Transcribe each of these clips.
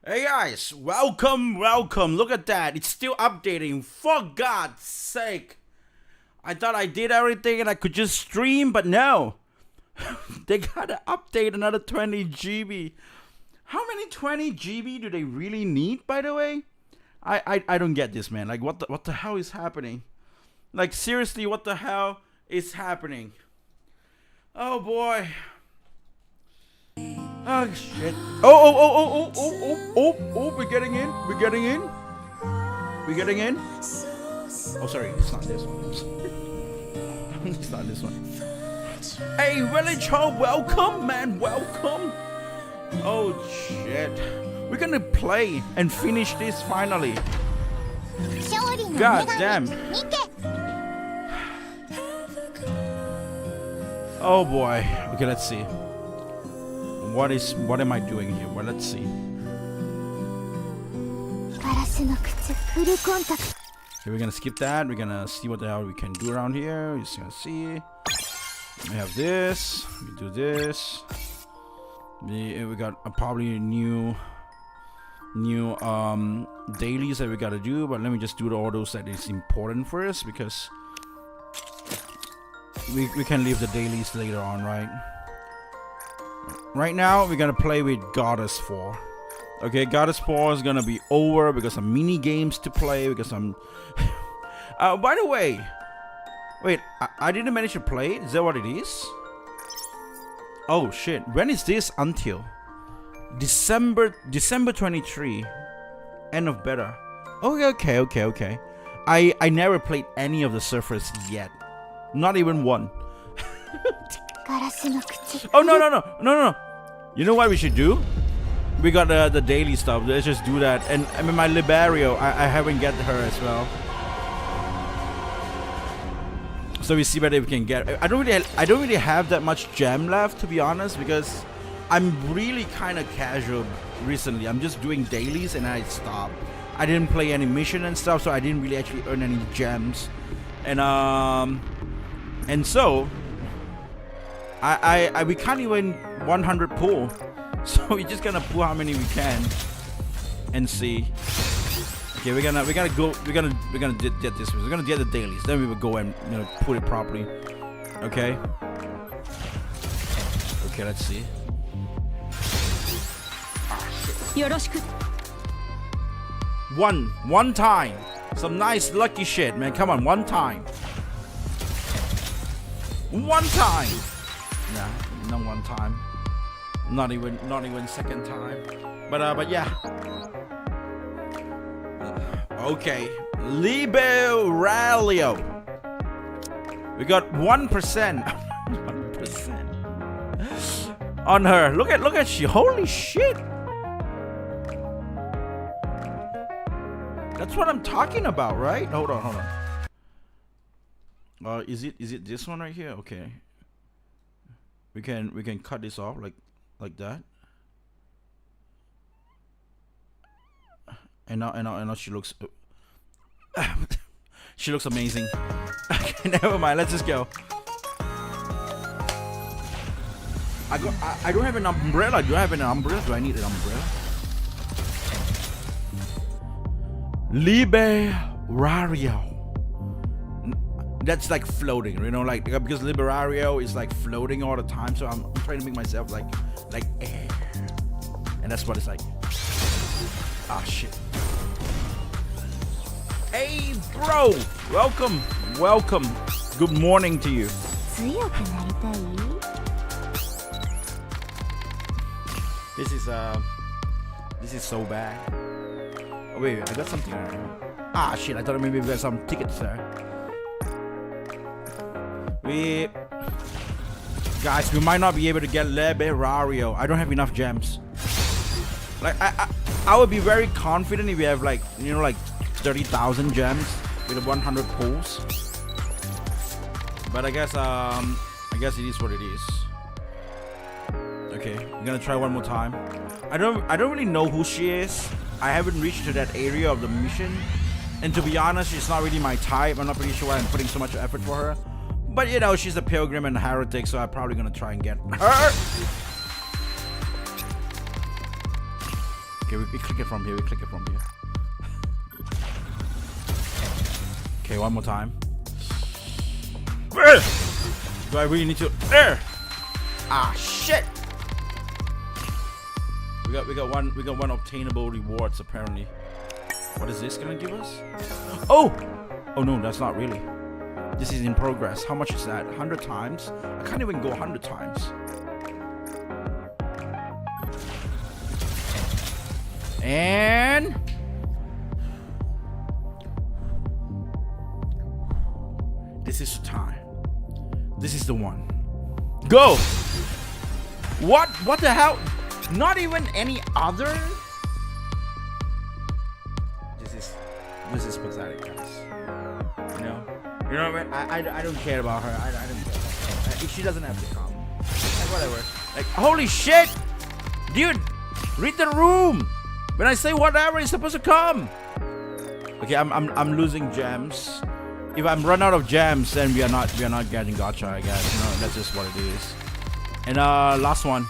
Hey guys, welcome. Look at that, it's still updating, for God's sake. I thought I did everything and I could just stream, but no. They gotta update another 20 GB. How many 20 GB do they really need, by the way? I don't get this, man. Like, what the hell is happening? Like, seriously, what the hell is happening? Oh boy. Oh shit. Oh, we're getting in. Oh, sorry, it's not this one. It's not this one. Hey, Village Home, welcome, man, welcome. Oh shit. We're gonna play and finish this finally. God damn. Oh boy. Okay, let's see. What am I doing here? Well, let's see. Okay, we're gonna skip that. We're gonna see what the hell we can do around here. We're just gonna see. We have this. We do this. We got probably new dailies that we gotta do, but let me just do all those that is important first, because we can leave the dailies later on, right? Right now we're gonna play with Goddess 4. Okay, Goddess 4 is gonna be over because some mini games to play, because I'm by the way, wait, I didn't manage to play it. Is that what it is? Oh shit, when is this until? December 23, end of beta. Okay. I never played any of the servers yet, not even one. Oh no. You know what we should do? We got the daily stuff. Let's just do that. And I mean, my Libario, I haven't get her as well. So we see whether we can get. I don't really have that much gem left, to be honest, because I'm really kind of casual recently. I'm just doing dailies and I stopped. I didn't play any mission and stuff, so I didn't really actually earn any gems. And so we can't even 100 pull. So we're just gonna pull how many we can and see. Okay, we're gonna get this. We're gonna get the dailies. Then we will go and put it properly. Okay. Okay, let's see. One time. Some nice lucky shit, man. Come on, one time. One time. Nah, no one time. Not even second time. But yeah. Okay. Liberalia. We got 1%. 1% on her. Look at she. Holy shit. That's what I'm talking about, right? Hold on. Is it this one right here? Okay. We can cut this off like that. And now she looks she looks amazing. Okay, never mind. Let's just go. I don't have an umbrella. Do I have an umbrella? Do I need an umbrella? Liberario. That's like floating, like, because Liberario is like floating all the time, so I'm trying to make myself like air, and that's what it's like. Ah shit. Hey bro, welcome. Good morning to you. This is so bad. Oh wait, I got something. Ah shit, I thought maybe we got some tickets there. Guys, we might not be able to get Liberario. I don't have enough gems. Like, I would be very confident if we have like 30,000 gems with 100 pulls. But I guess it is what it is. Okay, I'm gonna try one more time. I don't really know who she is. I haven't reached to that area of the mission, and to be honest, she's not really my type. I'm not pretty sure why I'm putting so much effort for her. But she's a pilgrim and a heretic, so I'm probably gonna try and get her. Okay, we click it from here. We click it from here. Okay, one more time. Do I really need to? There. Ah, shit. We got one obtainable rewards apparently. What is this gonna give us? Oh no, that's not really. This is in progress. How much is that? 100 times? I can't even go 100 times. And this is the time. This is the one. Go! What the hell? Not even any other? This is pathetic, guys. You know what? I don't care about her. I don't care. She doesn't have to come. Like, whatever. Like, holy shit! Dude, read the room! When I say whatever, it's supposed to come. Okay, I'm losing gems. If I'm run out of gems, then we are not getting gacha, I guess. No, that's just what it is. And last one.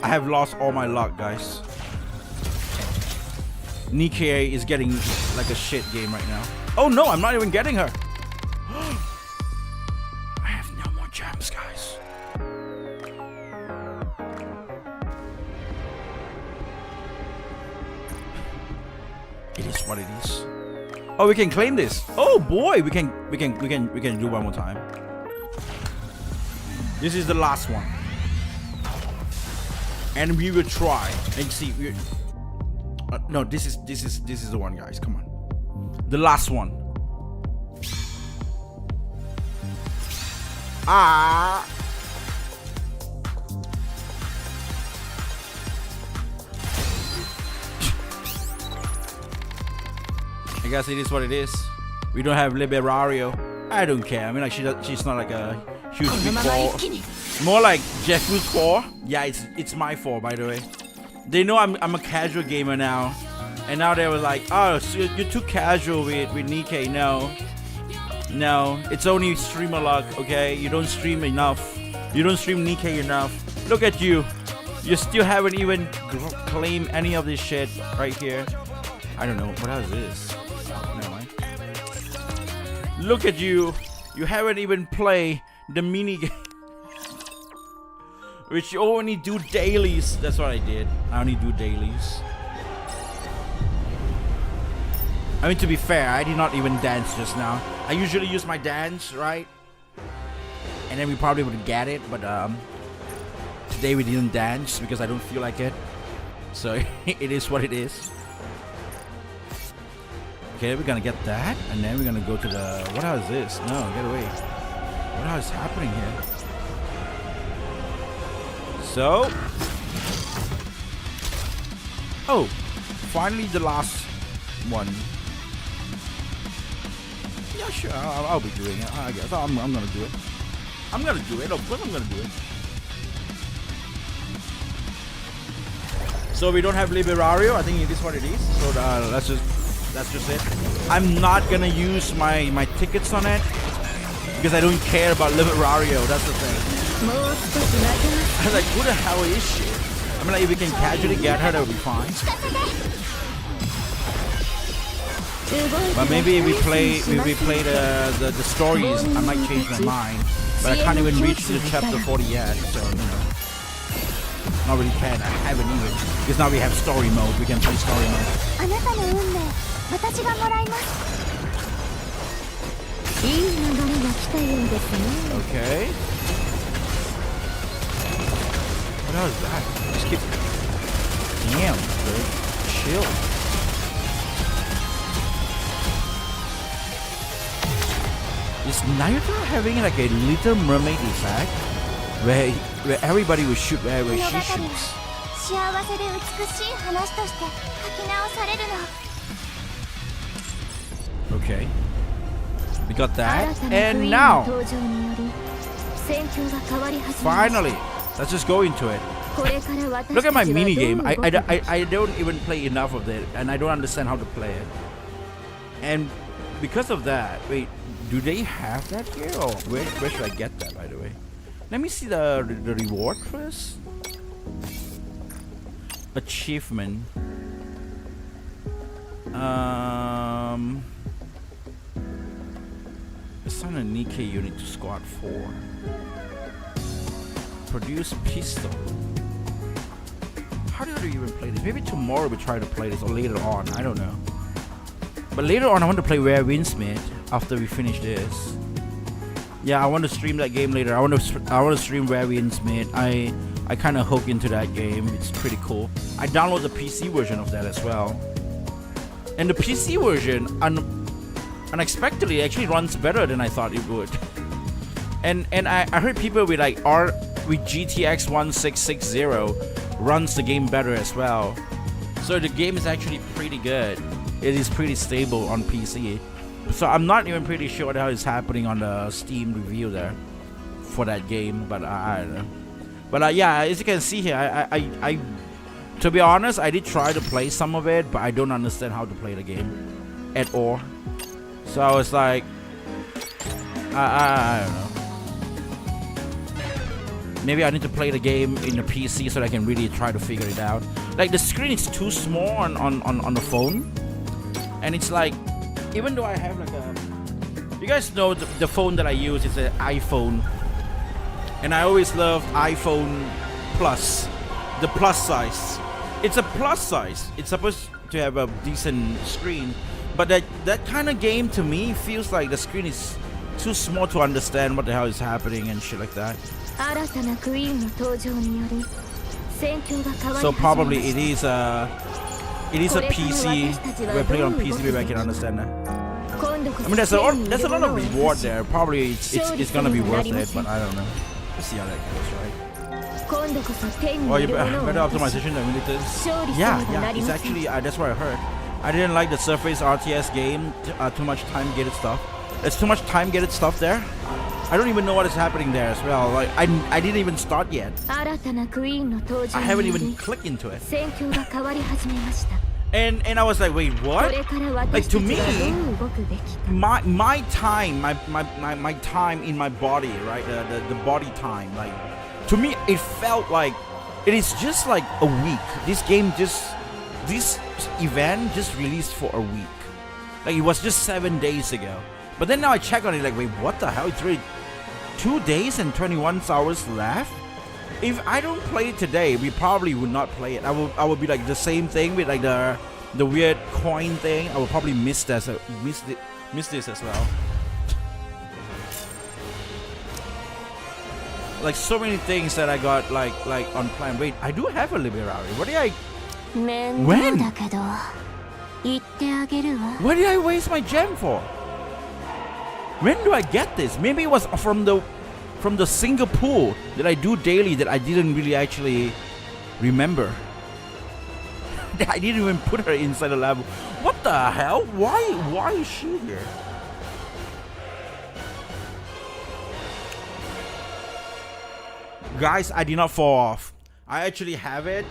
I have lost all my luck, guys. Nikke is getting like a shit game right now. Oh no, I'm not even getting her. I have no more gems, guys. It is what it is. Oh, we can claim this. Oh boy, we can do one more time. This is the last one. And we will try and see. No, this is the one, guys. Come on, the last one. Ah. I guess it is what it is. We don't have Liberario. I don't care. I mean, like she's not like a huge big 4. More like Jeffu's 4. Yeah, it's my 4, by the way. They know I'm a casual gamer now, and now they were like, oh, so you're too casual with Nikke. No, it's only streamer luck. Okay, you don't stream enough. You don't stream Nikke enough. Look at you. You still haven't even claimed any of this shit right here. I don't know what else is this. Never mind. Look at you. You haven't even played the mini game. Which you only do dailies. That's what I did. I only do dailies. I mean, to be fair, I did not even dance just now. I usually use my dance, right? And then we probably would get it, but today we didn't dance because I don't feel like it. So it is what it is. Okay, we're gonna get that, and then we're gonna go to the. What else is this? No, get away. What else is happening here? So, oh, finally the last one. Yeah, sure, I'll be doing it. I guess I'm gonna do it. I'm gonna do it. Of course, I'm gonna do it. So we don't have Liberario. I think it is what it is. So that's just it. I'm not gonna use my tickets on it because I don't care about Liberario. That's the thing. I was like, who the hell is she? I mean, like, if we can casually get her, that would be fine. But maybe if we play the stories, I might change my mind. But I can't even reach to chapter 40 yet, so not really can. I haven't even, because now we have story mode. We can play story mode. Okay. What else is that? Just keep. Damn, dude. Chill. Is Naruto having like a Little Mermaid effect? Where everybody will shoot where she shoots? Okay. We got that. And now, finally, let's just go into it. Look at my mini game. I don't even play enough of it, and I don't understand how to play it. And because of that, wait, do they have that here, or where should I get that? By the way, let me see the reward first. achievement. Assign a Nikke unit to squad 4. Produce pistol. How do I even play this? Maybe tomorrow we try to play this, or later on. I don't know. But later on, I want to play Where Winds Meet after we finish this. Yeah, I want to stream that game later. I want to stream Where Winds Meet. I kind of hook into that game. It's pretty cool. I download the PC version of that as well. And the PC version, unexpectedly, actually runs better than I thought it would. And I heard people with like with GTX 1660 runs the game better as well. So the game is actually pretty good. It is pretty stable on PC. So I'm not even pretty sure what the hell is happening on the Steam review there for that game, but I don't know. But yeah, as you can see here, I to be honest, I did try to play some of it, but I don't understand how to play the game at all. So I was like, I don't know. Maybe I need to play the game in the PC so that I can really try to figure it out. Like the screen is too small on the phone, and it's like, even though I have like a, you guys know the phone that I use is an iPhone, and I always loved iPhone Plus, the plus size. It's a plus size. It's supposed to have a decent screen, but that kind of game to me feels like the screen is too small to understand what the hell is happening and shit like that. So probably it is a PC. We're playing on PC. Maybe I can understand that. I mean, there's a lot of reward there. Probably it's gonna be worth it, but I don't know. Let's see how that goes, right? Oh, you better optimization than this. Yeah, it's actually that's what I heard. I didn't like the Surface RTS game. Too much time-gated stuff. There's too much time-gated stuff there. I don't even know what is happening there as well. Like I didn't even start yet. I haven't even clicked into it. And I was like, wait, what? Like to me, my time in my body, right? The body time, like to me, it felt like it is just like a week. This event just released for a week. Like it was just 7 days ago. But then now I check on it, like, wait, what the hell? It's really 2 days and 21 hours left. If I don't play it today, we probably would not play it. I would be like the same thing with like the weird coin thing. I would probably miss this as well. Like so many things that I got like on plan. Wait, I do have a Liberari. What did I? When? What did I waste my gem for? When do I get this? Maybe it was from the Singapore that I do daily that I didn't really actually remember. I didn't even put her inside the lab. What the hell? Why is she here? Guys, I did not fall off. I actually have it.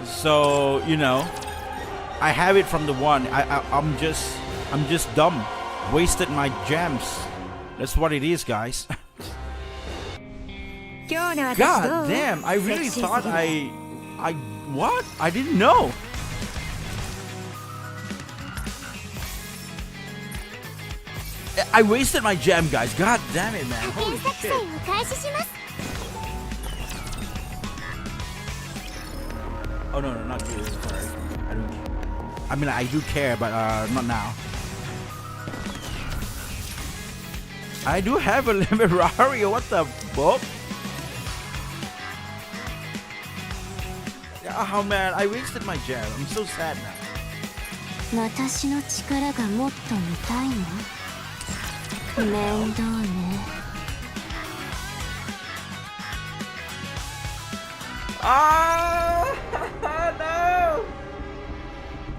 So, you know, I have it from the one. I'm just dumb. Wasted my gems. That's what it is, guys. God damn, I really thought what? I didn't know. I wasted my gem, guys. God damn it, man. Holy shit. Oh no, not you. Sorry. I mean, I do care, but not now. I do have a Liberari. What the fuck? Oh man, I wasted my gem. I'm so sad now. Ah no!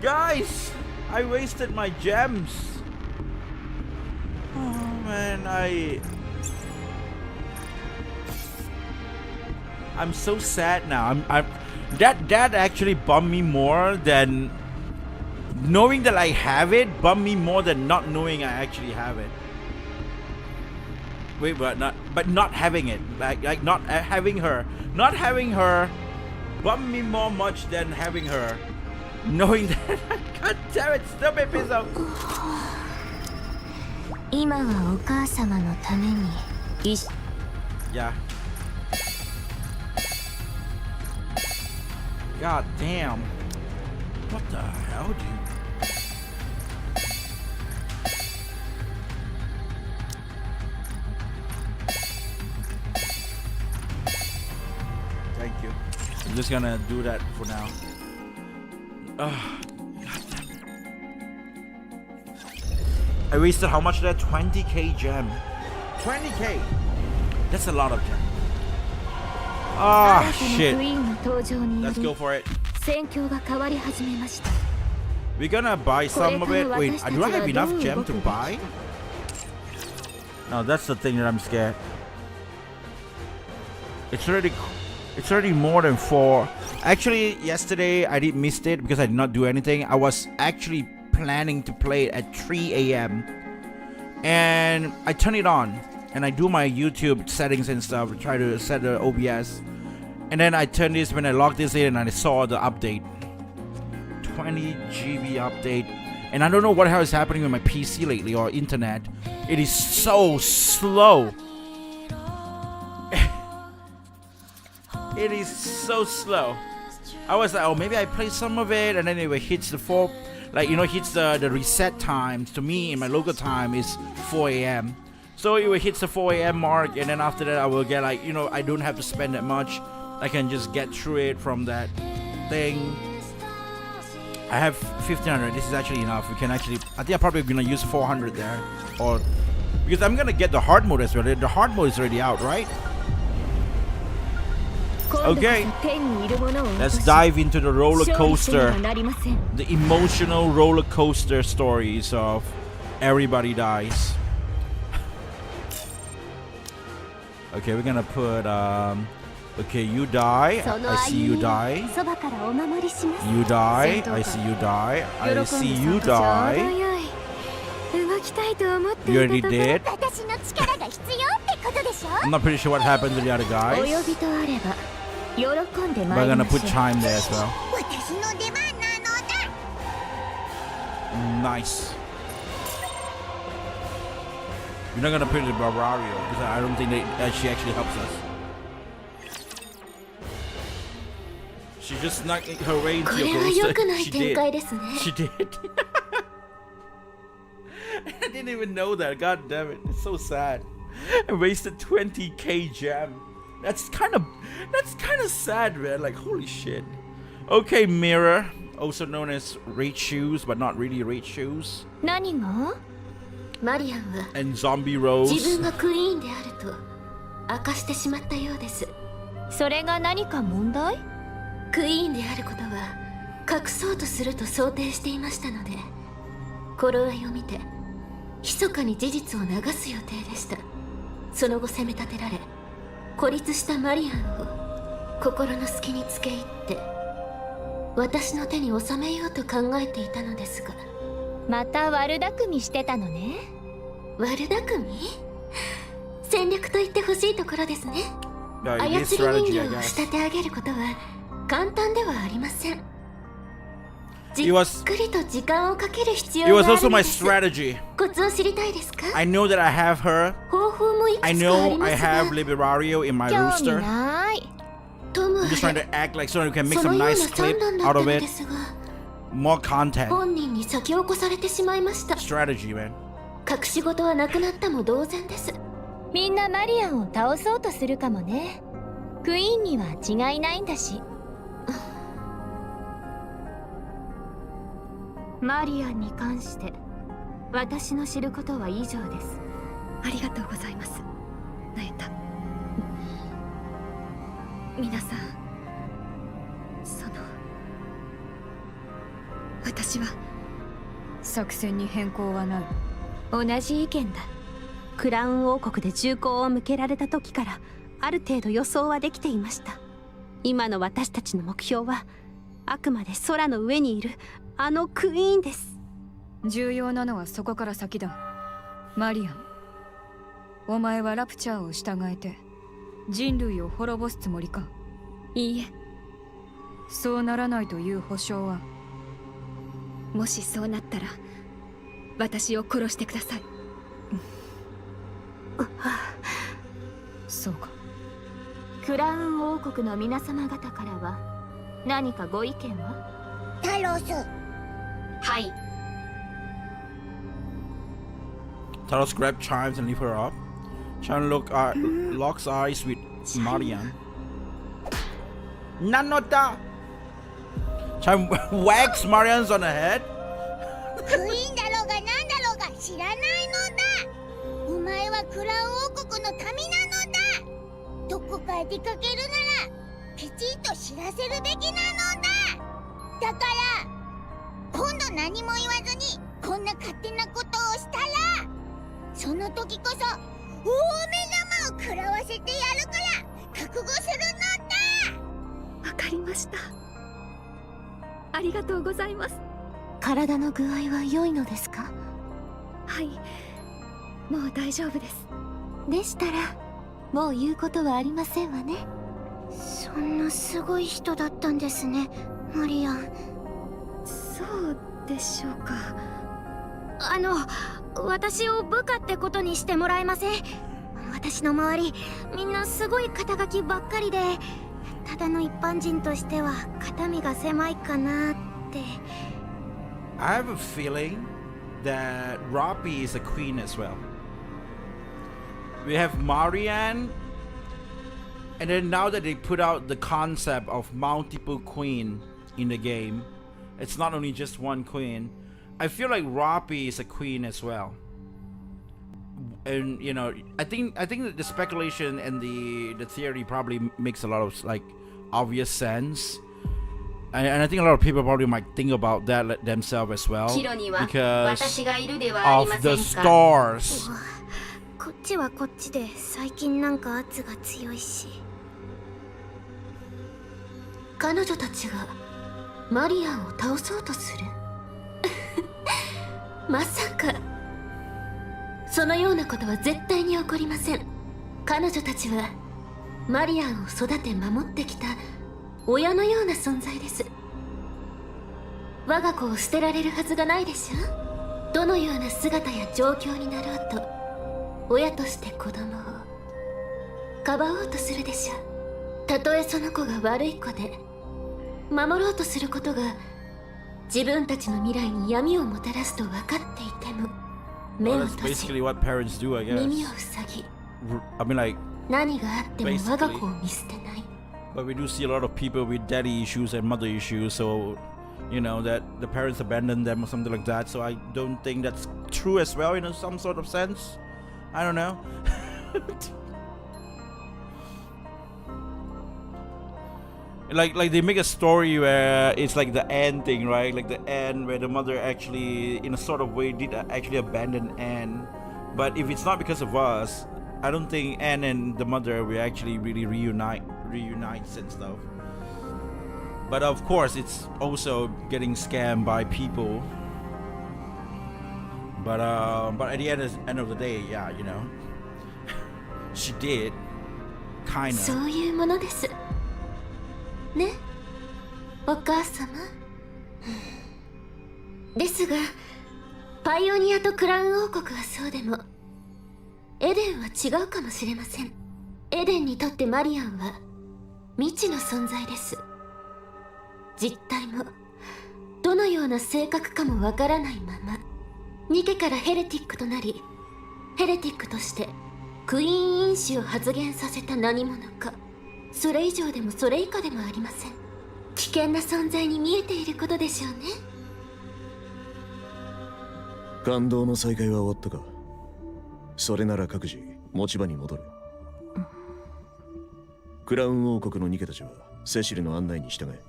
Guys, I wasted my gems. Oh man, I'm so sad now. That actually bummed me more than knowing that I have it. Bummed me more than not knowing I actually have it. Wait, but not having it. Like not having her bummed me more much than having her. Knowing that, god damn it, stupid piece of. 今はお母様のために Yeah. God damn. What the hell, dude? Thank you. I'm just gonna do that for now. I wasted how much of that? 20k gem. 20k. That's a lot of gem. Ah, shit. Let's go for it. We're gonna buy some of it. Wait, do I have enough gem to buy? No, that's the thing that I'm scared. It's already more than 4. Actually, yesterday I did missed it because I did not do anything. I was actually planning to play it at 3 a.m. and I turn it on and I do my YouTube settings and stuff, try to set the OBS, and then I turn this when I log this in and I saw the update, 20 GB update, and I don't know what the hell is happening with my PC lately or internet. It is so slow. It is so slow. I was like, oh, maybe I play some of it, and then it hits the 4, like, you know, hits the reset time. To me, in my local time, is 4 a.m. So it hits the 4 a.m. mark, and then after that, I will get, like, you know, I don't have to spend that much. I can just get through it from that thing. I have 1500. This is actually enough. We can actually, I think I'm probably gonna use 400 there, or because I'm gonna get the hard mode as well. The hard mode is already out, right? Okay, let's dive into the roller coaster, the emotional roller coaster stories of everybody dies. Okay, we're gonna put okay, you die, I see you die. You die, I see you die. I see you die. You already did. I'm not pretty sure what happened to the other guys. But I'm gonna put chime there as well. Nice. We're not gonna put the Barbario because I don't think that she actually helps us. She just snuck her way into your coaster. She did. She did. I didn't even know that. God damn it. It's so sad. I wasted 20k gem. That's kind of sad, man. Like, holy shit. Okay, Mirror, also known as Raid Shoes, but not really Raid Shoes. And Zombie Rose. それが何か問題？クイーンであることは隠そうとすると想定していましたので、頃合いを見て密かに事実を流す予定でした。その後責め立てられ、孤立したマリアンを心の隙につけ入って私の手に収めようと考えていたのですが、また悪巧みしてたのね。悪巧み？戦略と言ってほしいところですね。操り人形を仕立て上げることは簡単ではありません。じっくりと時間をかける必要があるんです。It was also my strategy. コツを知りたいですか？ I know that I have her. 方法もいくつかありますが。I know I have Liberario in my rooster. I'm just trying to act like so we can make some nice clip out of it. More content. 本人に先を越されてしまいました。Strategy, man. 隠し事はなくなったも同然です。みんなマリアンを倒そうとするかもね。クイーンには違いないんだし。マリアンに関して私の知ることは以上です。ありがとうございます。ナエタ。皆さん、私は作戦に変更はない。同じ意見だ。クラウン王国で銃口を向けられた時からある程度予想はできていました。今の私たちの目標はあくまで空の上にいるあのクイーンです。重要なのはそこから先だ。マリアン、お前はラプチャーを従えて人類を滅ぼすつもりか？いいえ、そうならないという保証は？もしそうなったら私を殺してください。そうか。クラウン王国の皆様方からは何かご意見は？タロス。はい。 Talos grabs Chimes and lift her up. Chimes locks eyes with Marian. Nanota! Chimes whacks Marian on the head. クイーンだろうがなんだろうが知らないのだ。お前はクラウン王国の民なのだ。どこかへ出かけるならきちんと知らせるべきなのだ。だから今度何も言わずにこんな勝手なことをしたら、その時こそ大目玉を食らわせてやるから覚悟するのだ。わかりました。ありがとうございます。体の具合は良いのですか？はい、もう大丈夫です。でしたらもう言うことはありませんわね。そんなすごい人だったんですね、マリアン。そうでしょうか。私を部下ってことにしてもらえません？私の周りみんなすごい肩書きばっかりで、ただの一般人としては肩身が狭いかなって。 I have a feeling that Robbie is a queen as well. We have Marianne, and then now that they put out the concept of multiple queen in the game, it's not only just one queen. I feel like Robbie is a queen as well. And you know, I think that the speculation and the theory probably makes a lot of like obvious sense. And I think a lot of people probably might think about that themselves as well because of the stars. こっちはこっちで最近なんか圧が強いし。彼女たちがマリアンを倒そうとする？まさか。そのようなことは絶対に起こりません。彼女たちはマリアンを育て守ってきた親のような存在です。我が子を捨てられるはずがないでしょ。どのような姿や状況になろうと親として子供をかばおうとするでしょう。たとえその子が悪い子で守ろうとすることが自分たちの未来に闇をもたらすと分かっていても目を Well, that's 閉じ basically what parents do, I guess. 耳を塞ぎ I mean, like, 何があっても我が子を見捨てない。 but we do see a lot of people with daddy issues and mother issues, so you know that the parents abandon them or something like that. So I don't think that's true as well, in some sort of sense. I don't know. Like they make a story where it's like the end thing, right? Like the end where the mother actually, in a sort of way, did actually abandon Anne. But if it's not because of us, I don't think Anne and the mother will actually really reunite and stuff. But of course, it's also getting scammed by people. But at the end of the day, yeah, you know, she did, kind of. そういうものですね、お母様。ですがパイオニアとクラウン王国はそうでもエデンは違うかもしれません。エデンにとってマリアンは未知の存在です。実態もどのような性格かもわからないままニケからヘレティックとなり、ヘレティックとしてクイーン因子を発現させた何者か、それ以上でもそれ以下でもありません。危険な存在に見えていることでしょうね。感動の再会は終わったか。それなら各自持ち場に戻る。クラウン王国のニケたちはセシルの案内に従え、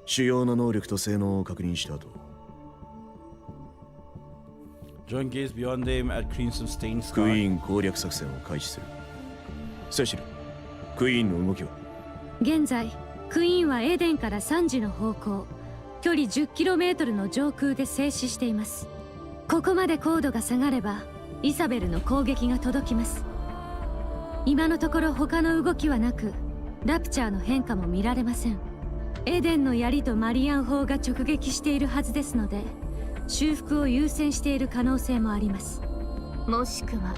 主要な能力と性能を確認した後、Join gaze beyond them at Crimson Stained クイ Sky. ーン攻略作戦を開始する。セシル、クイーンの動きは？現在クイーンはエデンから3時の方向、距離 10km の上空で静止しています。ここまで高度が下がればイサベルの攻撃が届きます。今のところ他の動きはなく、ラプチャーの変化も見られません。エデンの槍とマリアン砲が直撃しているはずですので、修復を優先している可能性もあります。もしくは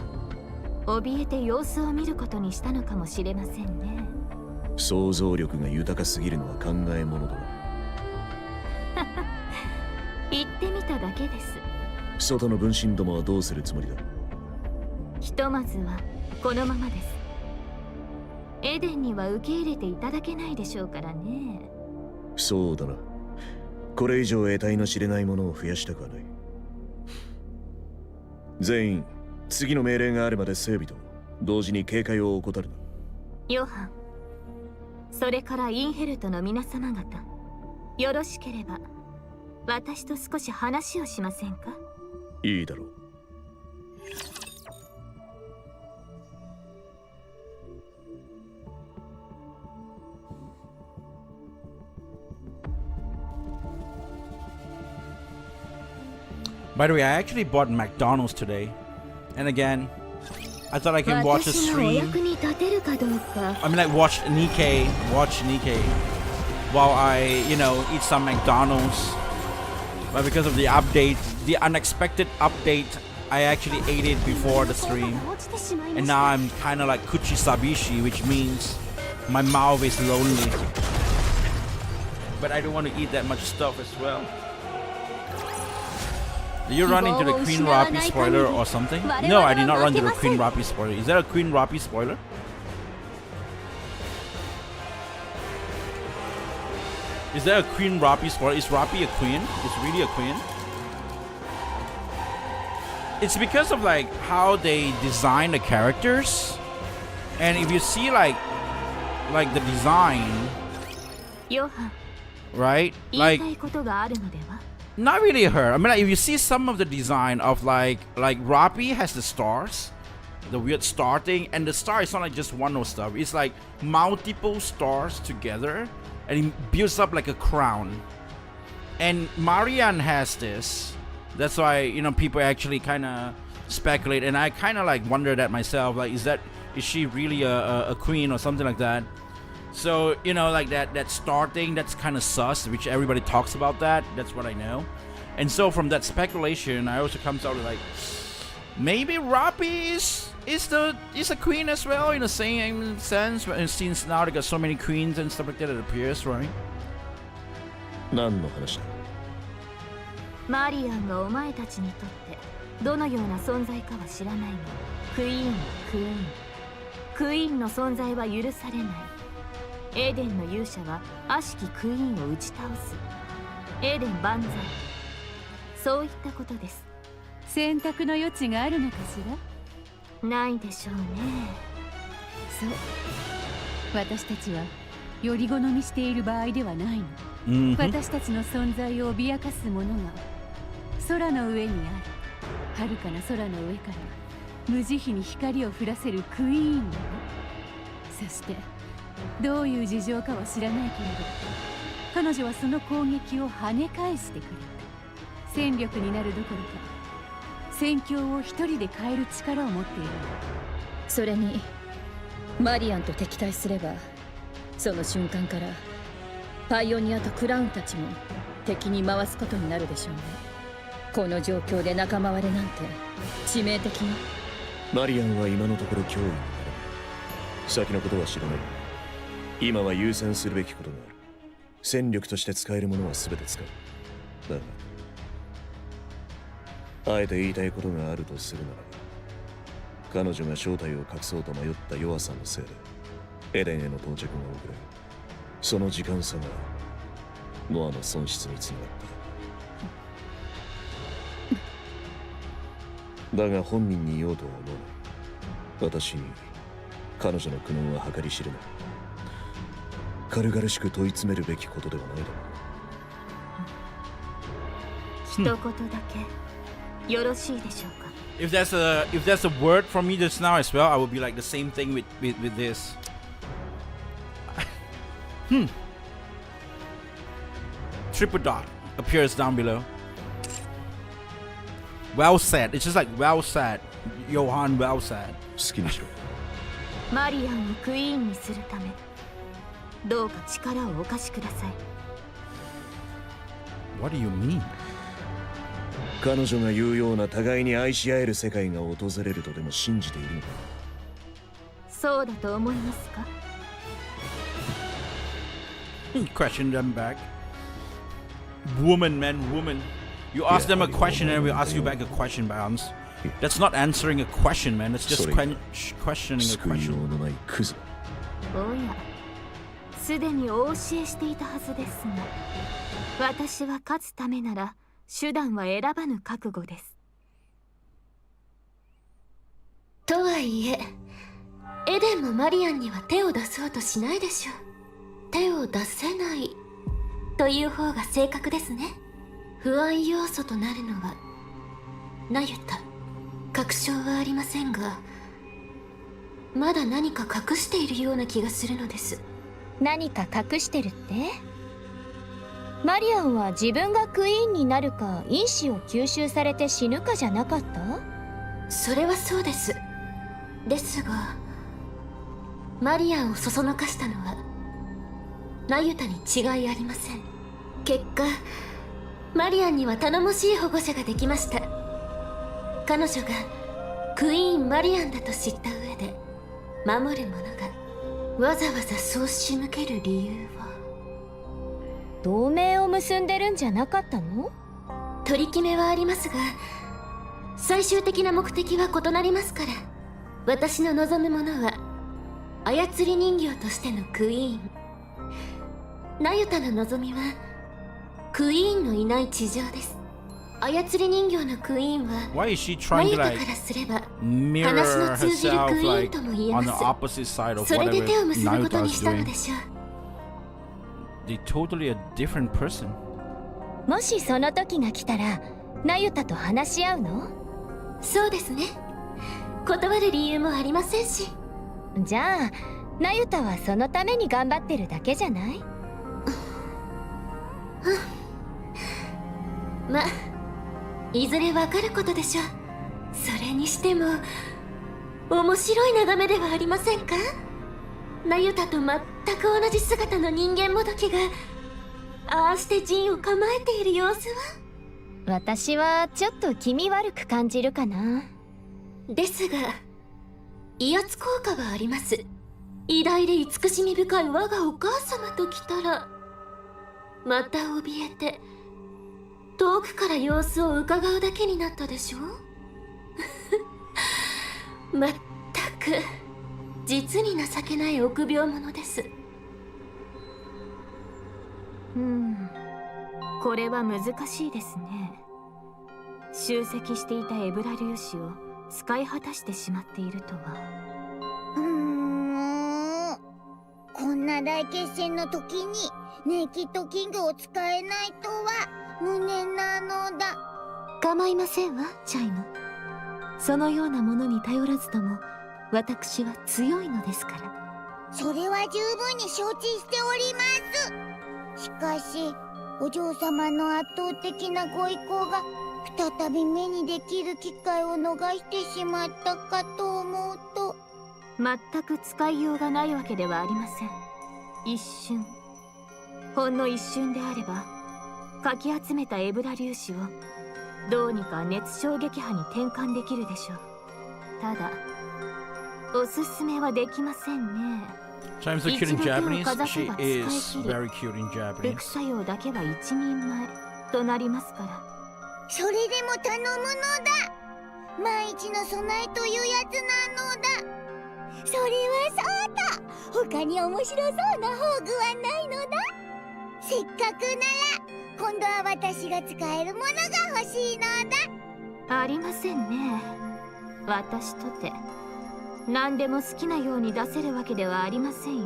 怯えて様子を見ることにしたのかもしれませんね。想像力が豊かすぎるのは考えものだな。言ってみただけです。外の分身どもはどうするつもりだ？ひとまずはこのままです。エデンには受け入れていただけないでしょうからね。そうだな。これ以上得体の知れないものを増やしたくはない。全員次の命令があるまで整備と同時に警戒を怠るな。ヨハン、それからインヘルトの皆様方、よろしければ私と少し話をしませんか？いいだろう。By the way, I actually bought McDonald's today. And again, I thought I can watch a stream. I mean, like watch Nikke while I, eat some McDonald's. But because of the update, the unexpected update, I actually ate it before the stream. And now I'm kind of like kuchisabishi, which means my mouth is lonely. But I don't want to eat that much stuff as well. Did you run into the Queen Rapi spoiler or something? No, I did not run into the Queen Rapi spoiler. Is there a Queen Rapi spoiler? Is there a Queen Rapi spoiler? Is Rapi a queen? Is really a queen? It's because of like how they design the characters. And if you see like the design, right? Like not really her. I mean, like, if you see some of the design of like Rapi has the stars, the weird star thing, and the star is not like just one of stuff. It's like multiple stars together, and it builds up like a crown. And Marianne has this. That's why people actually kind of speculate, and I kind of like wonder that myself. Like, is she really a queen or something like that? So, like that star thing, that's kind of sus, which everybody talks about that. That's what I know. And so from that speculation, I also comes out like, maybe Rapi is a queen as well, in the same sense. Since now they got so many queens and stuff like that, it appears, right? 何の話だ？マリアンがお前たちにとってどのような存在かは知らないが、クイーンの存在は許されない。エデンの勇者は悪しきクイーンを打ち倒す。エデン万歳。そういったことです。選択の余地があるのかしら？ないでしょうね。そう。私たちはより好みしている場合ではないの。私たちの存在を脅かすものが空の上にある。遥かな空の上から無慈悲に光を降らせるクイーンなの。そしてどういう事情かは知らないけれど、彼女はその攻撃を跳ね返してくれた。戦力になるどころか戦況を一人で変える力を持っている。それにマリアンと敵対すれば、その瞬間からパイオニアとクラウンたちも敵に回すことになるでしょうね。この状況で仲間割れなんて致命的に。マリアンは今のところ脅威にならない。先のことは知らない。今は優先するべきことがある。戦力として使えるものは全て使う。だがあえて言いたいことがあるとするなら、彼女が正体を隠そうと迷った弱さのせいでエデンへの到着が遅れ、その時間差がノアの損失につながった。だが本人に言おうとは思わない。私に彼女の苦悩は計り知れない。軽々しく問い詰めるべきことではないだろう。一言だけよろしいでしょうか。If there's a word from me just now as well, I would be like the same thing with this. Triple dot appears down below. Well said. It's just like well said. Johan, well said. 好きにしろ。マリアンをクイーンにするため、どうか力をお貸しください。 What do you mean? 彼女が言うような互いに愛し合える世界が訪れるとでも信じているのか。そうだと思いますか？ Question them back. Woman, man, woman. You ask them a question and we ask you back a question, Bounce. That's not answering a question, man. It's just questioning a 救いよ question. うのないクズ。おや、すでにお教えしていたはずですが、私は勝つためなら手段は選ばぬ覚悟です。とはいえ、エデンもマリアンには手を出そうとしないでしょう。手を出せないという方が正確ですね。不安要素となるのはナユタ。確証はありませんが、まだ何か隠しているような気がするのです。何か隠してるって？マリアンは自分がクイーンになるか因子を吸収されて死ぬかじゃなかった？それはそうです。ですが、マリアンをそそのかしたのはナユタに違いありません。結果、マリアンには頼もしい保護者ができました。彼女がクイーンマリアンだと知った上で守る者がわざわざそう仕向ける理由は。同盟を結んでるんじゃなかったの？取り決めはありますが、最終的な目的は異なりますから。私の望むものは操り人形としてのクイーン。ナユタの望みはクイーンのいない地上です。操り人形のクイーンは Why is she ナ trying ユ to タ like からすれば mirror 話の通じる herself クイーン like とも言え on ま the す。 opposite side of それで whatever 手を結ぶこと Naruto に is したの doing? でしょう。 They're totally a different person. もしその時が来たらナユタと話し合うの？そうですね。断る理由もありませんし。じゃあナユタはそのために頑張ってるだけじゃない？ま、いずれわかることでしょう。それにしても面白い眺めではありませんか？ナユタと全く同じ姿の人間もどきがああして陣を構えている様子は。私はちょっと気味悪く感じるかな。ですが威圧効果はあります。偉大で慈しみ深い我がお母様と来たら、また怯えて遠くから様子を伺うだけになったでしょう。まったく実に情けない臆病者です。これは難しいですね。集積していたエブラ粒子を使い果たしてしまっているとは。こんな大決戦の時にネイキッドキングを使えないとは無念なのだ。構いませんわ、チャイム。そのようなものに頼らずとも私は強いのですから。それは十分に承知しております。しかしお嬢様の圧倒的なご意向が再び目にできる機会を逃してしまったかと思うと。全く使いようがないわけではありません。一瞬、ほんの一瞬であればかき集めたエブラ粒子をどうにか熱衝撃波に転換できるでしょう。ただおすすめはできませんね。 Chime's so cute in Japanese. She is very cute in 副 Japanese. 作用だけは一人前となりますから。それでも頼むのだ。万一の備えというやつなのだ。それはそうだ。他に面白そうな宝具はないのだ。せっかくなら今度は私が使えるものが欲しいのだ。ありませんね。私とて何でも好きなように出せるわけではありませんよ。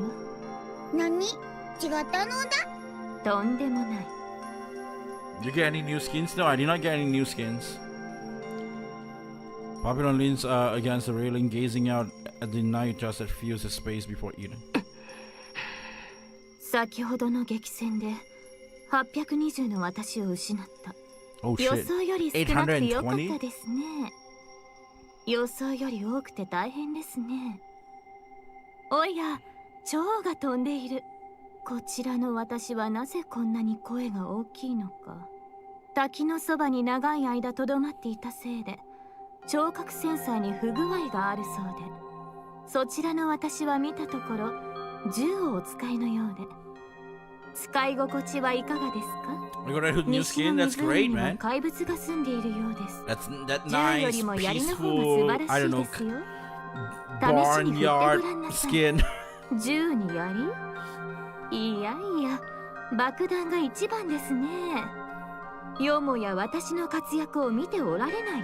何？違ったのだ。とんでもない。 Did you get any new skins? No, I did not get any new skins. Papillon leans against the railing, gazing out at the night just that fills the space before eating. 先ほどの激戦で820の私を失った。Oh 予 shit. 想より少なくてよかった 820? ですね。予想より多くて大変ですね。おや、蝶が飛んでいる。こちらの私はなぜこんなに声が大きいのか。滝のそばに長い間とどまっていたせいで聴覚センサーに不具合があるそうで、そちらの私は見たところ銃をお使いのようで、使い心地はいかがですか？ You got a new 西 skin? の That's great, 湖には man. 怪物が住んでいるようです。 That's 銃よ nice, りも槍の方が素 peaceful, 晴ら I し don't い know, ですよ。試しに振って barnyard ごらんなさい。 skin. 銃に槍？いやいや、爆弾が一番ですね。よもや私の活躍を見ておられない？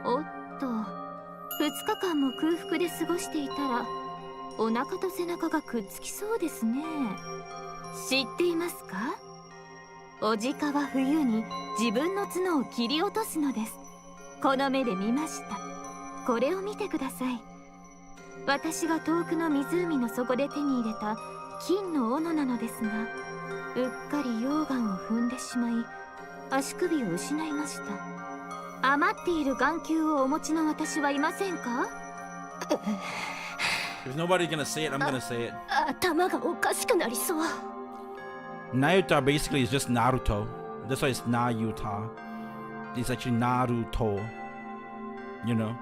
おっと、2日間も空腹で過ごしていたらお腹と背中がくっつきそうですね。知っていますか？オジカは冬に自分の角を切り落とすのです。この目で見ました。これを見てください。私が遠くの湖の底で手に入れた金の斧なのですが、うっかり溶岩を踏んでしまい足首を失いました。余っている眼球をお持ちの私はいませんか？ If nobody's gonna say it, I'm gonna say it. 頭がおかしくなりそう。 Nayuta basically is just Naruto. That's why it's Nayuta. It's actually Naruto. You know?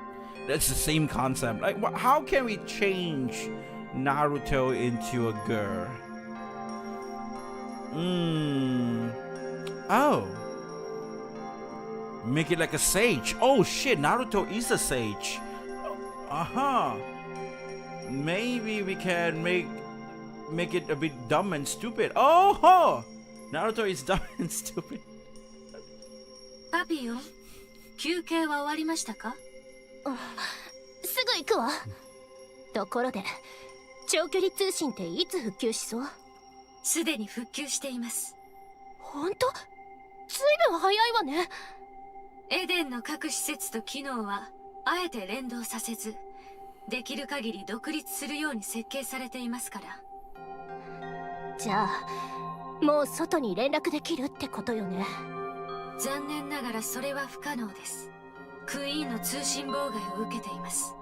That's the same concept. Like, how can we change Naruto into a girl? Oh. Make it like a sage. Oh shit, Naruto is a sage. Uh-huh. Maybe we can make it a bit dumb and stupid. Oh, huh. Naruto is dumb and stupid. パピヨン、休憩は終わりましたか？すぐ行くわ。ところで長距離通信っていつ復旧しそう？すでに復旧しています。ほんと？ずいぶん早いわね。エデンの各施設と機能はあえて連動させず、できる限り独立するように設計されていますから。じゃあもう外に連絡できるってことよね。残念ながらそれは不可能です。クイーンの通信妨害を受けています。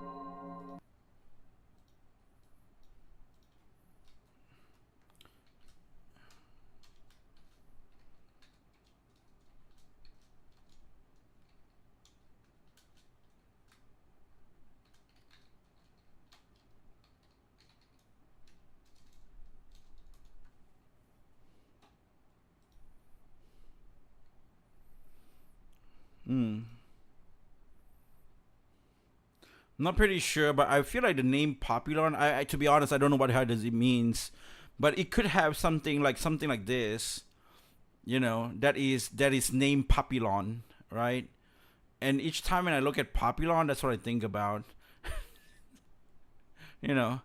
I'm not pretty sure, but I feel like the name Populon, I to be honest, I don't know what how does it means, but it could have something like this, you know, that is named Populon, right? And each time when I look at Populon, that's what I think about. You know,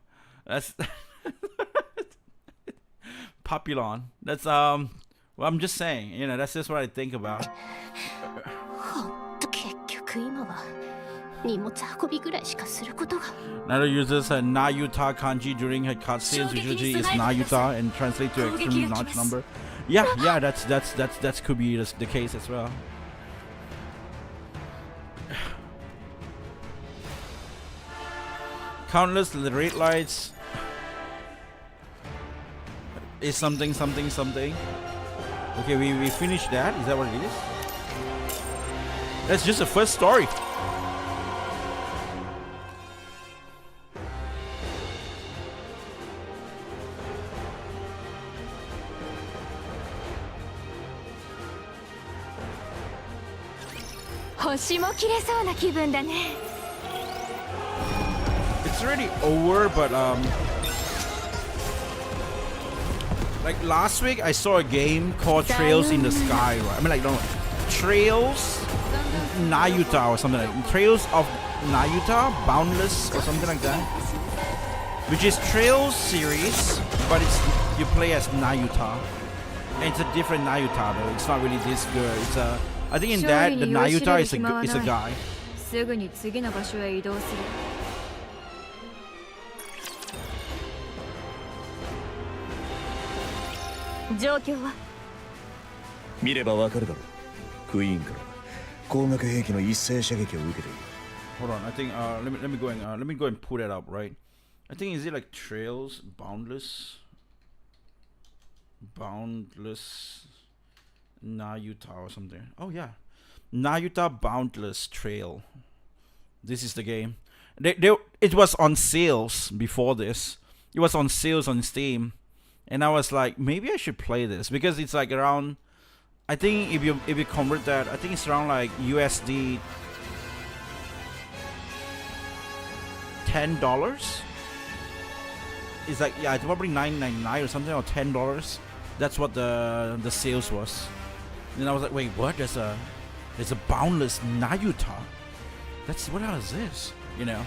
that's Populon. That's well, I'm just saying, you know, that's just what I think about. ほんと結局今は荷物運びぐらいしかすることが。 Naruto uses a Nayuta kanji during her cutscenes, which usually is Nayuta and translate to extremely large number. Yeah, that could be the case as well. Countless red lights is something. Okay, we finished that. Is that what it is? That's just the first story. It's already over, but like last week I saw a game called Trails in the Sky, right? I mean, like, no, Trails Nayuta or something like that. Trails of Nayuta, Boundless or something like that. Which is Trails series, but it's you play as Nayuta. And it's a different Nayuta though. It's not really this girl. It's a I think in that the Nayuta is a guy. すぐに次の場所へ移動する。状況は？見ればわかるだろう。クイーンから光学兵器の一斉射撃を受けている。 Hold on, I think let me go and pull that up, right? I think is it like Trails Boundless? Boundless Nayuta or something. Oh yeah, Nayuta Boundless Trail. This is the game. It was on sales before this. It was on sales on Steam, and I was like, maybe I should play this because it's like around. I think if you convert that, I think it's around like USD $10. It's like, yeah, it's probably $9.99 or something, or $10. That's what the sales was. And I was like, wait, what? There's a Boundless Nayuta. That's what is this? You know.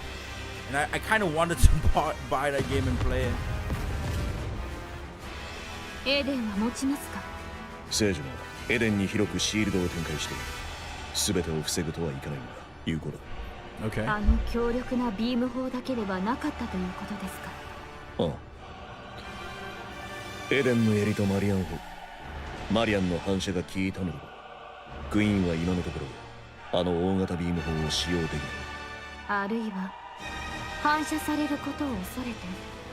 And I kind of wanted to buy that game and play it. エデンは持ちますか？聖女がエデンに広くシールドを展開して全てを防ぐとはいかないのが有効だ。Okay. あの強力なビーム砲だけではなかったということですか？ああ。エデンの槍とマリアン砲、マリアンの反射が効いたのだ。クイーンは今のところあの大型ビーム砲を使用できない。あるいは反射されることを恐れて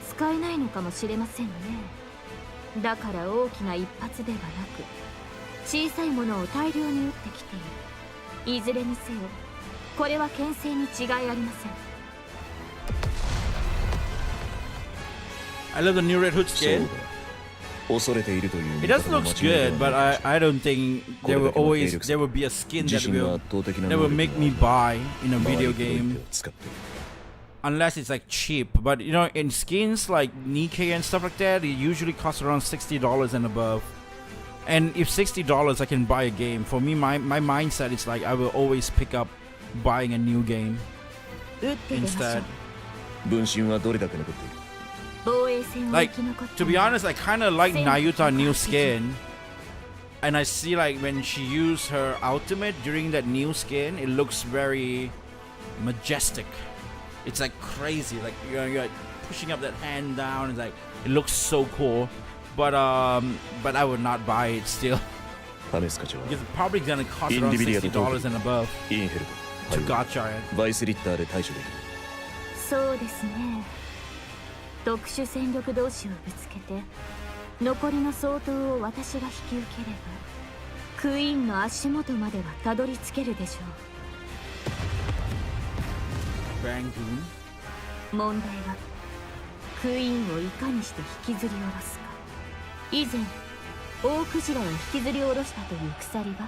使えないのかもしれませんね。だから大きな一発ではなく小さいものを大量に撃ってきている。いずれにせよこれは牽制に違いありません。 I love the new Red Hood skin. 恐れているという It does look good, but I don't think there will be a skin that will make me buy in a video game unless it's like cheap. But you know, in skins like Nikke and stuff like that, it usually costs around $60 and above. And if $60 I can buy a game, for me my mindset is like I will always pick up buying a new game instead. 分身はどれだけ残っている？ Like, to be honest, I kind of like Nayuta new skin, and I see like when she used her ultimate during that new skin, it looks very majestic. It's like crazy, like you're like pushing up that hand down. It's like it looks so cool, but I would not buy it still because it's probably gonna cost around $60 and above to gacha it. バイスリッターで対処できる。そうですね。特殊戦力同士をぶつけて残りの相当を私が引き受ければクイーンの足元まではたどり着けるでしょう。問題はクイーンをいかにして引きずり下ろすか。以前大クジラを引きずり下ろしたという鎖は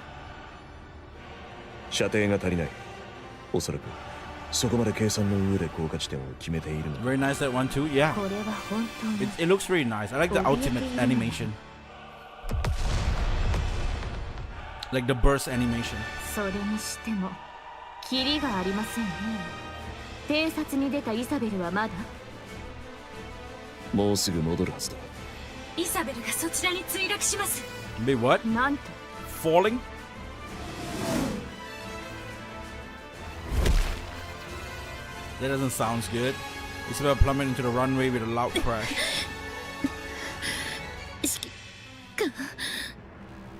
射程が足りない。おそらくそこまで計算の上で効果地点を決めているの。 Very nice that one too. Yeah. これは本当に It looks really nice. I like the ultimate animation. Like the burst animation. それにしてもキリがありませんね。偵察に出たイサベルはまだ？もうすぐ戻るはずだ。イサベルがそちらに墜落します。 Wait, what? なんと Falling? That doesn't sound good. It's about plummeting into the runway with a loud crash.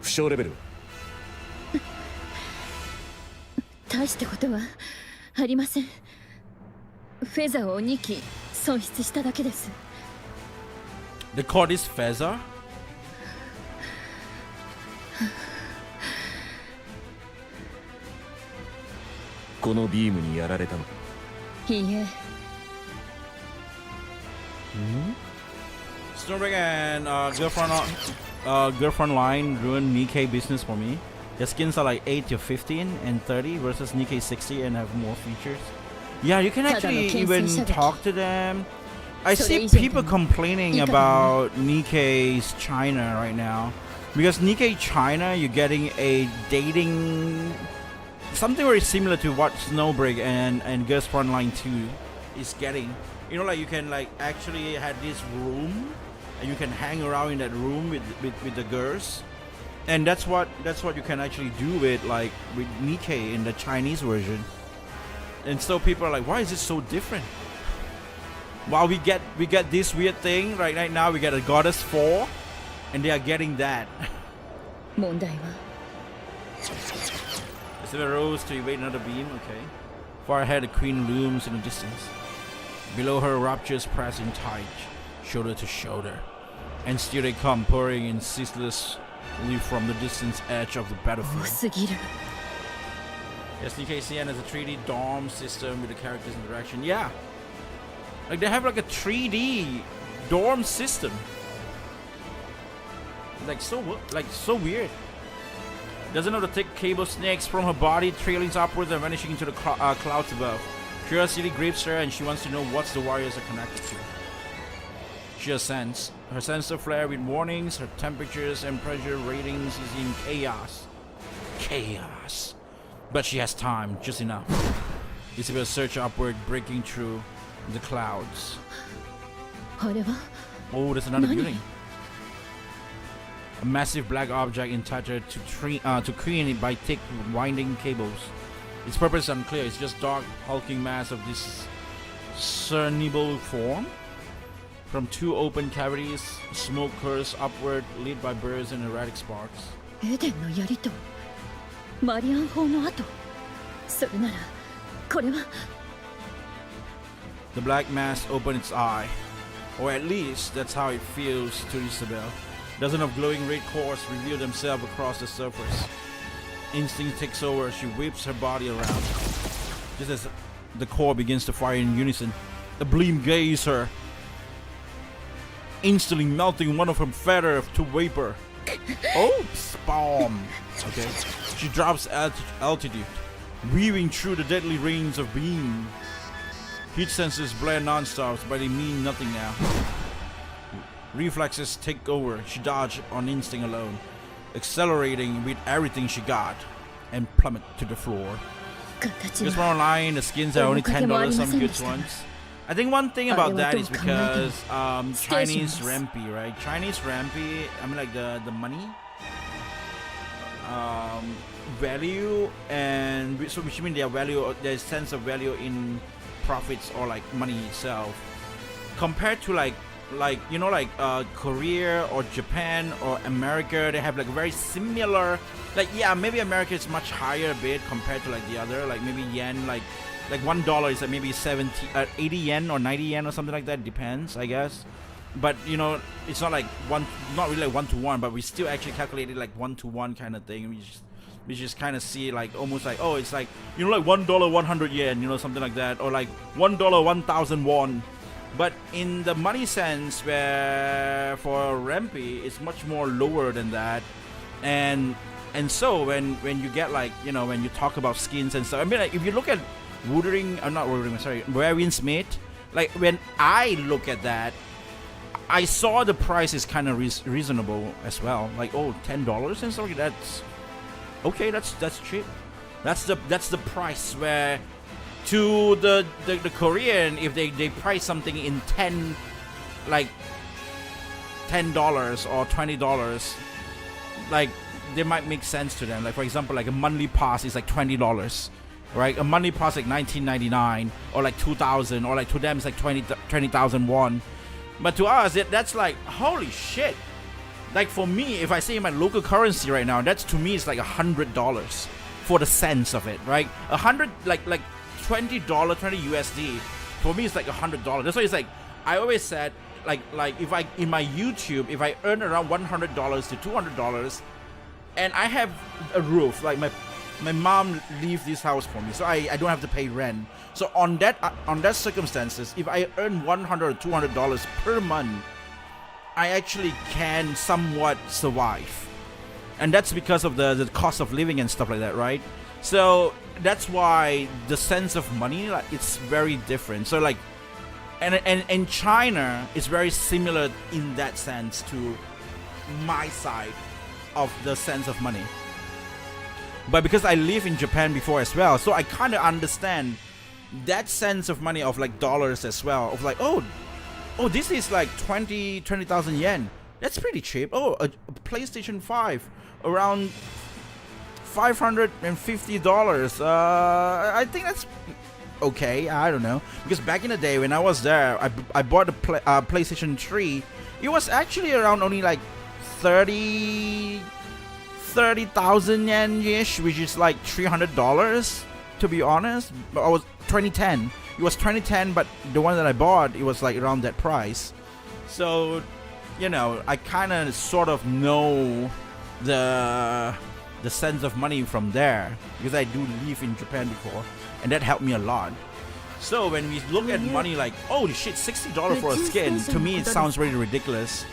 負傷レベル。大したことはありません。フェザーを2機損失しただけです。 They call this feather? このビームにやられたのか。いいえ。Snowbreak and girlfriend line ruined Nikke business for me. Their skins are like 8 to 15 and 30 versus Nikke 60 and have more features. Yeah, you can actually even talk to them. I see people complaining about Nikke's China right now. Because Nikke China, you're getting a dating... something very similar to what Snowbreak and Girls Frontline 2 is getting. You know, like you can like actually have this room and you can hang around in that room with the girls. And that's what you can actually do with like with Nikke in the Chinese version. And so people are like, why is it so different? Well, we get this weird thing right now. We get a Goddess 4 and they are getting that. 問題は Silver rose to evade another beam, okay. Far ahead, the queen looms in the distance. Below her, raptures pressing tight, shoulder to shoulder. And still they come pouring in ceaselessly from the distant edge of the 多 battlefield. すぎる。 SDKCN has a 3D dorm system with the characters interaction. Yeah. Like they have like a 3D dorm system. Like so weird. Doesn't know the thick cable snakes from her body trailing upwards and vanishing into the clouds above. Curiosity grips her and she wants to know what the warriors are connected to. She ascends. Her sensor flare with warnings, her temperatures and pressure ratings is in chaos. Chaos. But she has time, just enough. Isabel search upward, breaking through the clouds. あれは Oh, there's another Nani? building. A massive black object entitled to crane it by thick winding cables. Its purpose is unclear. It's just dark, hulking mass of discernible form. From two open cavities, smoke curls upward, lit by birds and erratic sparks. エデンの槍とマリアン砲の跡。それならこれは The black mass opened its eye. Or at least, that's how it feels to Isabel. Dozens of glowing red cores reveal themselves across the surface. Instinct takes over. She whips her body around. Just as the core begins to fire in unison, a gleam gazes her, instantly melting one of her feather to vapor. Oh, spawn. Okay. She drops altitude, weaving through the deadly rings of beam. Heat sensors blare non-stop, but they mean nothing now. Reflexes take over. She dodged on instinct alone, accelerating with everything she got, and plummet to the floor. 形 Because は we're online, the skins are only $10, some good ones. I think one thing about that is because Chinese Rampi, right? Chinese Rampi, I mean like the money value, and so which means their value, their sense of value in profits or like money itself, compared to like you know like Korea or Japan or America, they have like very similar, like yeah, maybe America is much higher a bit compared to like the other, like maybe yen, like $1 is like maybe 80 yen or 90 yen or something like that, depends I guess. But you know, it's not like not really like 1-to-1, but we still actually calculated like 1-to-1 kind of thing. We just kind of see like almost like, oh, it's like, you know, like $1 100 yen, you know, something like that, or like $1 1,000 won. But in the money sense, where for Rampi it's much more lower than that, and so when you get like, you know, when you talk about skins and stuff, I mean like if you look at Wearing Smith, like when I look at that, I saw the price is kind of reasonable as well. Like, oh, $10 and stuff like that. That's okay. That's cheap. That's the price where to the Korean, if they price something in $10 or $20, like they might make sense to them. Like for example, like a monthly pass is like $20. Right, a monthly pass like $19.99 or like 2,000, or like to them it's like 20,000 won. But to us, that's like holy shit. Like for me, if I say my local currency right now, that's to me it's like $100 for the sense of it, right? 100 like $20 USD for me it's like $100. That's why it's like I always said like if I in my YouTube, if I earn around $100 to $200, and I have a roof, like my mom leaves this house for me, so I don't have to pay rent. So on that circumstances, if I earn $100 or $200 per month, I actually can somewhat survive, and that's because of the cost of living and stuff like that, right? So that's why the sense of money, like, it's very different. So like, and China is very similar in that sense to my side of the sense of money. But because I live in Japan before as well, so I kind of understand that sense of money of like dollars as well. Of like, oh, this is like 20,000 yen. That's pretty cheap. Oh, a PlayStation 5 around $550. I think that's okay. I don't know, because back in the day when I was there, I bought a PlayStation 3. It was actually around only like 30,000 yen-ish, which is like $300 to be honest. But I was 2010. It was 2010, but the one that I bought, it was like around that price. So you know, I kind of sort of know the sense of money from there because I do live in Japan before, and that helped me a lot. So when we look at money like, holy shit, $60 for a skin, to me it sounds really ridiculous.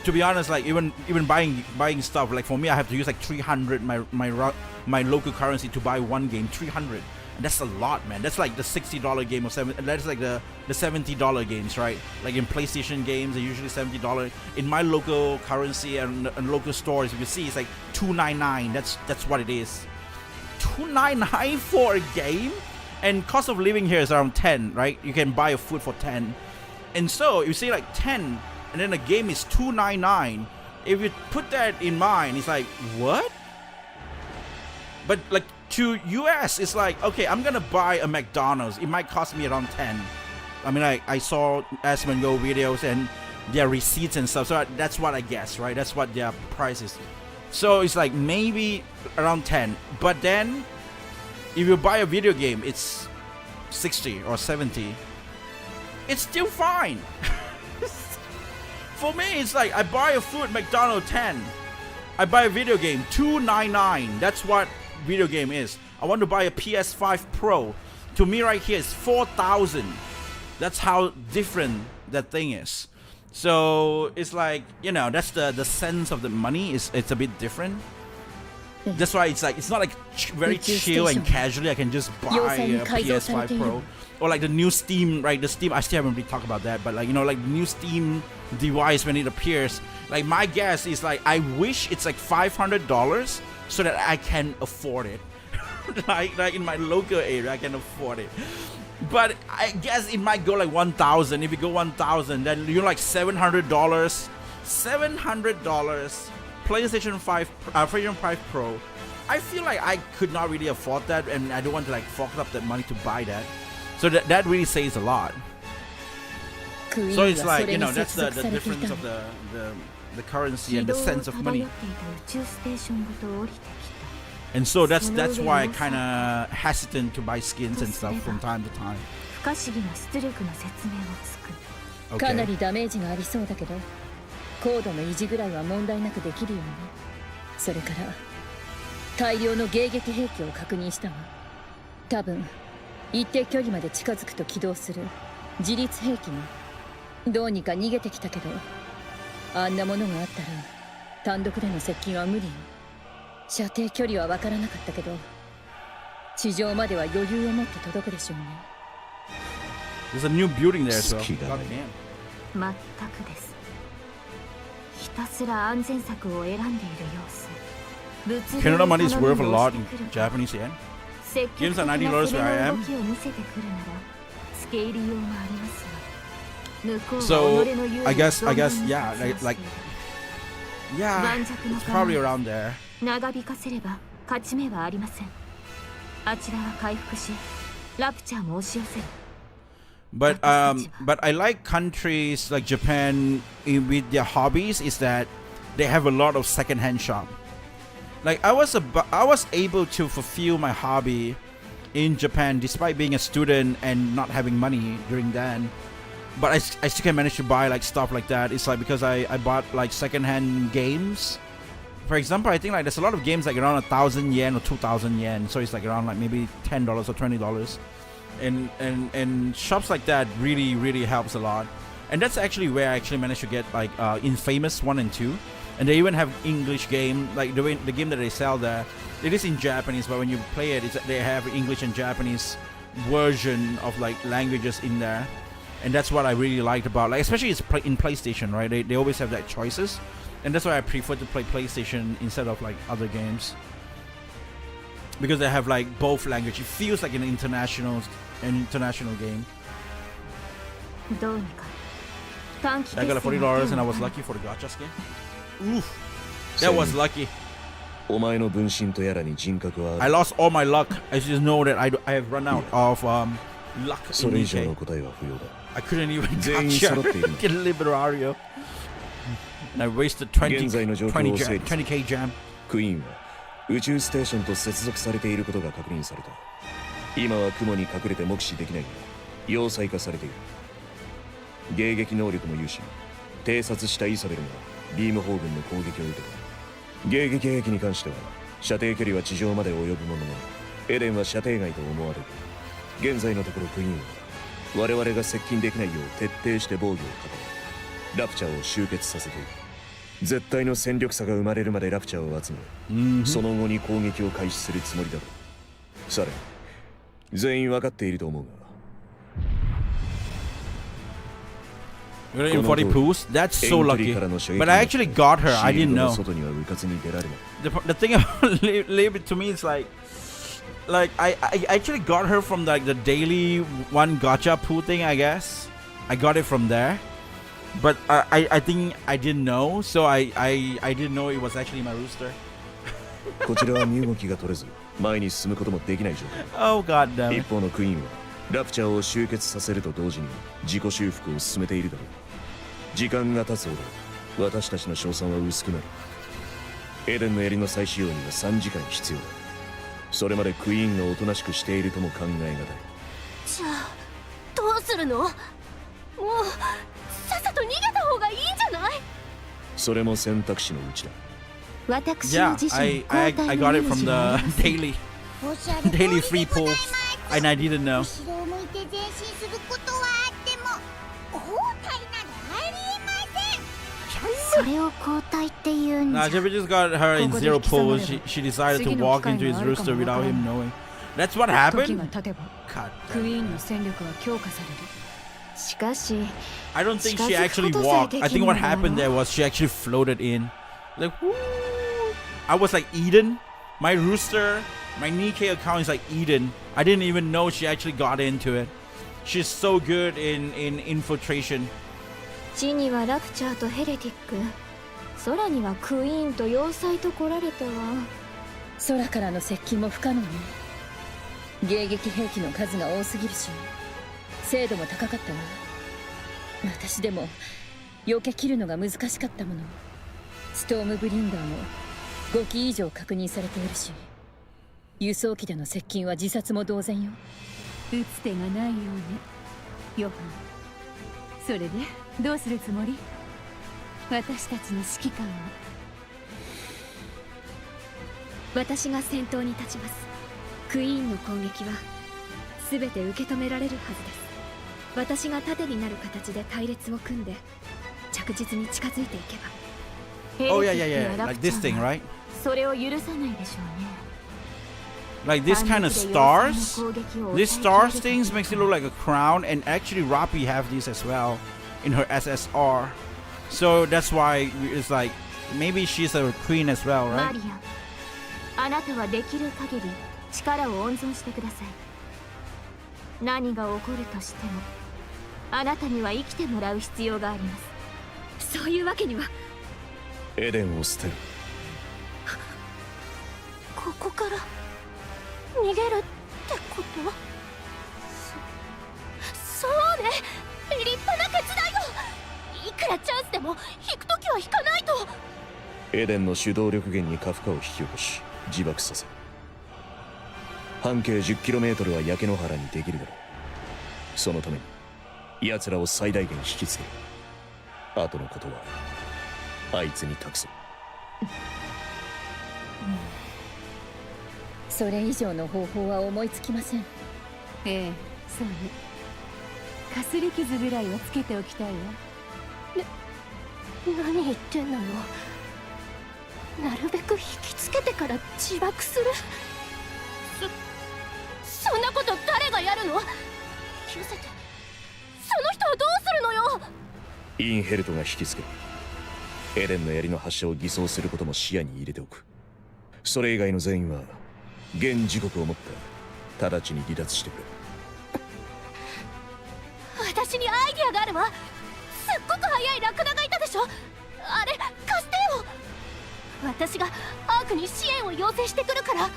To be honest, like even buying stuff, like for me I have to use like 300 my local currency to buy one game, 300. And that's a lot, man. That's like the $60 game or that's like the $70 games, right? Like in PlayStation games, they're usually $70. In my local currency and local stores, if you see, it's like $2.99. That's what it is. $2.99 for a game, and cost of living here is around 10, right? You can buy a food for 10, and so you see like 10, and then the game is $2.99. If you put that in mind, it's like what? But like to US, it's like, okay, I'm gonna buy a McDonald's. It might cost me around 10. I mean, I saw Asman Go videos and their receipts and stuff, so that's what I guess, right? That's what their price is. So it's like maybe around 10. But then, if you buy a video game, it's 60 or 70. It's still fine. For me, it's like I buy a food, McDonald's 10. I buy a video game, $2.99. That's what video game is. I want to buy a PS5 Pro. To me right here is 4,000. That's how different that thing is. So it's like, you know, that's the sense of the money is, it's a bit different. That's why it's like, it's not like very chill and casually I can just buy a PS5 Pro. Or like the new Steam, right? The Steam, I still haven't really talked about that, but like, you know, like the new Steam device when it appears, like my guess is like, I wish it's like $500 so that I can afford it. like in my local area, I can afford it. But I guess it might go like 1,000. If you go 1,000, then you're like $700. $700. PlayStation 5 Pro. I feel like I could not really afford that, and I don't want to like fork up that money to buy that. So that really says a lot. So it's like, you know, that's the difference of the currency and the sense of money. And so that's why I kind of hesitant to buy skins and stuff from time to time. かなりダメージがありそうだけど、高度の維持ぐらいは問題なくできるよね。それから大量の迎撃兵器を確認したわ。多分一定距離まで近づくと起動する自律兵器ね。どうにか逃げてきたけど、あんなものがあったら単独での接近は無理よ。射程距離は分からなかったけど、地上までは余裕を持って届くでしょうね。There's a new building there, so. 全くです。ひたすら安全策を選んでいる様子。Canada money is worth a lot in Japanese yen. Games are $90 where I am. So I guess, yeah, like, yeah, it's probably around there. 長引かせれば勝ち目はありません。あちらは回復し、ラプチャーも押し寄せる。But I like countries like Japan with their hobbies is that they have a lot of second-hand shop. Like I was able to fulfill my hobby in Japan despite being a student and not having money during then. But I still can manage to buy like stuff like that. It's like because I bought like second-hand games. For example, I think like there's a lot of games like around 1,000 yen or 2,000 yen. So it's like around like maybe $10 or $20. And shops like that really helps a lot. And that's actually where I actually managed to get like Infamous 1 and 2. And they even have English game, like the game that they sell there. It is in Japanese, but when you play it, they have English and Japanese version of like languages in there. And that's what I really liked about, like especially it's in PlayStation, right? They always have that choices. And that's why I prefer to play PlayStation instead of like other games. Because they have like both language. It feels like an international game. I got a $40 and I was lucky for the gacha skin. Oof, that was lucky. I lost all my luck. I just know that I have run out of luck in Nikke. I couldn't even get a Liberario. And I wasted 20k jam. クイーンは宇宙ステーションと接続されていることが確認された。今は雲に隠れて目視できないが要塞化されている。迎撃能力も有し、偵察したイサベルがビーム砲軍の攻撃を受けた。迎撃兵器に関しては射程距離は地上まで及ぶものの、エデンは射程外と思われる。現在のところクイーンは我々が接近できないよう徹底して防御を固め、ラプチャーを集結させている。絶対の戦力差が生まれるまでラプチャーを集め、その後に攻撃を開始するつもりだろう。さらに全員分かっていると思うが、You're in 40 poos? That's so lucky. But I actually got her. I didn't know. The thing about leave it to me is like I actually got her from like the daily one gacha poo thing, I guess. I got it from there. But I think I didn't know, so I didn't know it was actually my rooster. こちらは身動きが取れず前に進むこともできない状態。Oh god damn it. 一方のクイーンはラプチャーを集結させると同時に自己修復を進めているだろう。時間が経つほど私たちの勝算は薄くなる。エデンの槍の再使用には3時間必要だ。それまでクイーンがおとなしくしているとも考えがたい。じゃあどうするの？もうさっさと逃げた方がいいんじゃない？それも選択肢のうちだ。私 Yeah, の自身 I got it from the daily free pools, and I didn't know. 後ろを向いて前進することはあっても交代などありえません。それを交代っていうんじゃ。 Nah, Jeffu just got her in 0 pools. She decided to walk into his rooster without him knowing. That's what 時 happened? が経てば God クイーンの戦力は強化される。しかし I don't think she actually walked. I think what happened there was she actually floated in. Like, whoo. I was like Eden. My rooster, my Nikke account is like Eden. I didn't even know she actually got into it. She's so good in infiltration. 地にはラプチャーとヘレティック、空にはクイーンと要塞と来られたわ。空からの接近も不可能ね。迎撃兵器の数が多すぎるし精度も高かったわ。私でも避け切るのが難しかったもの。ストームブリンダーも5機以上確認されているし、輸送機での接近は自殺も同然よ。打つ手がないようね、ヨハン。それでどうするつもり？私たちの指揮官は。私が先頭に立ちます。クイーンの攻撃は全て受け止められるはずです。私が盾になる形で隊列を組んで着実に近づいていけば。 Oh yeah, yeah, yeah. Like this thing, right? それを許さないでしょうね。 Like this kind of stars. This stars things makes it look like a crown, and actually Rappi have these as well in her SSR. So that's why it's like maybe she's a queen as well, マ right? リア、あなたはできる限り力を温存してください。何が起こるとしてもあなたには生きてもらう必要があります。そういうわけには。エデンを捨てる。ここから逃げるってこと？そうね、立派な決断よ。いくらチャンスでも引くときは引かないと。エデンの主導力源にカフカを引き起こし自爆させ、半径 10km は焼け野原にできるだろう。そのために奴らを最大限引きつける。後のことはあいつに託そう。それ以上の方法は思いつきません。ええ、そうね。かすり傷ぐらいはつけておきたいわ。何言ってんのよ。なるべく引きつけてから自爆する。そんなこと誰がやるの？許せて。その人はどうするのよ。インヘルトが引きつける。エデンの槍の発射を偽装することも視野に入れておく。それ以外の全員は現時刻をもって直ちに離脱してくれ。私にアイディアがあるわ。すっごく速いラクダがいたでしょ。あれ貸してよ。私がアークに支援を要請してくるから。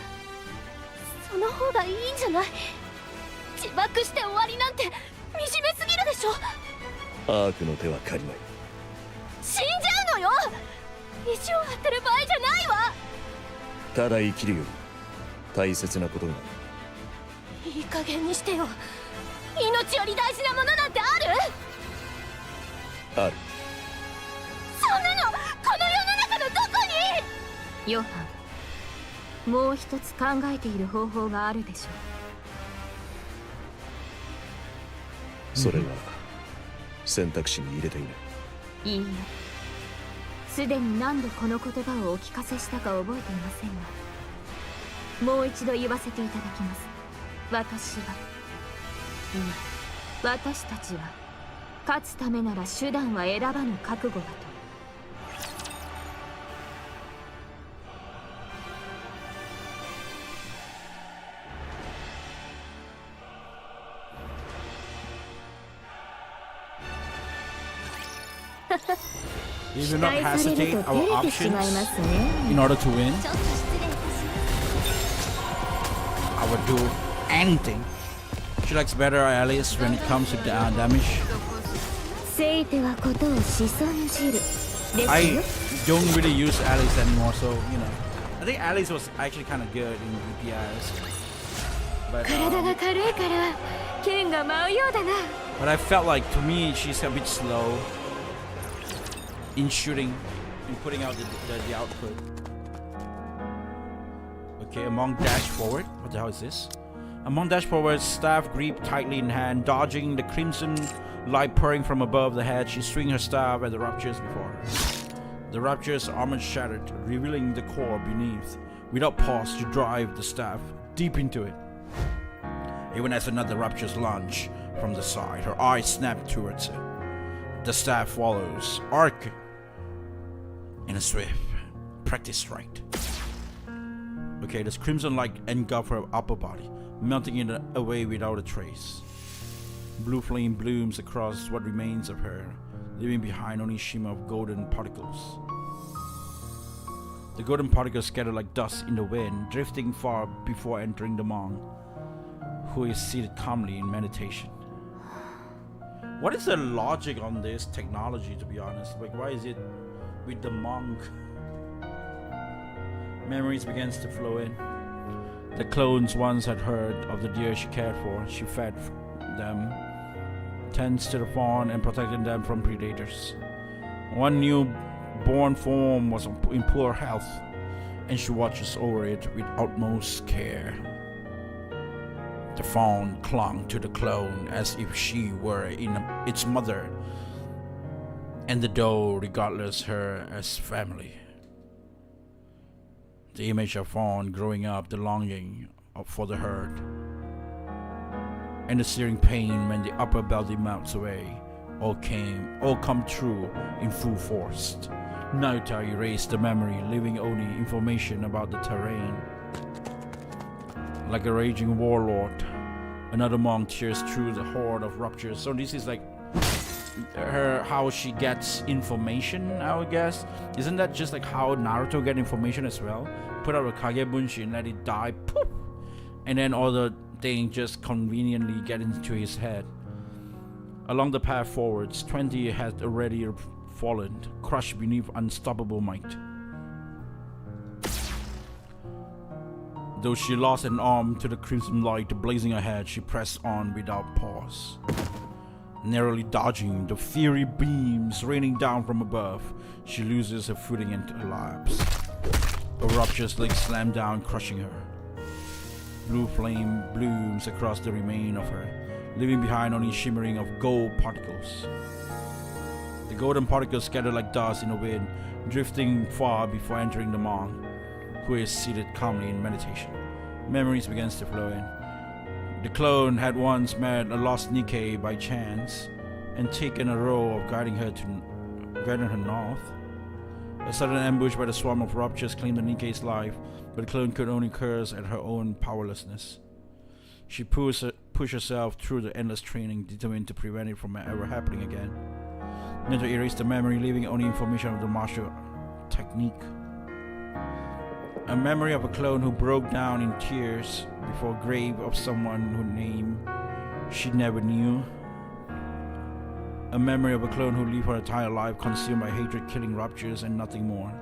その方がいいんじゃない？自爆して終わりなんて惨めすぎるでしょ。アークの手は借りない。死んじゃうのよ。意地を張ってる場合じゃないわ。ただ生きるより大切なことがいい加減にしてよ。命より大事なものなんてある？ある。なの、この世の中のどこに。ヨハン、もう一つ考えている方法があるでしょう。それは選択肢に入れていない。いいえ、すでに何度この言葉をお聞かせしたか覚えていませんが、もう一度言わせていただきます。私は、いえ、私たちは勝つためなら手段は選ばぬ覚悟だと。We will not hesitate our options in order to win. ちょっと失礼いたします。 I would do anything. She likes better allies when it comes to damage. せいてはことをしそんじるですよ。 I don't really use allies anymore, so you know. I think allies was actually kind of good in BPS. But, 体が軽いから剣が舞うようだな。 but I felt like to me she's a bit slow in shooting, in putting out the output. Okay, a monk dash forward. What the hell is this? A monk dash forward, staff grip tightly in hand, dodging the crimson light pouring from above the head. She swings her staff at the Raptures before her. The Rapture's armor shattered, revealing the core beneath. Without pause, she drives the staff deep into it. Even as another Rapture's lunge from the side, her eyes snap towards it. The staff follows, arc in a swift practice strike. Okay, this crimson light engulfs her upper body, melting it away without a trace. Blue flame blooms across what remains of her, leaving behind only a shimmer of golden particles. The golden particles scatter like dust in the wind, drifting far before entering the monk, who is seated calmly in meditation. What is the logic on this technology, to be honest? Like, why is it with the monk? Memories begins to flow in. The clones once had heard of the deer she cared for. She fed them, tends to the fawn, and protected them from predators. One newborn form was in poor health, and she watches over it with utmost care. The fawn clung to the clone as if she were its mother, and the doe regardless her as family. The image of fawn growing up, the longing for the herd, and the searing pain when the upper belly melts away, all come true in full force. Naruto erased the memory, leaving only information about the terrain. Like a raging warlord, another monk tears through the horde of ruptures. So this is like how she gets information, I would guess. Isn't that just like how Naruto get information as well? Put out a Kagebunshi and let it die, poof, and then all the things just conveniently get into his head. Along the path forwards, 20 had already fallen, crushed beneath unstoppable might. Though she lost an arm to the crimson light blazing ahead, she pressed on without pause. Narrowly dodging the fiery beams raining down from above, she loses her footing and collapses. A rupture's leg slammed down, crushing her. Blue flame blooms across the remain of her, leaving behind only shimmering of gold particles. The golden particles scatter like dust in the wind, drifting far before entering the monk, who is seated calmly in meditation. Memories begins to flow in. The clone had once met a lost Nikke by chance, and taken a role of guiding her north. A sudden ambush by the swarm of ruptures claimed the Nikke's life, but the clone could only curse at her own powerlessness. She pushed herself through the endless training, determined to prevent it from ever happening again. Naruto erased the memory, leaving only information of the martial technique. A memory of a clone who broke down in tears before a grave of someone whose name she never knew. A memory of a clone who lived her entire life consumed by hatred, killing ruptures and nothing more.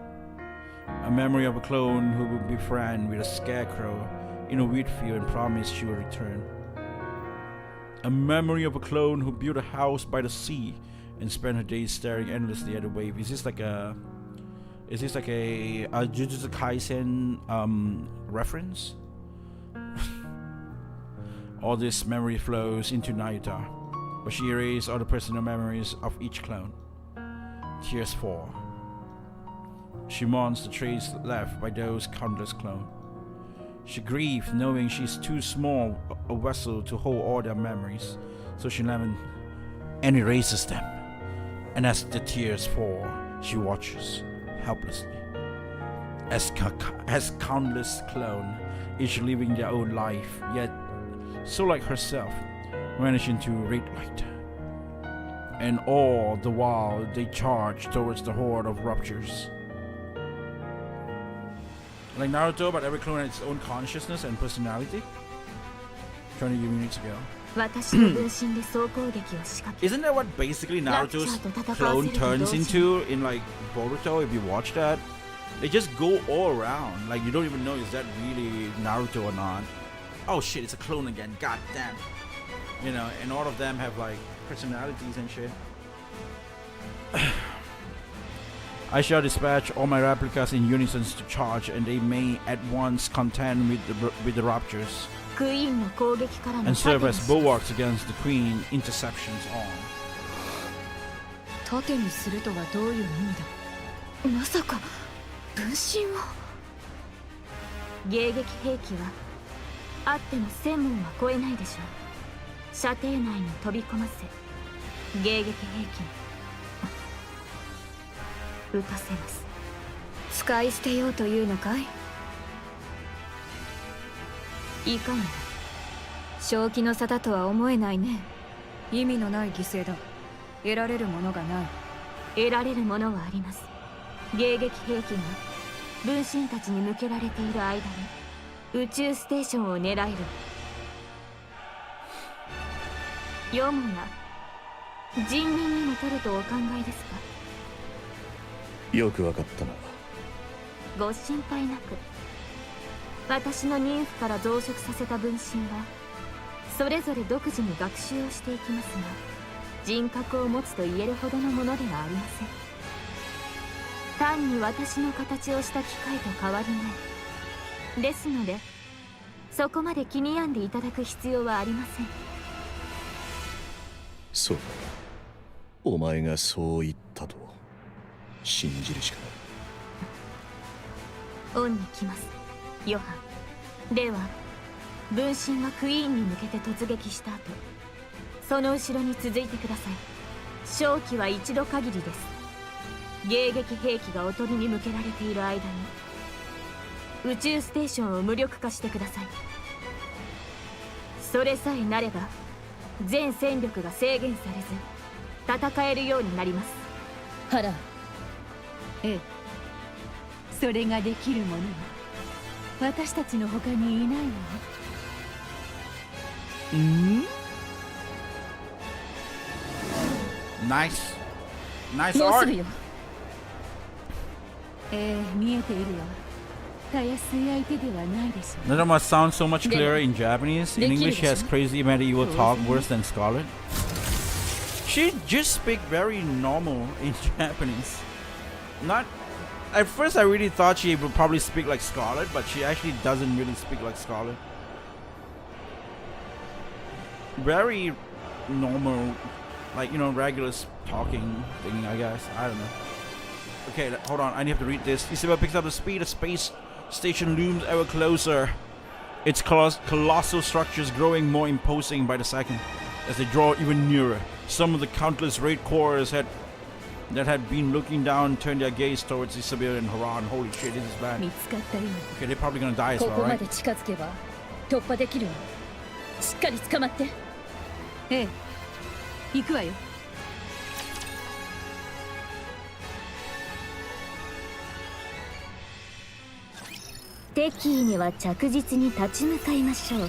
A memory of a clone who would befriend with a scarecrow in a wheat field and promised she would return. A memory of a clone who built a house by the sea and spend her days staring endlessly at a wave. Is this like a Jujutsu Kaisen reference? All this memory flows into Nayuta, but she erases all the personal memories of each clone. Tears fall. She mourns the trace left by those countless clones. She grieves knowing she's too small a vessel to hold all their memories, so she laments and erases them. And as the tears fall, she watches helplessly as countless clones, each living their own life, yet so like herself, vanish into red light. And all the while they charge towards the horde of ruptures. Like Naruto, but every clone has its own consciousness and personality. 20 minutes ago. 私の分身で総攻撃を仕掛け Isn't that what basically Naruto's clone turns into in like Boruto? If you watch that, they just go all around. Like you don't even know is that really Naruto or not. Oh shit, it's a clone again. God damn. You know, and all of them have like personalities and shit. I shall dispatch all my replicas in unison to charge, and they may at once contend with the ruptures クイーンの攻撃からの and 盾 serve に as し bulwarks against the queen interceptions on. 盾にするとはどういう意味だ。まさか分身を。迎撃兵器はあっても1000門は超えないでしょう。射程内に飛び込ませ迎撃兵器に撃たせます。使い捨てようというのかい。いかにも。正気の沙汰とは思えないね。意味のない犠牲だ。得られるものがない。得られるものはあります。迎撃兵器が分身たちに向けられている間に宇宙ステーションを狙える。よもや人民にも取るとお考えですか。よくわかったな。ご心配なく。私の妊婦から増殖させた分身はそれぞれ独自に学習をしていきますが、人格を持つと言えるほどのものではありません。単に私の形をした機械と変わりないですので、そこまで気に病んでいただく必要はありません。そうか、お前がそう言ったと信じるしかない。オンに来ます、ヨハン。では分身がクイーンに向けて突撃した後、その後ろに続いてください。勝機は一度限りです。迎撃兵器がおとりに向けられている間に宇宙ステーションを無力化してください。それさえなれば全戦力が制限されず戦えるようになります。ハラ、ええ、それができる者は私たちの他にいないわ。Nice もうす art. ぐよ。見えているわ。たやすい相手ではないでしょう。 That must sound so much clearer in Japanese. In English, she has crazy medieval talk worse than Scarlet. She just speak very normal in Japanese. Not at first, I really thought she would probably speak like Scarlet, but she actually doesn't really speak like Scarlet. Very normal, like, you know, regular talking thing, I guess. I don't know. Okay, hold on. I have to read this. Isabel picks up the speed. A space station looms ever closer. Its colossal structures growing more imposing by the second as they draw even nearer. Some of the countless raid cores that had been looking down turned their gaze towards Isabel and Haran. Holy shit, this is bad. 見つかったよ。 Okay, they're probably gonna die as こ well, こま right? で近づけば突破できるわ。しっかり捕まって。ええ、行くわよ。敵意には着実に立ち向かいましょう。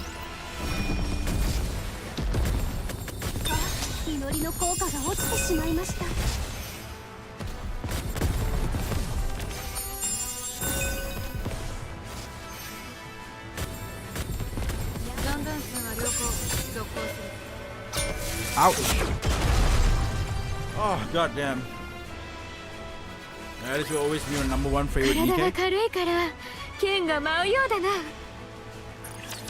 祈りの効果が落ちてしまいました。弾丸数は良好。続行する。 Ouch. Oh, goddamn. Alice will always be your number one favorite 体が Nikke. 軽いから剣が舞うようだな。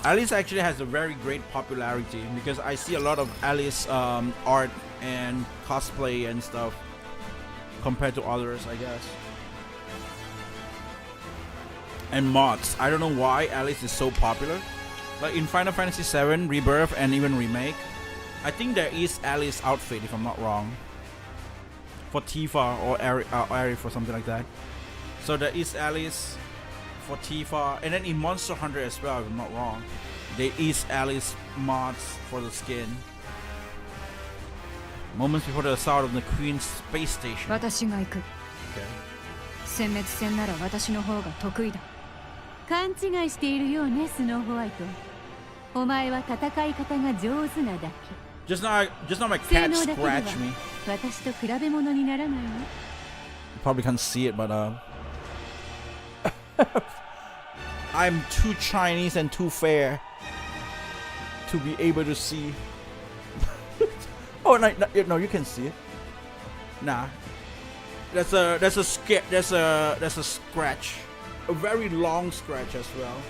Alice actually has a very great popularity because I see a lot of Alice art and cosplay and stuff compared to others, I guess. And mods. I don't know why Alice is so popular. Like in Final Fantasy VII Rebirth and even Remake, I think there is Alice outfit if I'm not wrong. For Tifa or Aerith or something like that. So there is Alice for Tifa, and then in Monster Hunter as well, if I'm not wrong, there is Alice mods for the skin. Moments before the assault of the Queen's space station. 私が行く。 Okay. 殲滅戦なら私の方が得意だ。勘違いしているようね、スノーホワイト。お前は戦い方が上手なだけ。Just now my 性 cat 能だけでは scratched me. 私と比べ物にならないわ。 You probably can't see it, but I'm too Chinese and too fair to be able to see. Oh no, you can see it. Nah, that's a scratch, a very long scratch as well.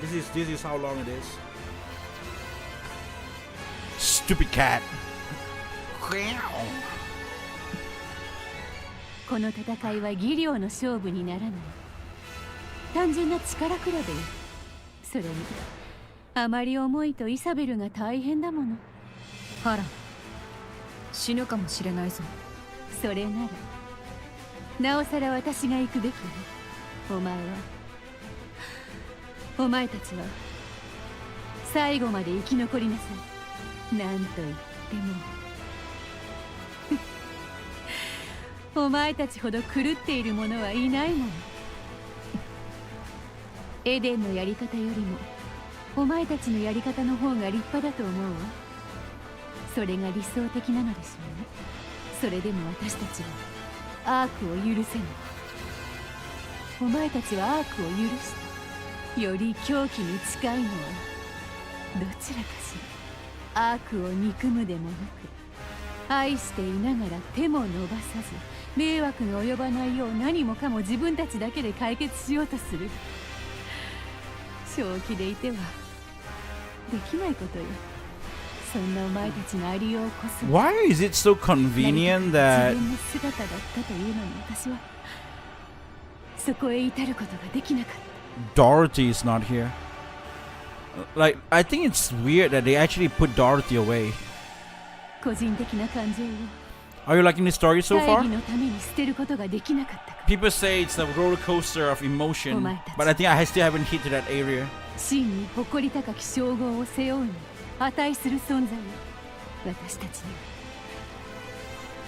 This is how long it is. Stupid cat. この戦いは技量の勝負にならない。単純な力比べよ。それにあまり重いとイサベルが大変だもの。ハラン、死ぬかもしれないぞ。それならなおさら私が行くべきよ。お前たちは最後まで生き残りなさい。なんと言ってもお前たちほど狂っている者はいないもの。エデンのやり方よりもお前たちのやり方の方が立派だと思うわ。それが理想的なのでしょうね。それでも私たちはアークを許せない。お前たちはアークを許した。より狂気に近いのはどちらかしら。アークを憎むでもなく愛していながら手も伸ばさず迷惑が及ばないよう何もかも自分たちだけで解決しようとする。正気でいてはできないことよ。そんなお前たちのありようこそ Why is it so convenient that 自分の姿だったというのに私はそこへ至ることができなかった。 Dorothy is not here? Like, I think it's weird that they actually put Dorothy away. 個人的な感情を Are you liking the story so 大 far? 義のために捨てることができなかったから。 People say it's a roller coaster of emotion, but I think I still haven't hit to that area. 真に誇り高き称号を背負うに値する存在よ。私たちには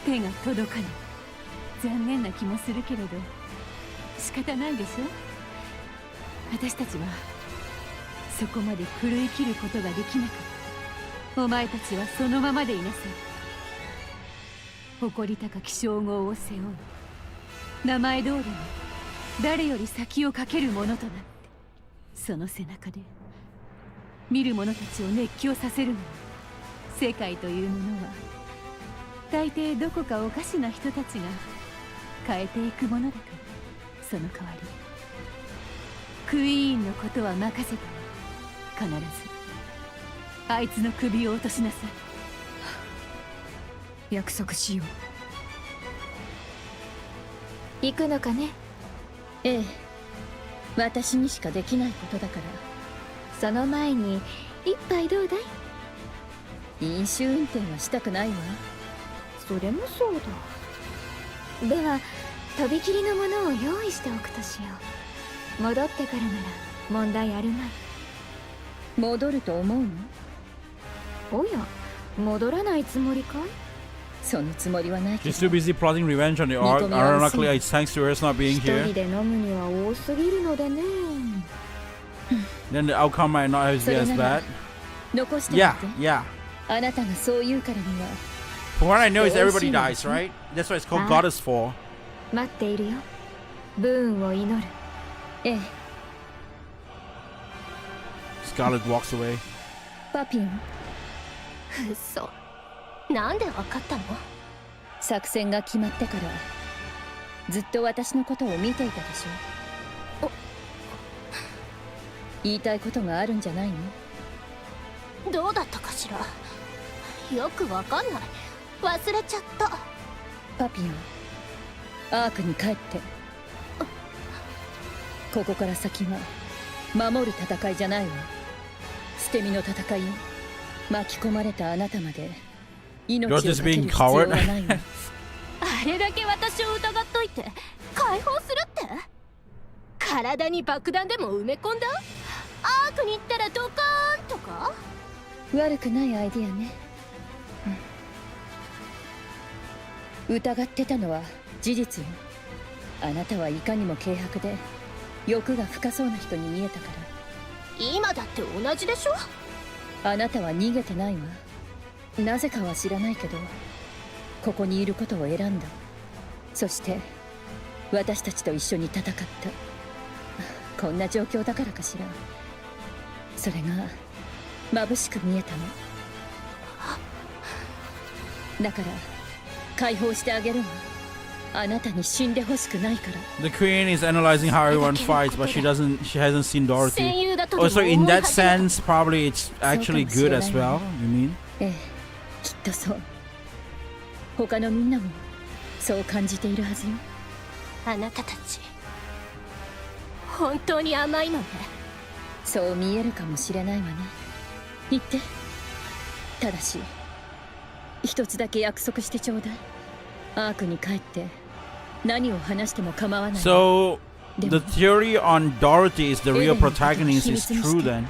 手が届かない。残念な気もするけれど仕方ないでしょ。私たちはそこまで狂い切ることができなかった。お前たちはそのままでいなさい。誇り高き称号を背負う名前通りに誰より先をかけるものとなって、その背中で見る者たちを熱狂させるのよ。世界というものは大抵どこかおかしな人たちが変えていくものだから。その代わりクイーンのことは任せたわ。必ずあいつの首を落としなさい。約束しよう。行くのかね。ええ、私にしかできないことだから。その前に一杯どうだい。飲酒運転はしたくないわ。それもそうだ。ではとびきりのものを用意しておくとしよう。戻ってからなら問題あるまい。戻ると思うの？おや、戻らないつもりかい？そのつもりはないけ She's ど。 too busy plotting revenge on the Ark. Ironically, it's thanks to us not being 一人 here. で飲むには多すぎるのでね。 Then the outcome might not be as bad. 残しておい Yeah, て。 yeah. あなたがそう言うからには。 From what I know is everybody 美味しいのです dies, ね。 right? That's why it's called あ。 Goddess Fall. 待っているよ。ブーンを祈る。ええ、 Scarlet walks away. パピオン。嘘。なんでわかったの？作戦が決まってからずっと私のことを見ていたでしょ。言いたいことがあるんじゃないの？どうだったかしら。よくわかんない。忘れちゃった。パピオン、アークに帰って。ここから先は守る戦いじゃないわ。捨て身の戦いよ。巻き込まれたあなたまで命をかける必要はないわ。あれだけ私を疑っといて解放するって？体に爆弾でも埋め込んだ？アークに行ったらドカーンとか？悪くないアイディアね、疑ってたのは事実よ。あなたはいかにも軽薄で欲が深そうな人に見えたから。今だって同じでしょ。あなたは逃げてないわ。なぜかは知らないけどここにいることを選んだ。そして私たちと一緒に戦った。こんな状況だからかしら。それが眩しく見えたの。だから解放してあげるわ。あなたに死んでほしくないから。 The queen is analyzing how everyone fights, but she hasn't seen Dorothy. Oh, so in that sense, probably it's actually good as well, you mean? ええ、きっとそう。他のみんなもそう感じているはずよ。あなたたち本当に甘いのね。そう見えるかもしれないわね。言って。ただし一つだけ約束してちょうだい。アークに帰って何を話しても構わない。 So the theory on Dorothy is the real protagonist is true then.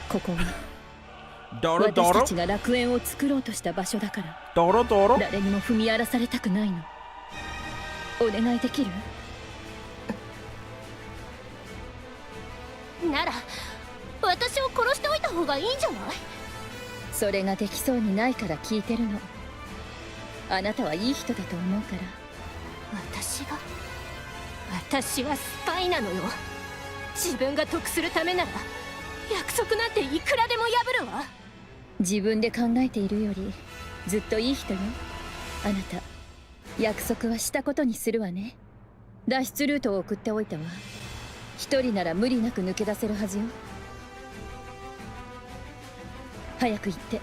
ここは Doro 私た Doro? ちが楽園を作ろうとした場所だから。 Doro Doro? 誰にも踏み荒らされたくないの。お願いできる？なら私を殺しておいた方がいいんじゃない？それができそうにないから聞いてるの。あなたはいい人だと思うから。私はスパイなのよ。自分が得するためなら約束なんていくらでも破るわ。自分で考えているよりずっといい人よ。あなた約束はしたことにするわね。脱出ルートを送っておいたわ。一人なら無理なく抜け出せるはずよ。早く行って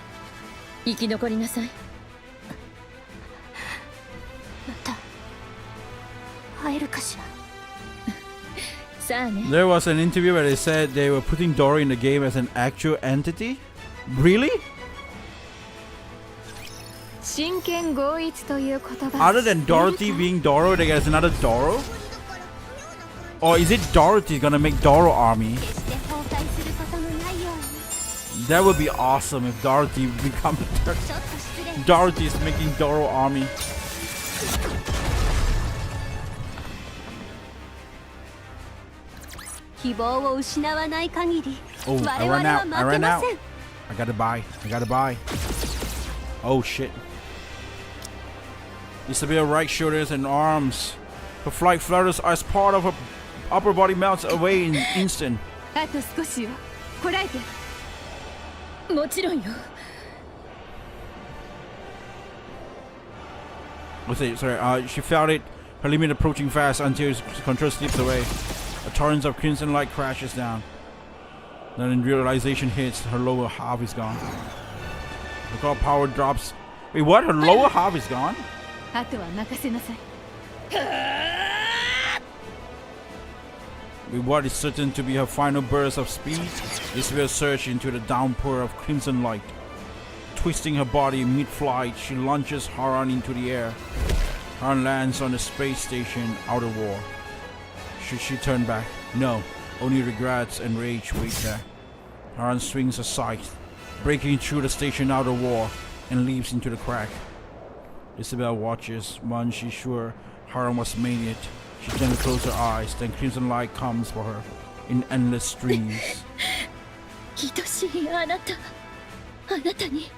生き残りなさい。また会えるかしら。さあね。 There was an interview where they said they were putting Doro in the game as an actual entity. Really? 真剣合一という言葉。 Other than Dorothy being Doro, there's another Doro? Or is it Dorothy gonna make Doro army? That would be awesome if Dorothy becomes Dorothy is making Doro army. Oh, I ran out. I gotta buy. Oh shit. Isabel right shoulders and arms. Her flight flutters as part of her upper body melts away in an instant. あと少しよ。こらえて。もちろんよ。 Sorry, she felt it, her limit approaching fast until control slips away. A torrent of crimson light crashes down. Then realization hits, her lower half is gone. The car power drops. Wait, what? Her lower half is gone? あとは任せなさい。 With what is certain to be her final burst of speed, Isabel surged into the downpour of crimson light. Twisting her body mid-flight, she launches Haran into the air. Haran lands on the space station outer wall. Should she turn back? No, only regrets and rage wait there. Haran swings a scythe, breaking through the station outer wall, and leaps into the crack. Isabel watches. Once she's sure Haran was made it, she gently closes her eyes, then crimson light comes for her in endless streams. 愛しいあなた、あなたに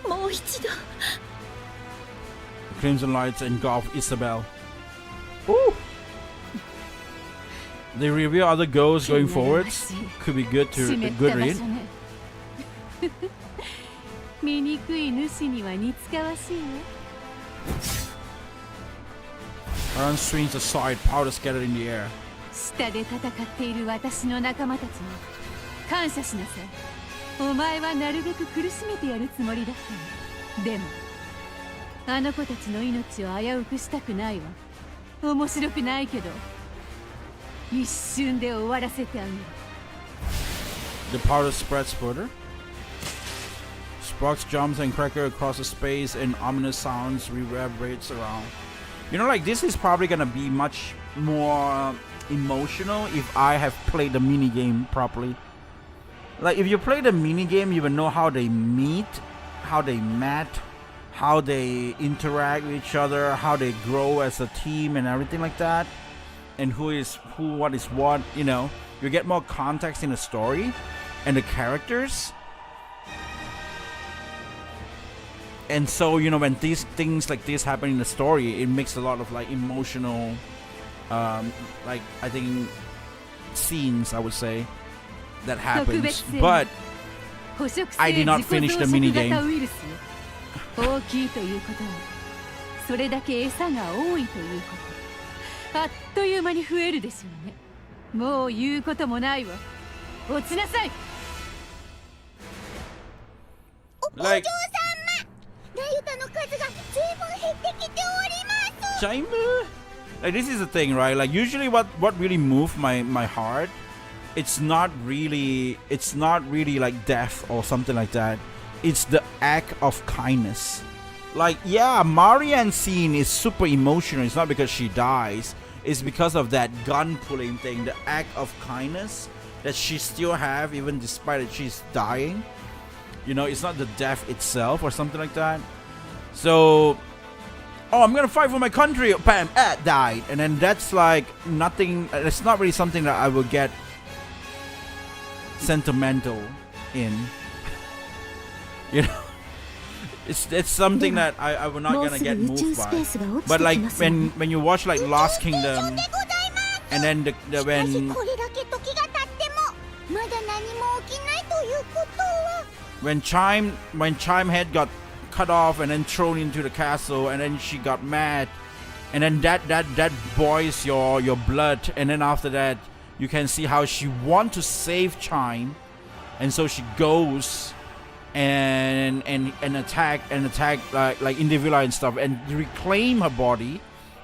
もう一度。 The crimson lights engulf Isabel. Ooh. They reveal other goals going forwards. Could be good to a good read. 醜い主には似つかわしいね。Haran swings aside, powder scattered in the air. 下で戦っている私の仲間たちに感謝しなさい。お前はなるべく苦しめてやるつもりだったの。でもあの子たちの命を危うくしたくないわ。面白くないけど一瞬で終わらせてあげる。 The powder spreads further. Sparks jumps and cracker across the space and ominous sounds reverberates around. You know, like this is probably gonna be much more emotional if I have played the mini game properly. Like if you play the mini game, you will know how they meet, how they met, how they interact with each other, how they grow as a team and everything like that, and who is who, what is what. You know, you get more context in the story and the characters. And so, you know, when these things like this happen in the story, it makes a lot of like emotional, like I think scenes, I would say, that happens. But I did not finish the mini game. 大きいということはそれだけ餌が多いということ。あっという間に増えるでしょうね。もう言うこともないわ。落ちなさい。 Like ラユタの数が随分減ってきております。 Chime? Like this is the thing, right? Like usually what really moved my heart, it's not really like death or something like that. It's the act of kindness. Like, yeah, Marianne's scene is super emotional. It's not because she dies. It's because of that gun pulling thing, the act of kindness that she still have even despite that she's dying. You know, it's not the death itself or something like that. So, oh, I'm gonna fight for my country. Bam, died. And then that's like nothing. It's not really something that I will get sentimental in. You know, it's something that I will not gonna get moved by. But like when you watch like Lost Kingdom, and then the when Chime head got cut off and then thrown into the castle, and then she got mad, and then that boils your blood, and then after that you can see how she want to save Chime, and so she goes and attack like individual and stuff and reclaim her body,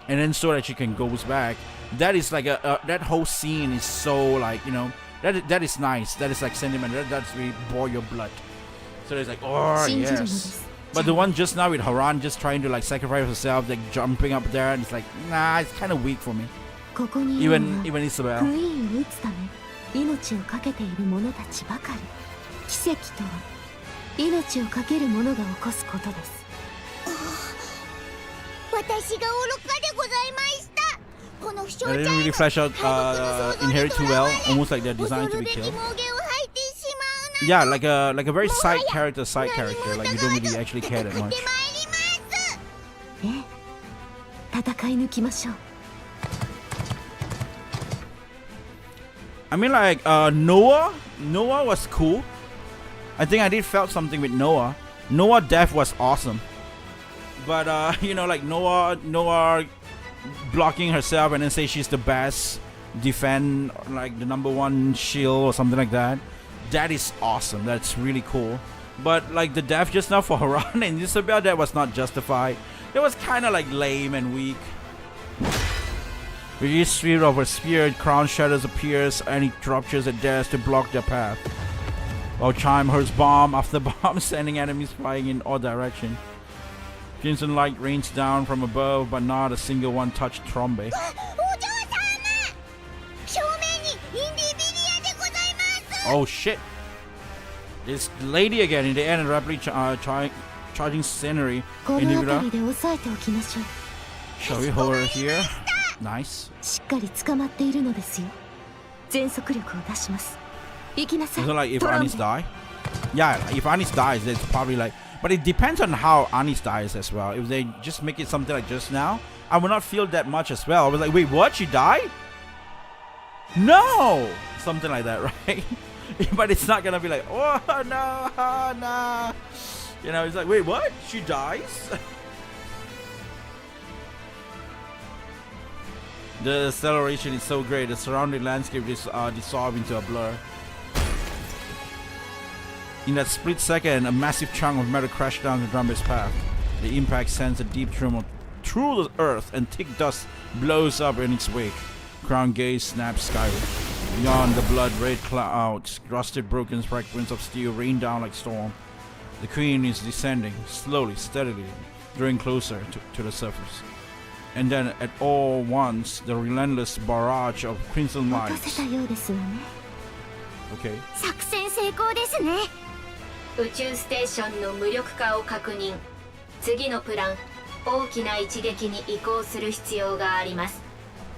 and then so that she can goes back. That is like that whole scene is so like, you know, that is nice. That is like sentimental. That's really boil your blood. So it's like, oh yes. But the one just now with Haran just trying to like sacrifice herself, like jumping up there, and it's like, nah, it's kind of weak for me. Even Isabel. クイーンを撃つため命を懸けている者たちばかり。奇跡とは命を懸ける者が起こすことです。私が愚かでございました。この不祥 They 事 didn't really flesh out Inherit too well, almost like they're designed to be killed. Yeah, like a very side character, like you don't really actually care that much. ええ、戦い抜きましょう。I mean, like Noah was cool. I think I did felt something with Noah. Noah death was awesome, but you know, like Noah blocking herself and then say she's the best, defend like the #1 shield or something like that. That is awesome. That's really cool. But like the death just now for Haran and Isabel, that was not justified. It was kind of like lame and weak. With each sweep of her spear, crown shadows appears and he ruptures and dares to block their path. While Chime hurls bomb after bomb, sending enemies flying in all directions. Crimson light rains down from above, but not a single one touched Trombe. Oh shit! This lady again in the end and rapidly charging scenery. Shall we hold her here? Nice. しっかり捕まっているのですよ。全速力を出します。行きなさい。 So like if Anis die? Yeah, if Anis dies, it's probably like... But it depends on how Anis dies as well. If they just make it something like just now, I would not feel that much as well. I was like, wait, what? She died? No! Something like that, right? But it's not gonna be like, oh no, no. You know, it's like, wait, what? She dies? The acceleration is so great. The surrounding landscape is dissolved into a blur. In that split second, a massive chunk of metal crashed down the drummer's path. The impact sends a deep tremor through the earth, and thick dust blows up in its wake. Crown gaze snaps skyward. Beyond the blood-red clouds, rusted broken fragments of steel rain down like storm. The queen is descending, slowly, steadily, drawing closer to the surface. And then, at all once, the relentless barrage of crimson 落と lights. せたようですわね。 Okay. 作戦成功ですね。宇宙ステーションの無力化を確認。次のプラン、大きな一撃に移行する必要があります。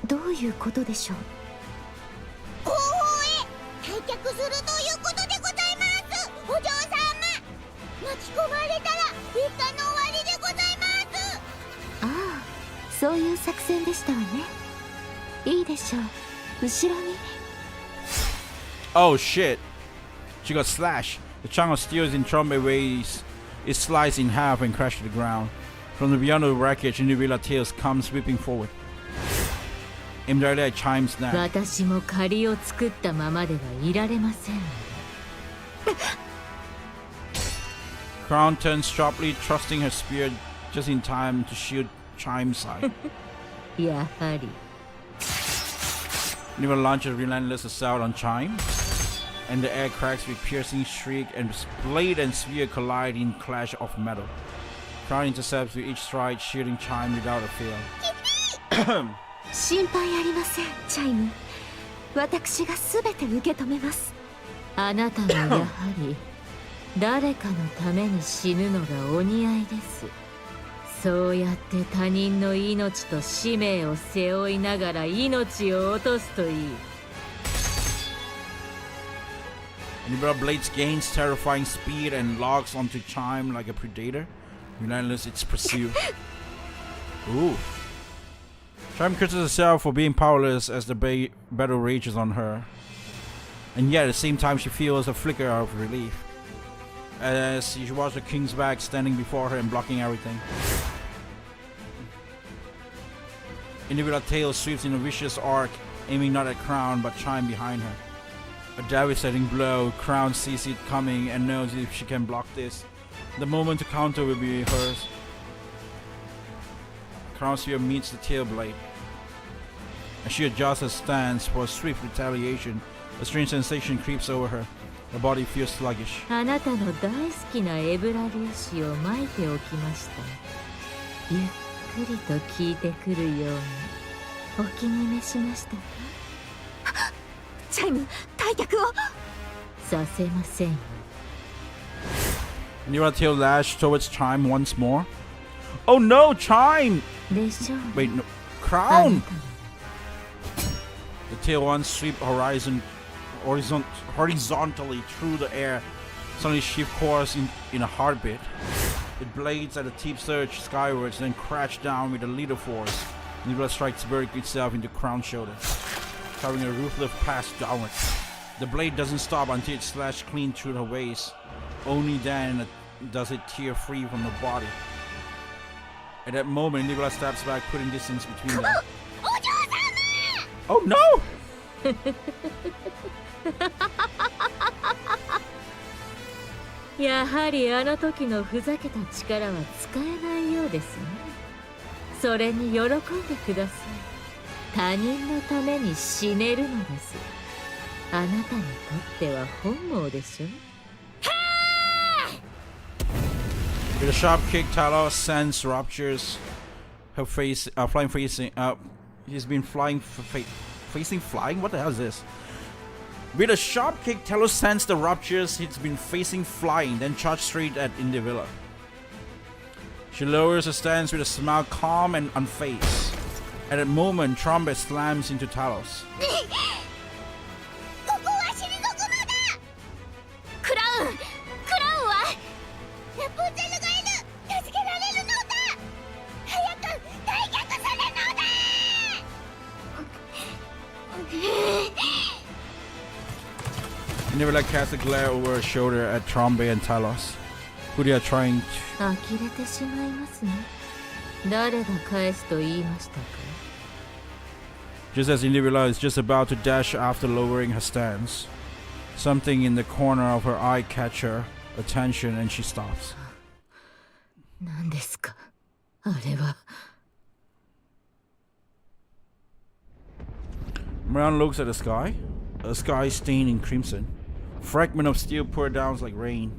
どういうことでしょう。後方へ退却するということでございます。お嬢様、巻き込まれたら一家の終わりでございます。ああ、そういう作戦でしたわね。いいでしょう。後ろに。Oh shit! She got slashed. The chunk of steel in Trombe waves is sliced in half and crashed to the ground. From the beyond of the wreckage, individual tails come sweeping forward. Immediately a chime snapped. 私も借りを作ったままではいられません。Crown turns sharply, thrusting her spear just in time to shield Chime's side. やはり。Niva launches a relentless assault on Chime, and the air cracks with piercing shriek, and blade and spear collide in clash of metal. Crown intercepts with each stride, shielding Chime without a fail. 心配ありません、チャイム。私がすべて受け止めます。あなたはやはり誰かのために死ぬのがお似合いです。そうやって他人の命と使命を背負いながら命を落とすといい。Niva blades gains terrifying speed and locks onto Chime like a predator. Relentless its pursuit. Ooh. Chime curses herself for being powerless as the battle rages on her. And yet at the same time she feels a flicker of relief as she watches the king's back standing before her and blocking everything. Individual tail sweeps in a vicious arc, aiming not at Crown but Chime behind her. A devastating blow. Crown sees it coming and knows if she can block this, the moment to counter will be hers. Crown's spear meets the tail blade. As she adjusts her stance for a swift retaliation, a strange sensation creeps over her. Her body feels sluggish. あなたの大好きなエブラ粒子をまいておきました。ゆっくりと効いてくるようにお気に召しましたか？チャイム、退却を。させませんよ。Niva tail lash towards Chime once more. Oh no, Chime! でしょうね。 Wait, no. あ Crown! なたの The tail once sweep horizontally through the air, suddenly shift course in a heartbeat. It blades at the tip surge skywards, then crash down with a little force. Niva strikes vertically itself into Crown's shoulder, carving a ruthless path downward. The blade doesn't stop until it slashes clean through her waist. Only then does it tear free from the body. At that moment, Niva steps back, putting distance between them. Oh no! やはりあの時のふざけた力は使えないようですね。それに喜んでください。他人のために死ねるのです。あなたにとっては本望でしょ。 With a sharp kick, Talos sends ruptures her face, flying facing. He's been flying facing flying. What the hell is this? With a sharp kick, Talos sends the ruptures he's been facing flying, then charges straight at Indivilla. She lowers her stance with a smile, calm and unfazed. At that moment, Trombet slams into Talos. ここは死にどころだ。クラウンは。ラプンツェルがいる。助けられるのだ。早く退却するのだ。 Indivilla casts a glare over her shoulder at Trombet and Talos, who they are trying to. 呆れてしまいますね。誰が返すと言いましたか？ just as Indivilla is just about to dash after lowering her stance. Something in the corner of her eye catch her attention and she stops. 何ですかあれは。 Marianne looks at the sky, a sky stained in crimson. Fragment of steel pour down like rain.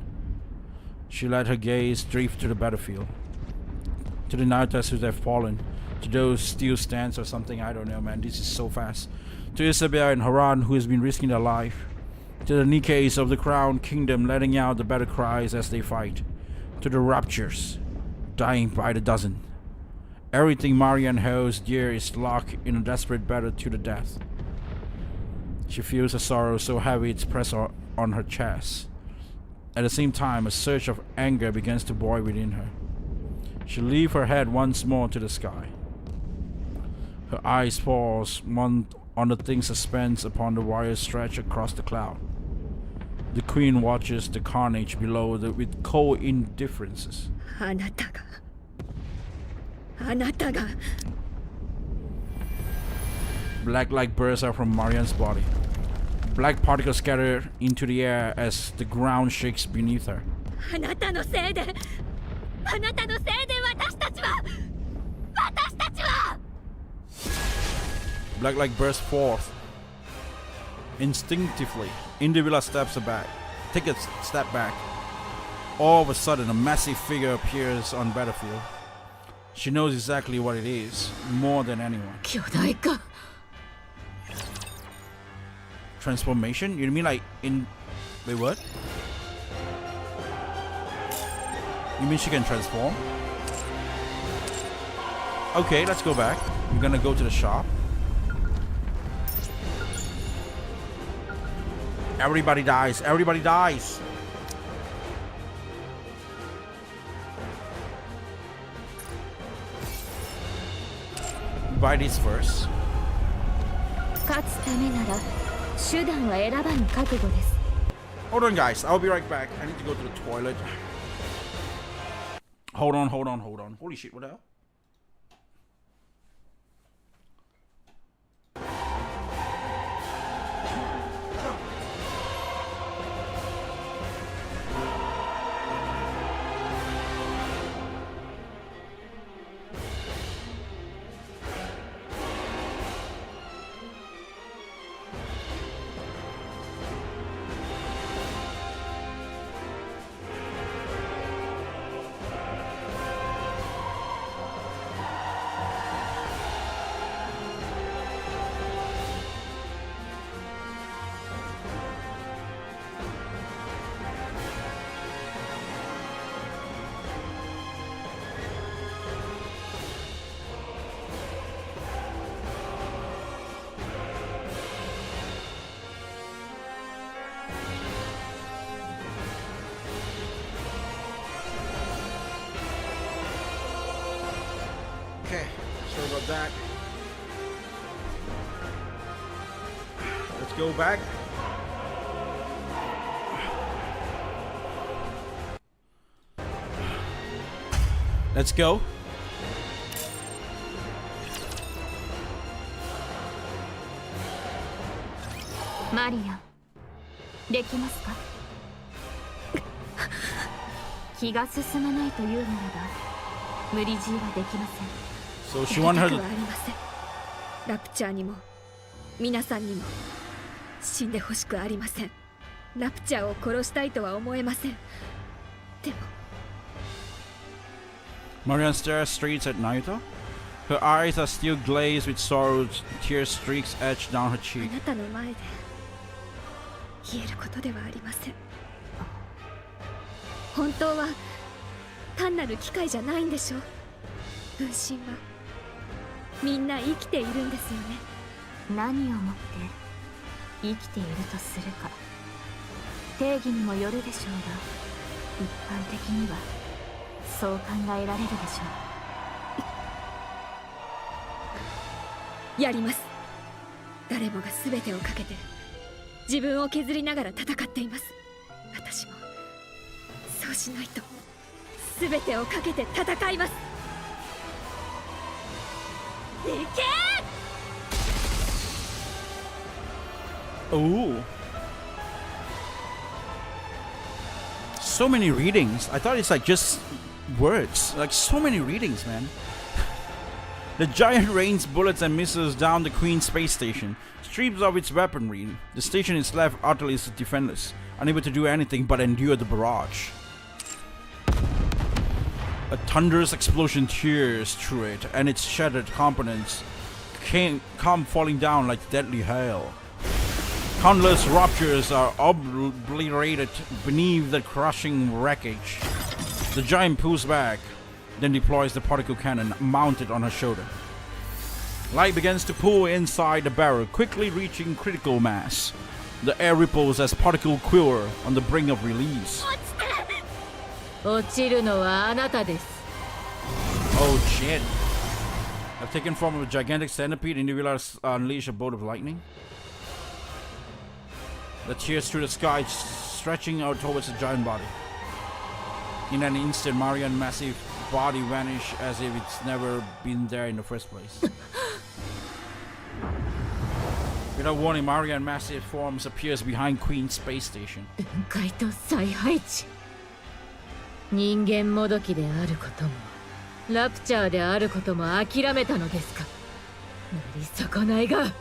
She let her gaze drift to the battlefield, to the Nautas who have fallen, to those steel stands or something. I don't know, man. This is so fast. To Isabel and Haran, who has been risking their life. To the Nikkes of the Crown Kingdom, letting out the battle cries as they fight. To the Raptures, dying by the dozen. Everything Marianne holds dear is locked in a desperate battle to the death. She feels a sorrow so heavy it's pressed on her chest. At the same time, a surge of anger begins to boil within her. She lifts her head once more to the sky. Her eyes falls one on the thing suspended upon the wire stretched across the cloud. The queen watches the carnage below with cold indifference. あなたがあなたが Black light bursts out from Marianne's body. Black particles scatter into the air as the ground shakes beneath her. あなたのせいであなたのせいで私たちは Black light bursts forth. Instinctively, Indivilla steps back. Take a step back. All of a sudden, a massive figure appears on the battlefield. She knows exactly what it is, more than anyone. 巨大化。 Transformation? You mean like in... Wait, what? You mean she can transform? Okay, let's go back. We're gonna go to the shop. Everybody dies. Everybody dies. Buy this first. 勝つためなら手段は選ばぬ覚悟です。 Hold on, guys. I'll be right back. I need to go to the toilet. Hold on. Holy shit, what the hell? Okay, sorry about that. Let's go back. Let's go. Marianne, できますか？気が進まないというならば無理強いはできません。 So she wanted her やり to... たくはありません。ラプチャーにも皆さんにも死んでほしくありません。ラプチャーを殺したいとは思えません。でも Marianne stares straight at Naito. Her eyes are still glazed with sorrow, tear streaks etch down her あ cheek. なたの前で言えることではありません。本当は単なる機械じゃないんでしょう。分身はみんな生きているんですよね。何をもって生きているとするか定義にもよるでしょうが一般的にはそう考えられるでしょう。やります。誰もが全てをかけて自分を削りながら戦っています。私もそうしないと全てをかけて戦います。いけー！ Ooh. So many readings. I thought it's like just words. Like so many readings, man. The giant rains bullets and missiles down the Queen space station, strips of its weaponry. The station is left utterly defenseless, unable to do anything but endure the barrage. A thunderous explosion tears through it, and its shattered components come falling down like deadly hail. Countless ruptures are obliterated beneath the crushing wreckage. The giant pulls back, then deploys the particle cannon mounted on her shoulder. Light begins to pour inside the barrel, quickly reaching critical mass. The air ripples as particles quiver on the brink of release. 落ちるのはあなたです。 Oh shit. I've taken form of a gigantic centipede and you realize unleash a bolt of lightning. That tears through the sky, stretching out towards the giant body. In an instant, Marian's massive body vanished as if it's never been there in the first place. Without warning, Marian's massive forms appears behind Queen's space station. 分解と再配置。人間もどきであることも、ラプチャーであることも諦めたのですか。なり損ないが。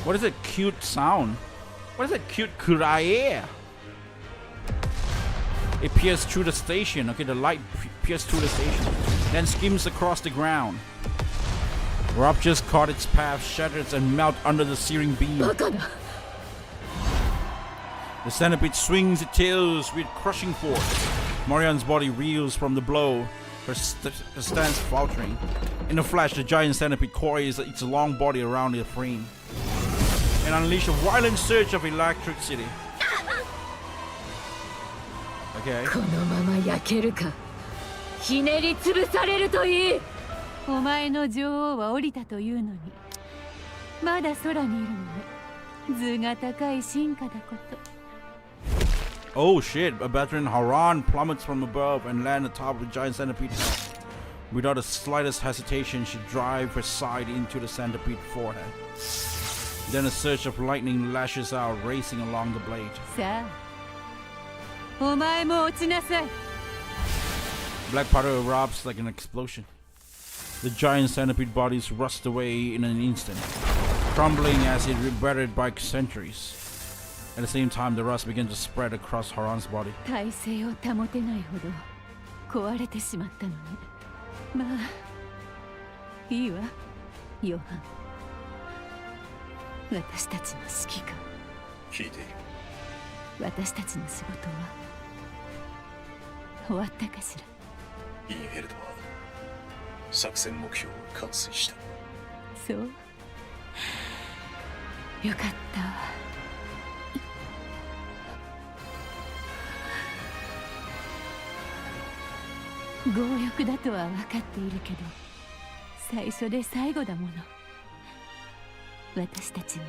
What is that cute sound? What is that cute kurae? It pierces through the station. Okay, the light pierces through the station, then skims across the ground. Ruptures caught its path, shatters and melt under the searing beam. バカだ。 The centipede swings its tails with crushing force. Marian's body reels from the blow, her stance faltering. In a flash, the giant centipede coils its long body around the frame and unleashes a violent surge of electricity. Okay. このまま焼けるか。ひねり潰されるといい。お前の女王は降りたというのに、まだ空にいるのね。図が高い進化だこと。 Oh shit, a veteran Haran plummets from above and lands atop the giant centipede. Without the slightest hesitation, she drives her side into the centipede's forehead. Then a surge of lightning lashes out, racing along the blade. さあ、お前も落ちなさい。 Black powder erupts like an explosion. The giant centipede bodies rust away in an instant, crumbling as if buried by centuries. At the same time, the rust begins to spread across Haran's body. 体勢を保てないほど壊れてしまったのね。まあ、いいわ、ヨハン。私たちの指揮官。聞いている。私たちの仕事は終わったかしら。インヘルドは作戦目標を完遂した。そう。よかったわ。 強欲だとは分かっているけど、最初で最後だもの。私たちに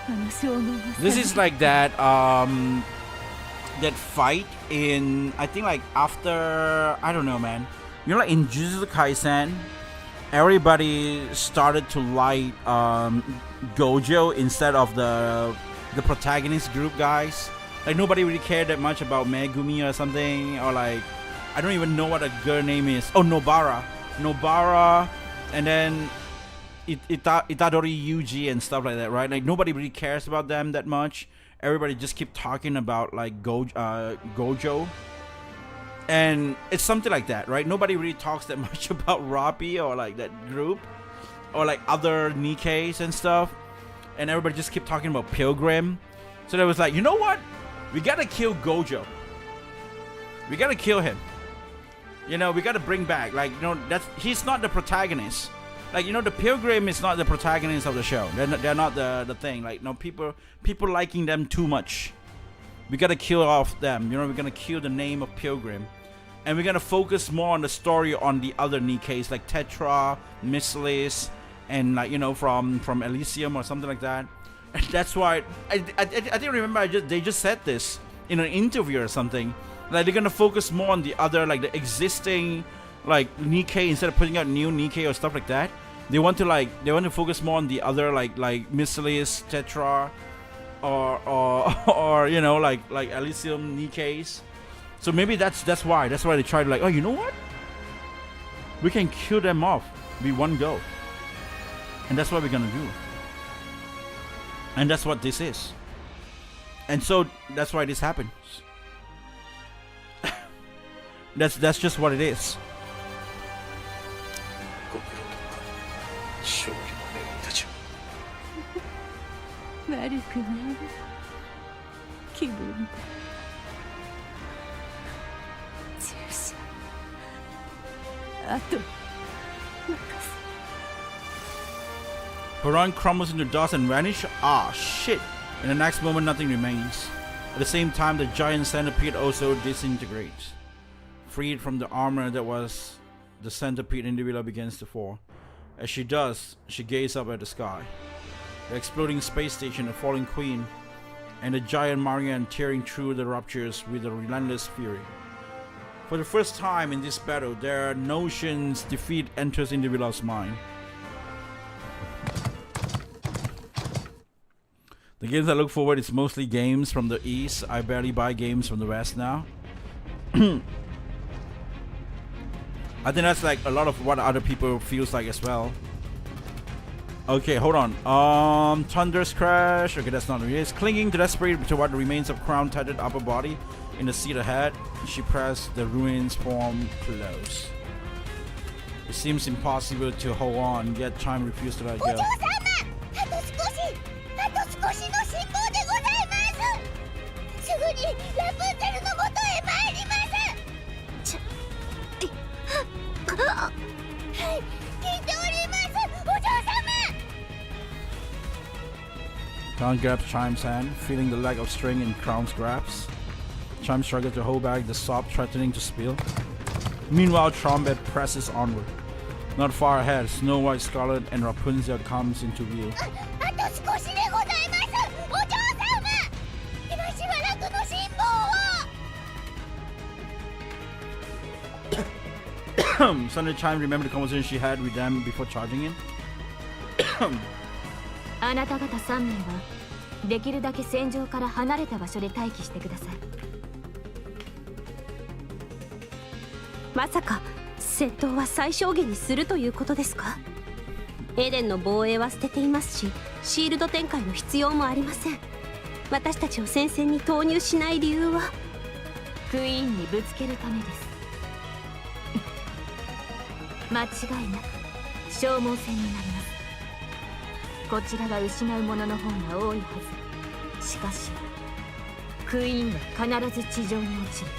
あの称号を。This is like that that fight in, I think like after, I don't know, man. You know, like in Jujutsu Kaisen, everybody started to like Gojo instead of the protagonist group guys. Like nobody really cared that much about Megumi or something, or like I don't even know what a girl name is. Oh, Nobara, and then Itadori Yuji and stuff like that, right? Like nobody really cares about them that much. Everybody just keep talking about like Gojo, and it's something like that, right? Nobody really talks that much about Rapi or like that group, or like other Nikkeis and stuff, and everybody just keep talking about Pilgrim. So they was like, you know what? We gotta kill Gojo. We gotta kill him. You know, we gotta bring back, like, you know, he's not the protagonist. Like, you know, the Pilgrim is not the protagonist of the show. They're not the thing. Like, you know, people liking them too much. We gotta kill off them. You know, we're gonna kill the name of Pilgrim, and we're gonna focus more on the story on the other Nikkeis like Tetra, Misslis, and like, you know, from Elysium or something like that. And that's why I didn't remember. They just said this in an interview or something. Like they're gonna focus more on the other, like the existing like Nikke, instead of putting out new Nikke or stuff like that, they want to focus more on the other like Miscellaneous Tetra or you know like Elysium Nikkes. So maybe that's why they try to like, oh, you know what? We can kill them off with one go. And that's what we're gonna do. And that's what this is. And so that's why this happens. That's just what it is. ご苦労と勝利の女神たち悪くない気分だ注射あと Haran crumbles into dust and vanishes. Ah, shit. In the next moment, nothing remains. At the same time, the giant centipede also disintegrates. Freed from the armor that was the centipede, Individual begins to fall. As she does, she gazes up at the sky. The exploding space station, the falling queen, and the giant Marianne tearing through the ruptures with a relentless fury. For the first time in this battle, their notions defeat enters Individual's mind. The games I look forward, it's mostly games from the East. I barely buy games from the West now. I think that's like a lot of what other people feels like as well. Okay, hold on. Thunder's Crash. Okay, that's not what it is. Clinging desperately to what remains of Crown Tattered upper body in the seat ahead, she pressed the ruins form close. It seems impossible to hold on, yet time refused to let go. あと少しの辛抱でございます。すぐにラプンツェルの元へ参ります。はい、聞いております、お嬢様。 Crown grabs Chime's hand, feeling the lack of strength in Crown's grasp. Chime struggles to hold back the sob threatening to spill. Meanwhile, Trombett presses onward. Not far ahead, Snow White, Scarlet, and Rapunzel comes into view. あと少しでございます、お嬢様。今しばらくの辛抱を。Suddenly, Chime remembered the conversation she had with them before charging in. あなた方3名はできるだけ戦場から離れた場所で待機してください。まさか戦闘は最小限にするということですか？エデンの防衛は捨てていますし、シールド展開の必要もありません。私たちを戦線に投入しない理由はクイーンにぶつけるためです。間違いなく消耗戦になります。こちらが失うものの方が多いはず。しかしクイーンは必ず地上に落ちる。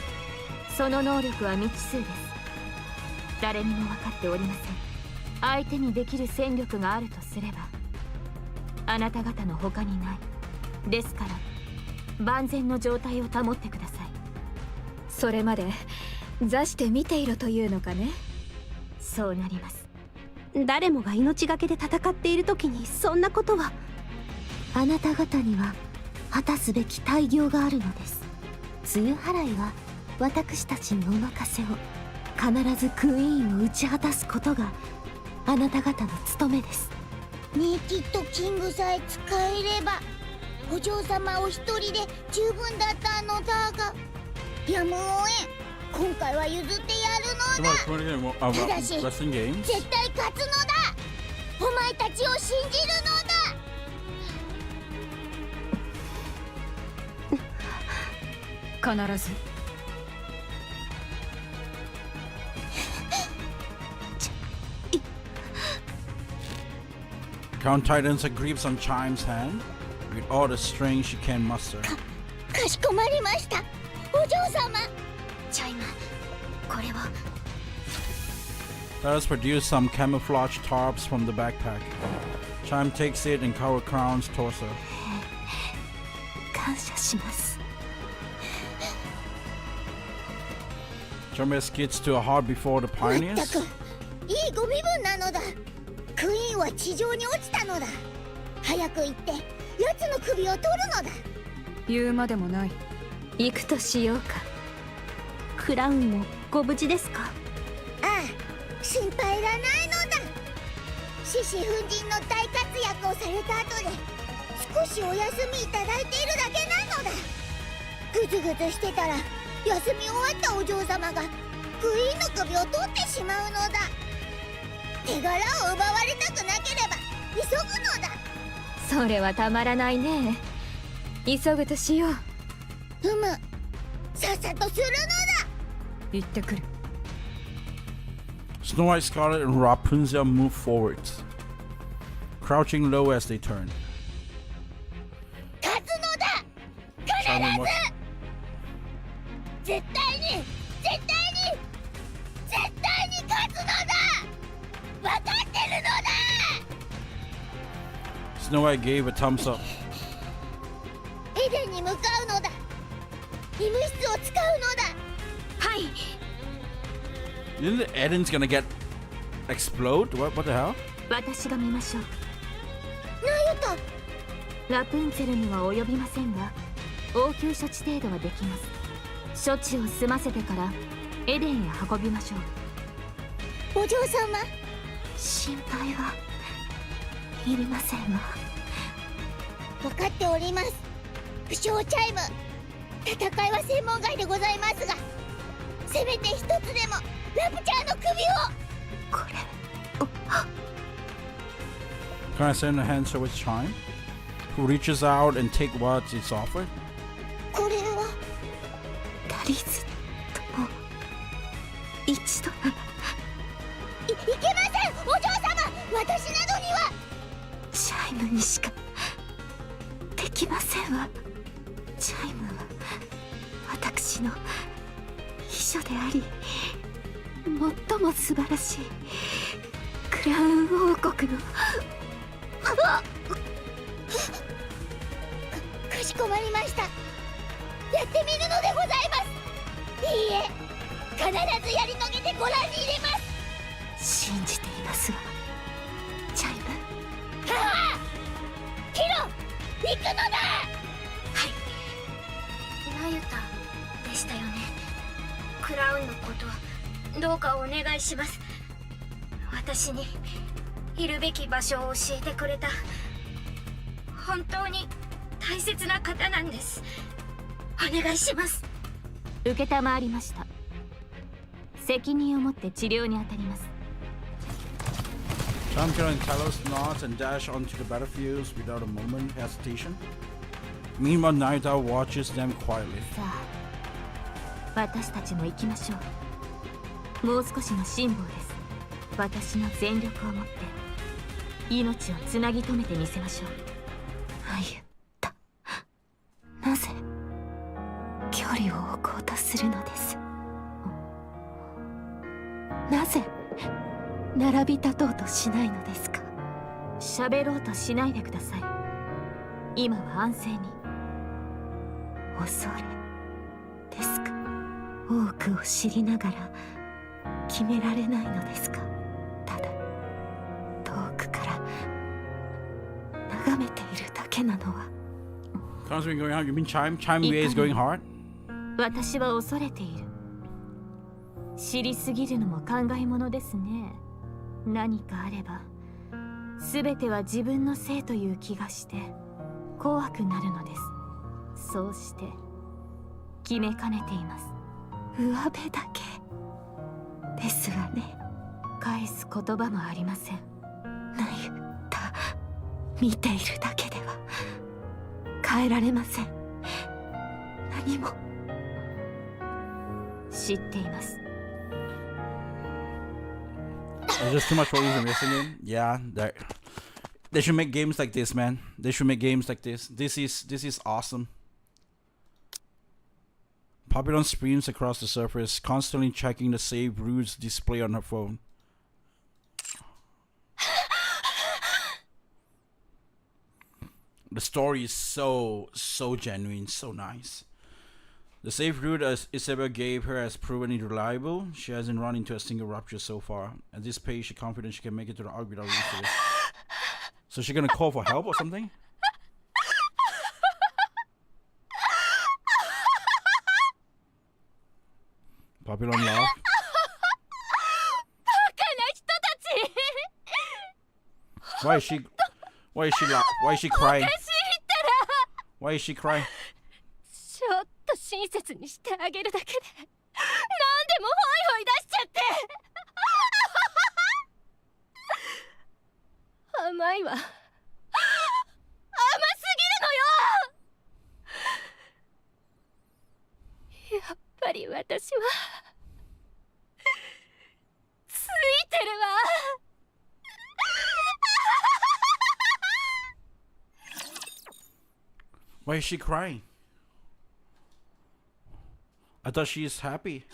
その能力は未知数です。誰にも分かっておりません。相手にできる戦力があるとすればあなた方の他にない。ですから万全の状態を保ってください。それまで座して見ていろというのかね。そうなります。誰もが命がけで戦っている時にそんなことは。あなた方には果たすべき大業があるのです。梅雨払いは私たちにお任せを。必ずクイーンを打ち果たすことがあなた方の務めです。ネイキッドキングさえ使えればお嬢様お一人で十分だったのだが、やむを得ん。今回は譲ってやるのだ。ただし絶対勝つのだ。お前たちを信じるのだ。必ず。Crown tightens her grips on Chime's hand with all the strength she can muster. かしこまりました、お嬢様。チャイム、これは。Let us produce some camouflage tarps from the backpack. Chime takes it and covers Crown's torso. 感謝します。Chime skids to a halt before the まった pioneers. くいいご身分なのだ。クイーンは地上に落ちたのだ。早く行って奴の首を取るのだ。言うまでもない。行くとしようか。クラウンもご無事ですか？ああ、心配いらないのだ。獅子奮陣の大活躍をされた後で少しお休みいただいているだけなのだ。ぐずぐずしてたら休み終わったお嬢様がクイーンの首を取ってしまうのだ。手柄を奪われたくなければ急ぐのだ。それはたまらないね。急ぐとしよう。さっさとするのだ。行ってくる。 Snow White, Scarlet, and Rapunzel move forwards, crouching low as they turn. 勝つのだ。必 Charming, what? ず絶対に勝つのだ。分かってるのだ。 Snow White gave a thumbs up. エデンに向かうのだ。医務室を使うのだ。はい。 Isn't Eden's gonna get explode? What the hell? 私が見ましょう。ナユタ、ラプンツェルには及びませんが、応急処置程度はできます。処置を済ませてからエデンへ運びましょう。お嬢様、心配はいりませんわ。分かっております。不祥チャイム、戦いは専門外でございますが、せめて一つでもラプチャーの首を。これ Can I send a hand with Chime, who reaches out and take what it's offered? これはタリズとも一度なら。いけません、お嬢様。私などには。チャイムにしかできませんわ。チャイムは私の秘書であり、最も素晴らしいクラウン王国の。かしこまりました。やってみるのでございます。いいえ、必ずやり遂げてご覧に入れます。信じていますわ、チャイム。はあ、キロ、行くのだ。はい。ナユタでしたよね。クラウンのことどうかお願いします。私にいるべき場所を教えてくれた本当に大切な方なんです。お願いします。承りました。責任を持って治療に当たります。 Champion and Talos nods and dash onto the battlefields without a moment hesitation. Meanwhile, Naita watches them quietly. さあ、私たちも行きましょう。もう少しの辛抱です。私の全力を持って命をつなぎ止めてみせましょう。ナユタ、なぜ距離を置こうとするのです。なぜ並び立とうとしないのですか。喋ろうとしないでください。今は安静に。恐れですか。多くを知りながら決められないのですか。ただ遠くから眺めているだけなのは。 Comes been going hard. You mean Chime? Chime UA is going hard? 私は恐れている。知りすぎるのも考えものですね。何かあれば全ては自分のせいという気がして怖くなるのです。そうして決めかねています。上辺だけですわね。返す言葉もありません。ナユタ、見ているだけでは変えられません。何も。知っています。 There's just too much what he's investing in. Yeah, they should make games like this, man. They should make games like this. This is awesome. Papillon streams across the surface, constantly checking the save routes display on her phone. The story is so genuine, so nice. The safe route as Isabel gave her has proven reliable. She hasn't run into a single rupture so far. At this pace, she's confident she can make it to the Ark without incident. So she's gonna call for help or something? Papillon laugh. バカな Why is she crying? Why is she crying? ちょっと親切にしてあげるだけで何でもホイホイ出しちゃって甘いわ。甘すぎるのよ。やっぱり私はついてるわ。Why is she crying? I thought she is happy.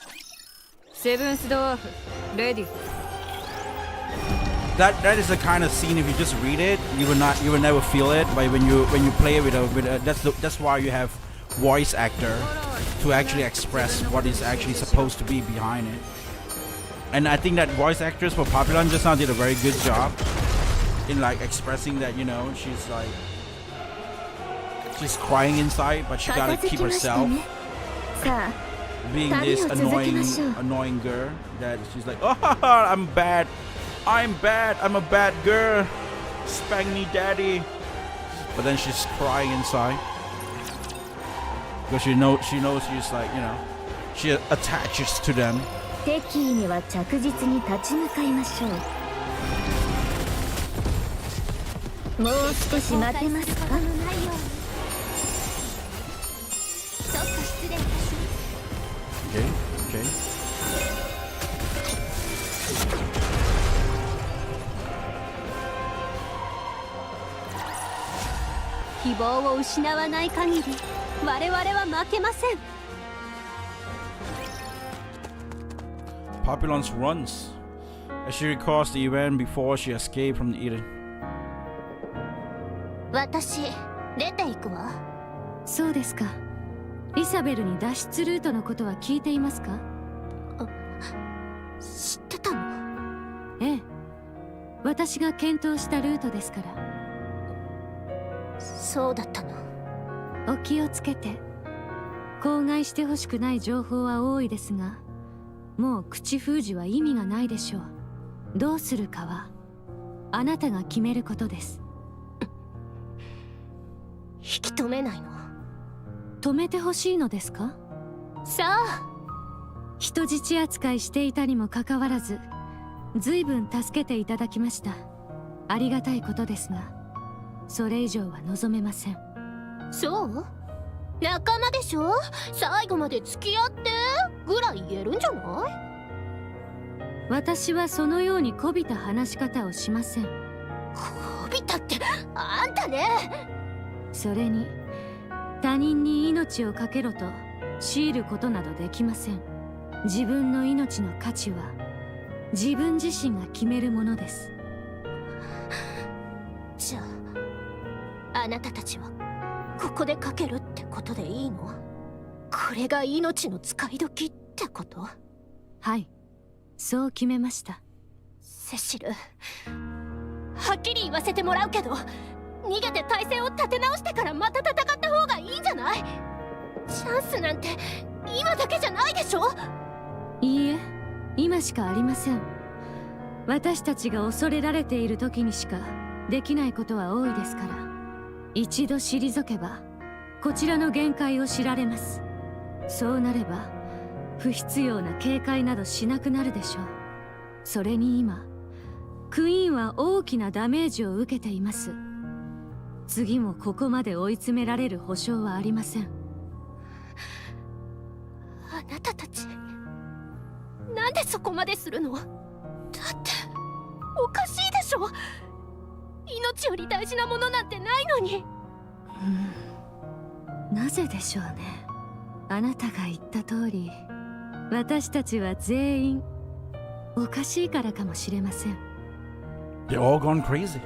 セブンスドワーフ、レディー。That is the kind of scene if you just read it, you will never feel it. But when you play it with a that's why you have voice actor to actually express what is actually supposed to be behind it. And I think that voice actress for Papillon just now did a very good job in like expressing that, you know, she's crying inside, but she gotta keep herself being this annoying girl that she's like, oh, I'm bad, I'm a bad girl, spank me daddy. But then she's crying inside because she knows she's like, you know, she attaches to them. 敵意には着実に立ち向かいましょう。もう少し待てますか。ちょっと失礼いたします。 Okay. 希望を失わない限り我々は負けません。Papillon runs as she recalls the event before she escaped from Eden. 私出ていくわ。そうですか。イサベルに脱出ルートのことは聞いていますか？知ってたの？ええ、私が検討したルートですから。そうだったの。お気をつけて。口外してほしくない情報は多いですが、もう口封じは意味がないでしょう。どうするかはあなたが決めることです。引き止めないの？止めてほしいのですか？さあ。人質扱いしていたにもかかわらず、随分助けていただきました。ありがたいことですが、それ以上は望めません。そう？仲間でしょ？最後まで付き合ってぐらい言えるんじゃない？私はそのようにこびた話し方をしません。こびたってあんたね。それに他人に命を懸けろと強いることなどできません。自分の命の価値は自分自身が決めるものです。じゃああなたたちはここでかけるってことでいいの？これが命の使い時ってこと？はい、そう決めました。セシル、はっきり言わせてもらうけど、逃げて体勢を立て直してからまた戦った方がいいんじゃない？チャンスなんて今だけじゃないでしょ？いいえ、今しかありません。私たちが恐れられている時にしかできないことは多いですから、一度退けばこちらの限界を知られます。そうなれば不必要な警戒などしなくなるでしょう。それに今クイーンは大きなダメージを受けています。次もここまで追い詰められる保証はありません。あなたたちなんでそこまでするの？だっておかしいでしょ。命より大事なものなんてないのに。なぜでしょうね。あなたが言った通り、私たちは全員おかしいからかもしれません。 They're all gone crazy.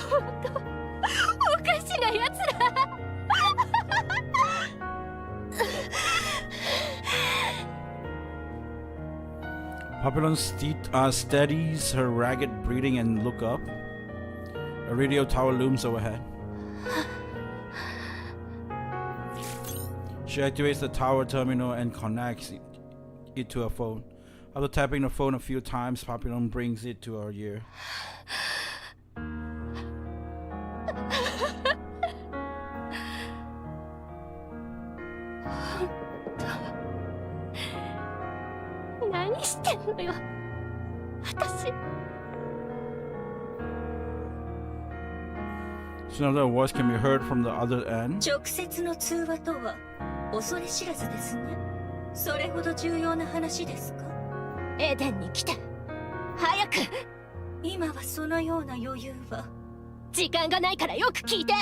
おかしなやつら。Papillon steadies her ragged breathing and look up. A radio tower looms overhead. She activates the tower terminal and connects it to her phone. After tapping the phone a few times, Papillon brings it to her ear. So now the voice can be heard from the other end. 直接の通話とは恐れ知らずですね。それほど重要な話ですか？エデンに来て早く。今はそのような余裕は。時間がないからよく聞いて。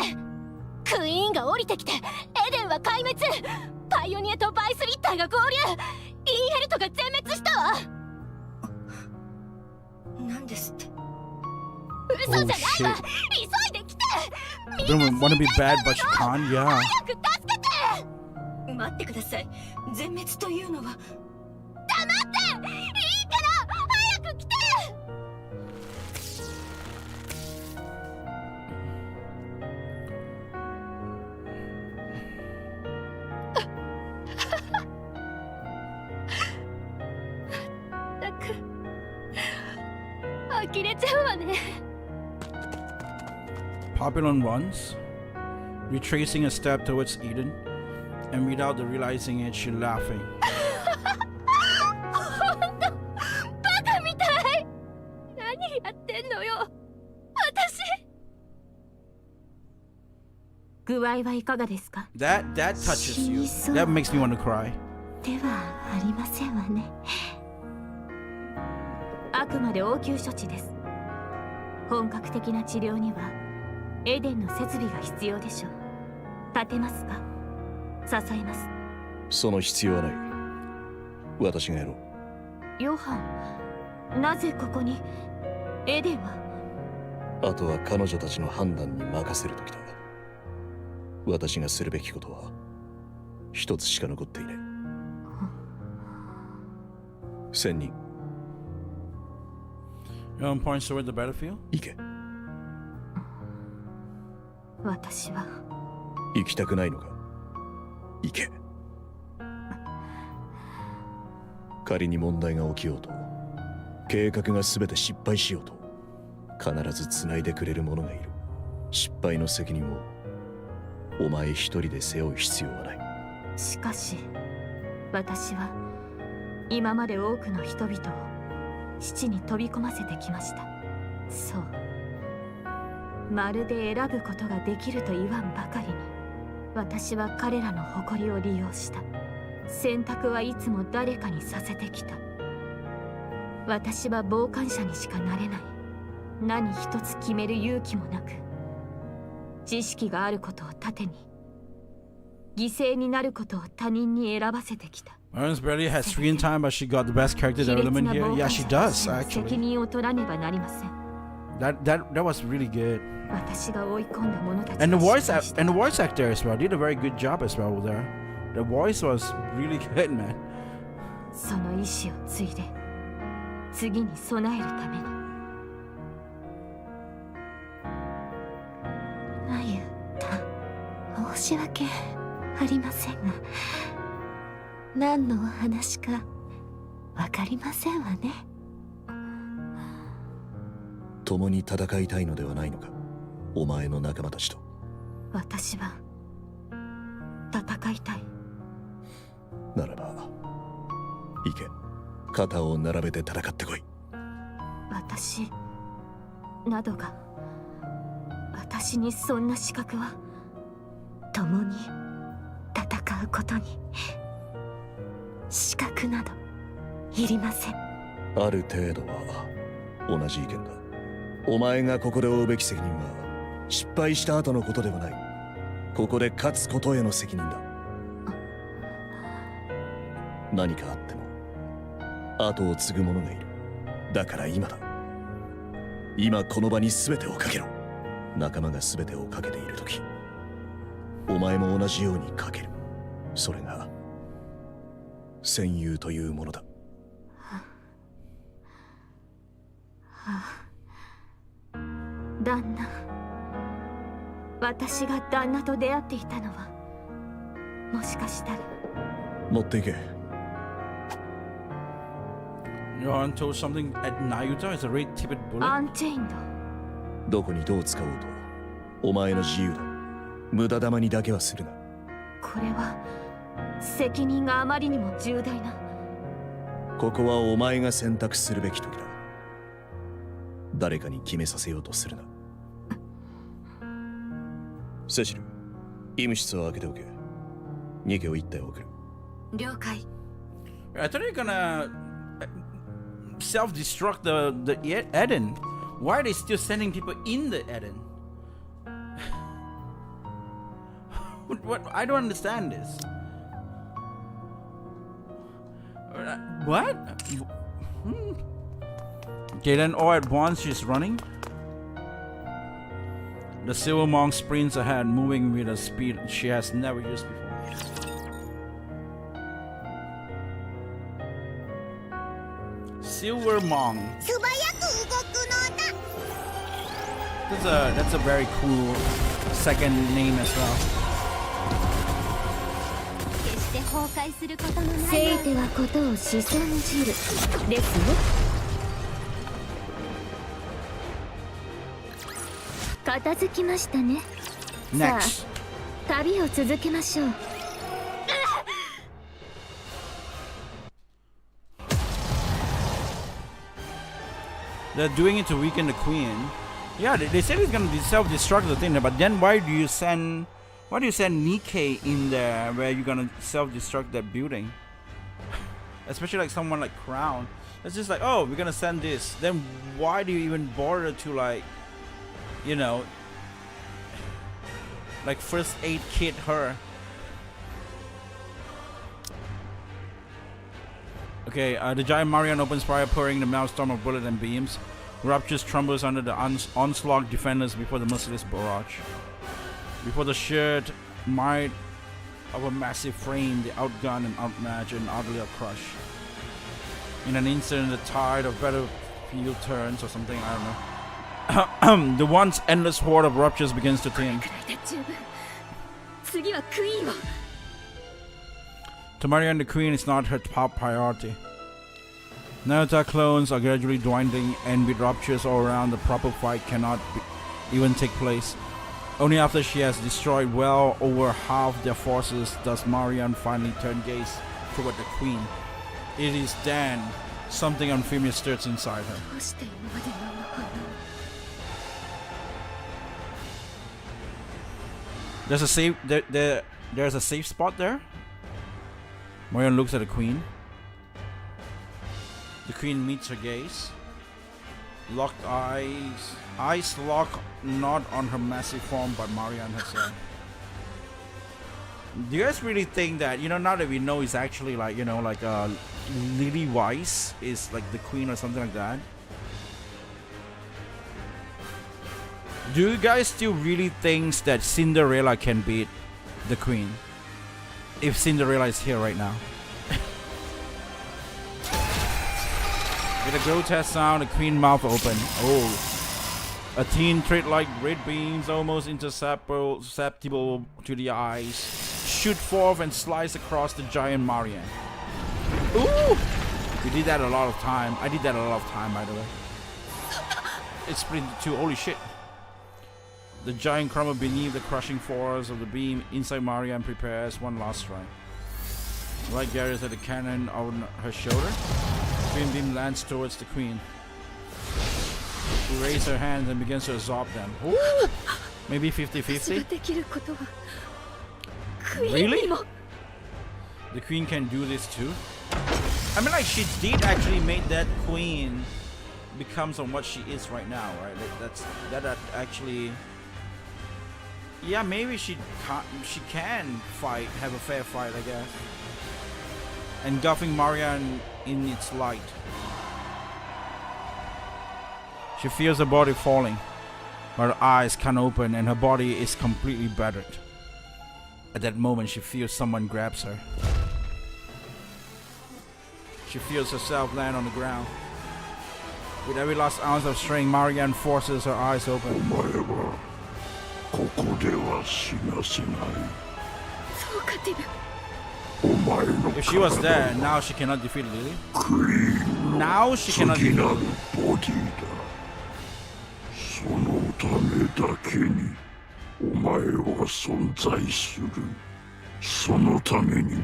クイーンが降りてきてエデンは壊滅。パイオニアとバイスリッターが合流。インヘルトが全滅したわ。なんですって？嘘じゃないわ。急いで来て。 Don't want to be bad, but she can't. Yeah. 早く助けて。待ってください。全滅というのは。黙って。いいから早く来て。まったく呆れちゃうわね。 Papillon runs, retracing a step towards Eden, and without realizing it, she's laughing. ほんとバカみたい。何やってんのよ私。具合はいかがですか？ That touches you. That makes me want to cry. ではありませんわね。あくまで応急処置です。本格的な治療にはエデンの設備が必要でしょう。立てますか？支えます。その必要はない。私がやろう。ヨハン、なぜここに？エデンは？あとは彼女たちの判断に任せる時だ。私がするべきことは一つしか残っていない。仙人。Ellen points toward the battlefield. 行け。私は行きたくないのか？行け。仮に問題が起きようと、計画が全て失敗しようと、必ず繋いでくれる者がいる。失敗の責任をお前一人で背負う必要はない。しかし私は今まで多くの人々を父に飛び込ませてきました。そう、まるで選ぶことができると言わんばかりに、私は彼らの誇りを利用した。選択はいつも誰かにさせてきた。私は傍観者にしかなれない。何一つ決める勇気もなく、知識があることを盾に犠牲になることを他人に選ばせseてきた。Ernest barely has screen time, but she got the best character development here. Yeah, she does 責 actually. 任を取らねばなりません。 That was really good. 私が追い込んだ者たち And the が voice 失敗した and the voice actor as well did a very good job as well there. The voice was really good, man. その意志を継いで次に備えるために。なゆた、申し訳ありませんが、何のお話かわかりませんわね。共に戦いたいのではないのか、お前の仲間たちと。私は戦いたい。ならば行け。肩を並べて戦ってこい。私などが、私にそんな資格は。共に戦うことに資格などいりません。ある程度は同じ意見だ。お前がここで負うべき責任は失敗した後のことではない。ここで勝つことへの責任だ。何かあっても後を継ぐ者がいる。だから今だ。今この場に全てをかけろ。仲間が全てをかけているとき、お前も同じようにかける。それが戦友というものだ。旦那、私が旦那と出会っていたのは、もしかしたら。持っていけ。You want to throw something at Nayuta? It's a red tipped bullet. アンチェインド。どこにどう使おうとお前の自由だ。無駄玉にだけはするな。これは責任があまりにも重大な。ここはお前が選択するべき時だ。誰かに決めさせようとするな。セシル、医務室を開けておけ。ニケを一体送る。了解。 I thought you're gonna self-destruct the Eden. Why are they still sending people in the Eden? What? I don't understand this. What? Okay, then all at once she's running. The silver monk sprints ahead, moving with a speed she has never used before. Silver monk. 素早く動くのだ。 That's a very cool second name as well. 決して崩壊することのないせいてはことをし損じるですよ。片付きましたね。 Next. 旅を続けましょう。They're doing it to weaken the queen. Yeah, they said it's gonna self-destruct the thing, but then why do you send Nikke in there where you're gonna self-destruct that building? Especially like someone like Crown. It's just like, oh, we're gonna send this. Then why do you even bother to like, you know, like first aid kit her? Okay, the giant Marian opens fire, pouring the maelstrom of bullets and beams. Ruptures trembles under the onslaught defenders before the merciless barrage. Before the sheer might of a massive frame, they outgun and outmatch and utterly crush. In an instant, the tide of battlefield turns or something, I don't know. The once endless horde of ruptures begins to thin. 次はクイーンを。 To Marian, the queen is not her top priority. Naruto clones are gradually dwindling, and with ruptures all around, the proper fight cannot even take place. Only after she has destroyed well over half their forces does Marian finally turn gaze toward the queen. It is then something unfamiliar stirs inside her. どうして今までの反応。 There's a safe there's a safe spot there. Marian looks at the queen. The queen meets her gaze. Locked eyes lock not on her massive form but Marian herself. Do you guys really think that, you know, now that we know it's actually like, you know, like Lily Weiss is like the queen or something like that? Do you guys still really think that Cinderella can beat the queen? If Cinderella is here right now. With a grotesque sound, the queen mouth open. Oh. A teen thread like red beams, almost imperceptible to the eyes, shoot forth and slice across the giant Marian. Ooh! We did that a lot of time. I did that a lot of time, by the way. It's split into two. Holy shit. The giant crumbles beneath the crushing force of the beam. Inside Marian prepares one last strike. Light gathers at the cannon on her shoulder. Green beam lands towards the queen, who raises her hands and begins to absorb them. Ooh. Maybe 50-50? Really? The queen can do this too? I mean, like, she did actually make that queen becomes on what she is right now, right? Like, that actually... Yeah, maybe she can fight, have a fair fight, I guess. Engulfing Marian in its light. She feels her body falling, but her eyes can't open and her body is completely battered. At that moment, she feels someone grabs her. She feels herself land on the ground. With every last ounce of strength, Marian forces her eyes open. If she was there, now she cannot defeat Lily. now she cannot. 次なるボディだ。そのためだけにお前は存在する。そのためにも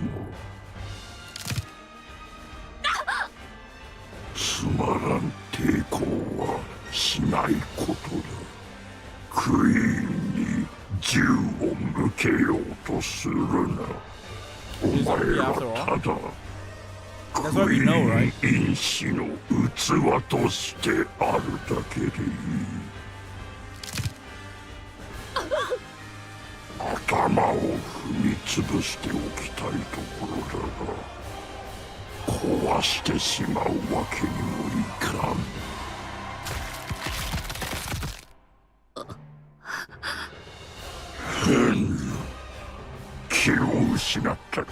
つまらん抵抗はしないことだ。クイーンに銃を向けようとするな。お前はただクイーン因子の器としてあるだけでいい。頭を踏み潰しておきたいところだが、壊してしまうわけにもいかん。変な気を失ったか。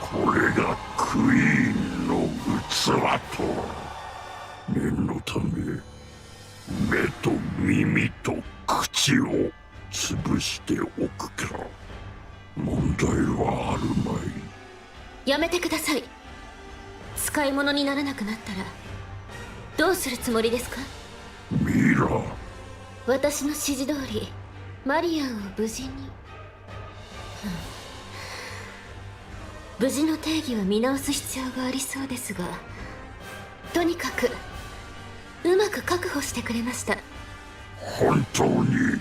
これがクイーンの器とは。念のため目と耳と口を潰しておくか。問題はあるまい。やめてください。使い物にならなくなったらどうするつもりですか？ミラ、私の指示通りマリアンを無事に、無事の定義は見直す必要がありそうですが、とにかくうまく確保してくれました。本当に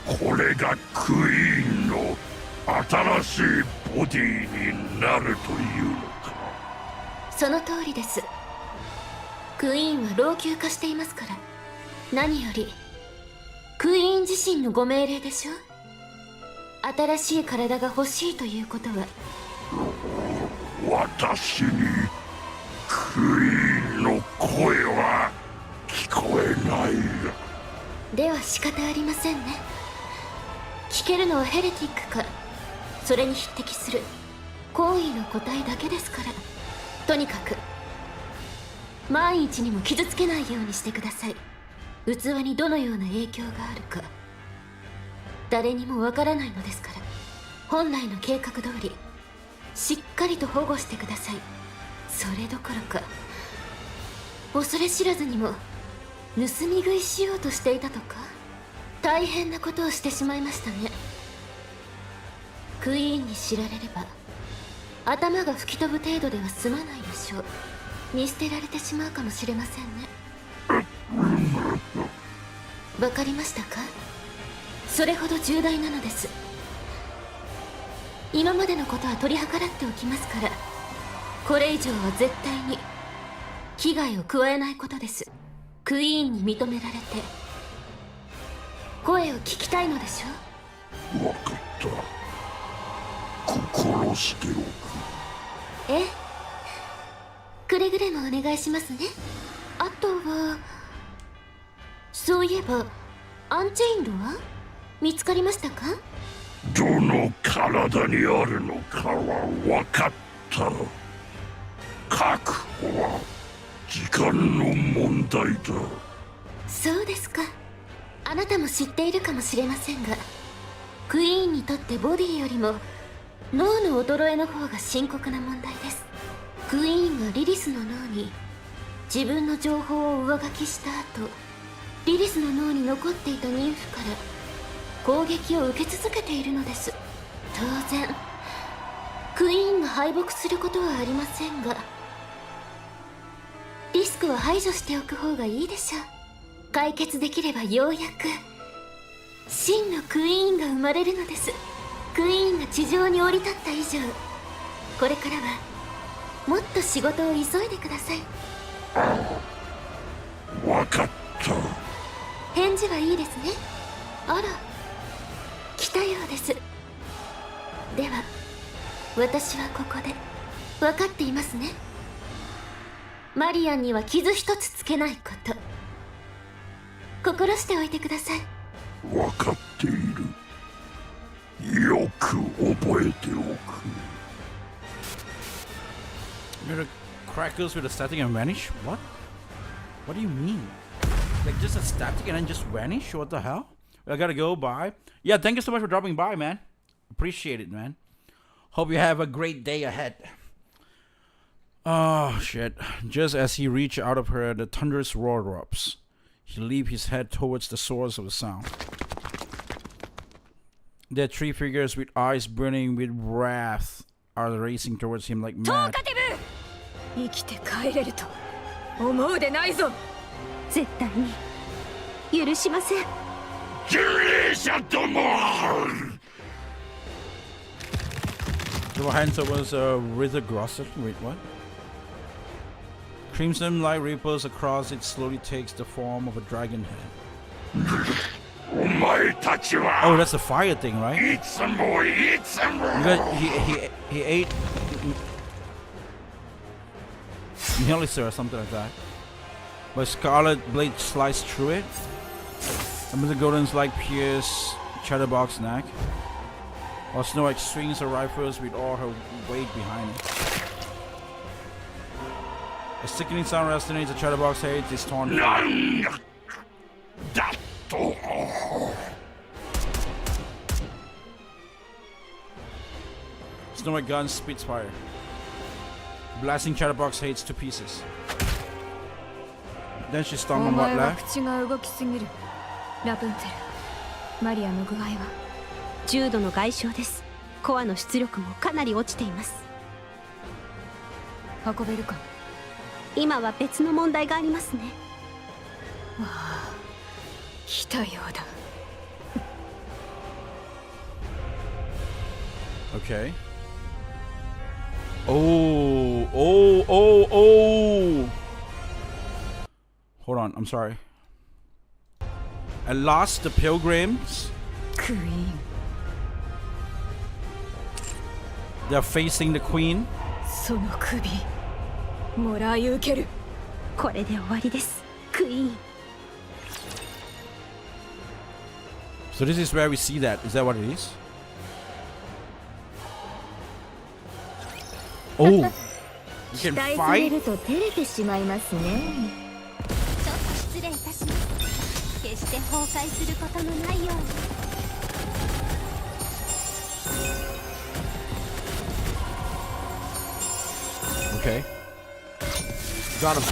これがクイーンの新しいボディになるというのか？その通りです。クイーンは老朽化していますから。何よりクイーン自身のご命令でしょ。新しい体が欲しいということは。私にクイーンの声は聞こえないが。では仕方ありませんね。聞けるのはヘレティックかそれに匹敵する行為の個体だけですから。とにかく万一にも傷つけないようにしてください。器にどのような影響があるか誰にもわからないのですから、本来の計画通りしっかりと保護してください。それどころか恐れ知らずにも盗み食いしようとしていたとか。大変なことをしてしまいましたね。クイーンに知られれば頭が吹き飛ぶ程度では済まないでしょう。見捨てられてしまうかもしれませんね。わかりましたか？それほど重大なのです。今までのことは取り計らっておきますから、これ以上は絶対に危害を加えないことです。クイーンに認められて声を聞きたいのでしょ？わかった。心しておく。ええ、くれぐれもお願いしますね。あとはそういえばアンチェインドは見つかりましたか？どの体にあるのかは分かった。確保は時間の問題だ。そうですか。あなたも知っているかもしれませんが、クイーンにとってボディよりも脳の衰えの方が深刻な問題です。クイーンがリリスの脳に自分の情報を上書きした後、リリスの脳に残っていた妊婦から攻撃を受け続けているのです。当然クイーンが敗北することはありませんが、リスクは排除しておく方がいいでしょう。解決できればようやく真のクイーンが生まれるのです。クイーンが地上に降り立った以上、これからはもっと仕事を急いでください。分かった。返事はいいですね。あら、来たようです。では私はここで。分かっていますね。マリアンには傷一つつけないこと、心しておいてください。分かっている。よく覚えておく。You're the crackers with a static and vanish? What? What do you mean? Like just a static and then just vanish? What the hell? I gotta go, bye. Yeah, thank you so much for dropping by, man. Appreciate it, man. Hope you have a great day ahead. Oh shit. Just as he reached out of her, the thunderous roar erupts. He leaps his head towards the source of the sound. There are 3 figures with eyes burning with wrath are racing towards him like mad. 生きて帰れると思うでないぞ。絶対に許しません。呪霊者ども。 Your hands towards Ritter Grosset. Wait, what? Crimson light ripples across it, slowly takes the form of a dragon head. お前たちは。 Oh, that's the fire thing, right? いつもいつも。 Because he ate Melissa or something like that. But Scarlet Blade sliced through it. And the Golden's like pierce Chatterbox's neck. While Snow White swings her rifles with all her weight behind it. A sickening sound resonates. The Chatterbox head is torn. なんだと。 Snow White gun spits fire, blasting Chatterbox heads to pieces. Then she stomped on what お前は left. 口が動きすぎる。ラプンツェル、マリアの具合は。重度の外傷です。コアの出力もかなり落ちています。運べるか。今は別の問題がありますね。わあ、来たようだ。Okay. Oh. Hold on, I'm sorry. At last, the pilgrims. クイーン。 They're facing the queen. その首、もらい受ける。これで終わりです、クイーン。 So this is where we see that. Is that what it is? Oh, you can 期待され fight. ると照れてしまいますね。ちょっと失礼いたします。決して崩壊することのないように。 Okay. Got him.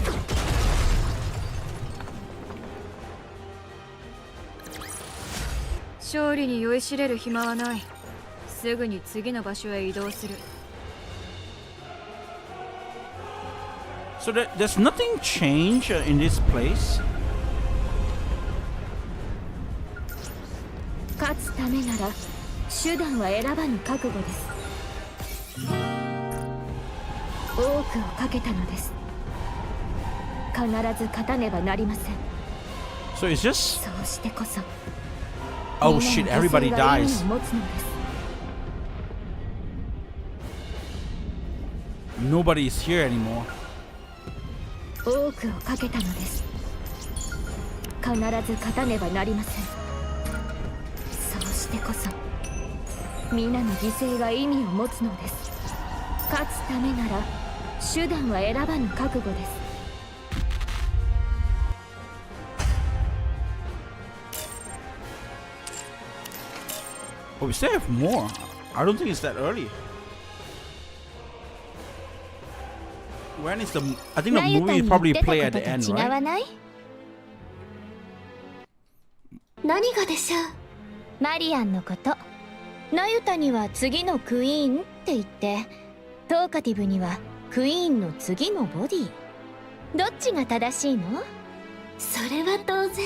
勝利に酔いしれる暇はない。すぐに次の場所へ移動する。 So there's nothing changed in this place. 勝つためなら手段は選ばぬ覚悟です。多くをかけたのです。必ず勝たねばなりません。 So it's just. そうしてこそ Oh shit! Everybody みんなの犠牲が意 dies. 味を持つのです。 Nobody is here anymore. 多くをかけたのです。必ず勝たねばなりません。そうしてこそ皆の犠牲が意味を持つのです。勝つためなら手段は選ばぬ覚悟です。 Oh, we still have more. I don't think it's that early. When is the? I think the ナユタ movie に probably 言って play た at こと the と end, 違 right? わない？何がでしょう。マリアンのこと。ナユタには次のクイーンって言って、トーカティブにはクイーンの次のボディ。どっちが正しいの？それは当然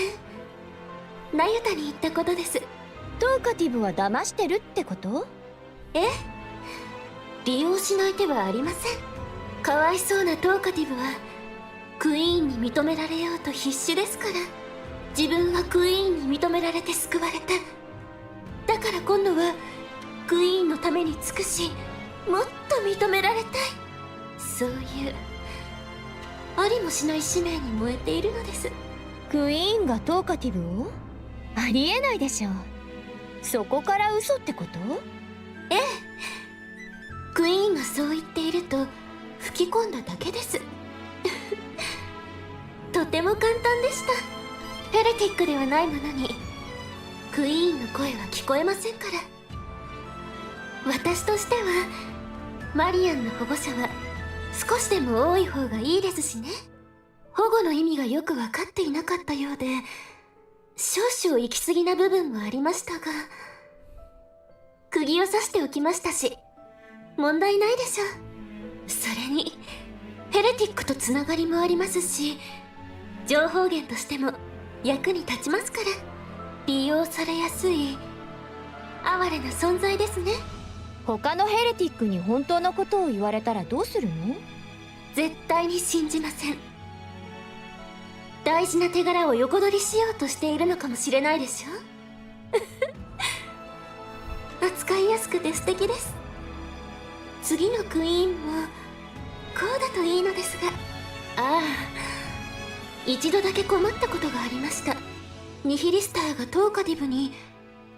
ナユタに言ったことです。トーカティブは騙してるってこと？ええ、利用しない手はありません。かわいそうなトーカティブはクイーンに認められようと必死ですから。自分はクイーンに認められて救われた。だから今度はクイーンのために尽くし、もっと認められたい。そういうありもしない使命に燃えているのです。クイーンがトーカティブを？ありえないでしょう。そこから嘘ってこと？ええ、クイーンがそう言っていると吹き込んだだけです。とても簡単でした。ヘレティックではないものにクイーンの声は聞こえませんから。私としてはマリアンの保護者は少しでも多い方がいいですしね。保護の意味がよく分かっていなかったようで、少々行き過ぎな部分もありましたが、釘を刺しておきましたし、問題ないでしょう。それにヘレティックとつながりもありますし、情報源としても役に立ちますから、利用されやすい哀れな存在ですね。他のヘレティックに本当のことを言われたらどうするの？絶対に信じません。大事な手柄を横取りしようとしているのかもしれないでしょ扱いやすくて素敵です。次のクイーンもこうだといいのですが、ああ、一度だけ困ったことがありました。ニヒリスターがトーカティブに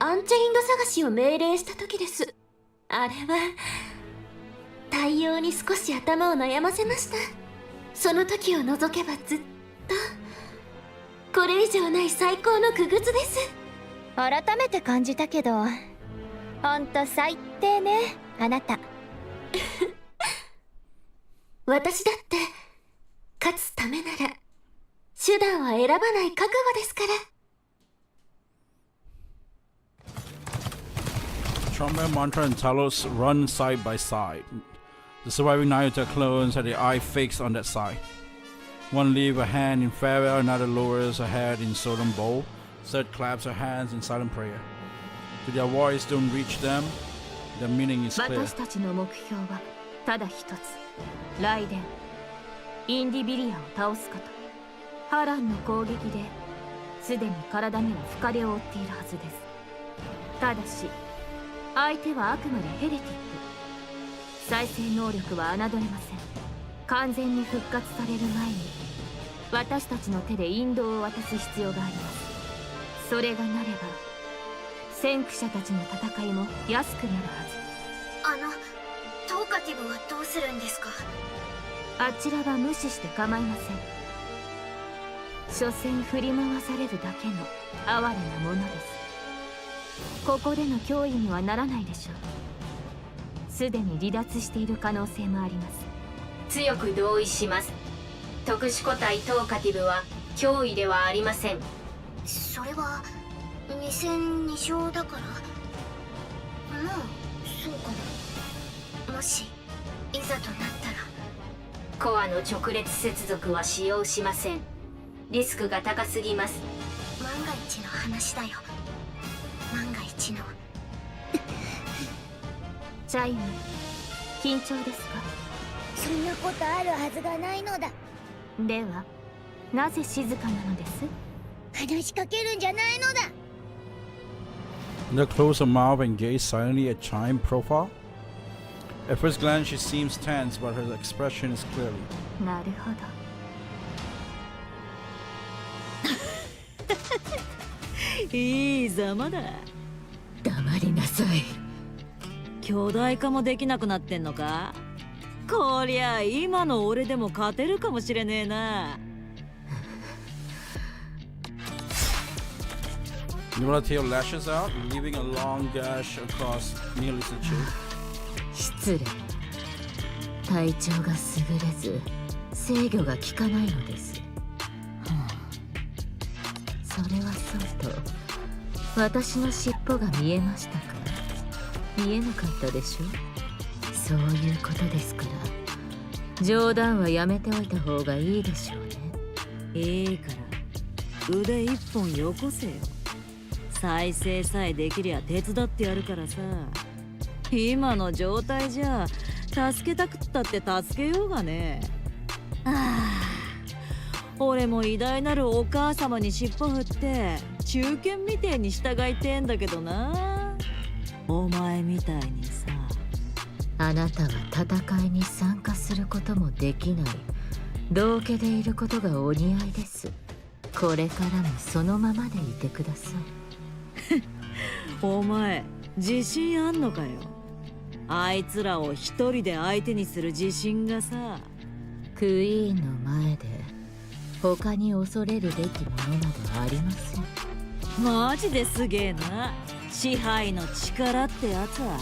アンチェインド探しを命令した時です。あれは対応に少し頭を悩ませました。その時を除けばずっとこれ以上ない最高の傀儡です。改めて感じたけど、ほんと最低ね、あなた。私だって勝つためなら手段は選ばない覚悟ですから。Chombe, Mantra, and Talos run side by side. The surviving Naruto clones had their eye fixed on that side. One leaves a hand in farewell, another lowers her head in solemn bow, third claps her hands in silent prayer. To their voice don't reach them, the meaning is clear. 私たちの目標はただ一つ、雷電、インディビリアを倒すこと。波乱の攻撃ですでに体には深手を負っているはずです。ただし相手はあくまでヘレティック。再生能力は侮れません。完全に復活される前に私たちの手で引導を渡す必要があります。それがなれば先駆者たちの戦いも安くなるはず。トーカティブはどうするんですか？あちらは無視して構いません。所詮振り回されるだけの哀れなものです。ここでの脅威にはならないでしょう。すでに離脱している可能性もあります。強く同意します。特殊個体トーカティブは脅威ではありません。それは2戦2勝だから。まあそうかな。もしいざとなったら。コアの直列接続は使用しません。リスクが高すぎます。万が一の話だよ。万が一の。チャイム、緊張ですか？そんなことあるはずがないのだ。ではなぜ静かなのです？話しかけるんじゃないのだ。They close her mouth and gaze silently at Chime profile. At first glance, she seems tense, but her expression is clearly. なるほど。いいざまだ。黙りなさい。巨大化もできなくなってんのか？こりゃ今の俺でも勝てるかもしれねえな。Nura's tail lashes out, leaving a long gash across Neely's cheek. 失礼。体調が優れず制御が効かないのです。それはそうと私の尻尾が見えましたか？見えなかったでしょ？そういうことですから、冗談はやめておいた方がいいでしょうね。いいから腕一本よこせよ。再生さえできりゃ手伝ってやるからさ。今の状態じゃ助けたくったって助けようがね。俺も偉大なるお母様に尻尾振って中堅みてえに従いてんだけどな。お前みたいにさ。あなたは戦いに参加することもできない道家でいることがお似合いです。これからもそのままでいてください。お前自信あんのかよ。あいつらを一人で相手にする自信がさ。クイーンの前で他に恐れるべきものなどありません。マジですげえな、支配の力ってやつは。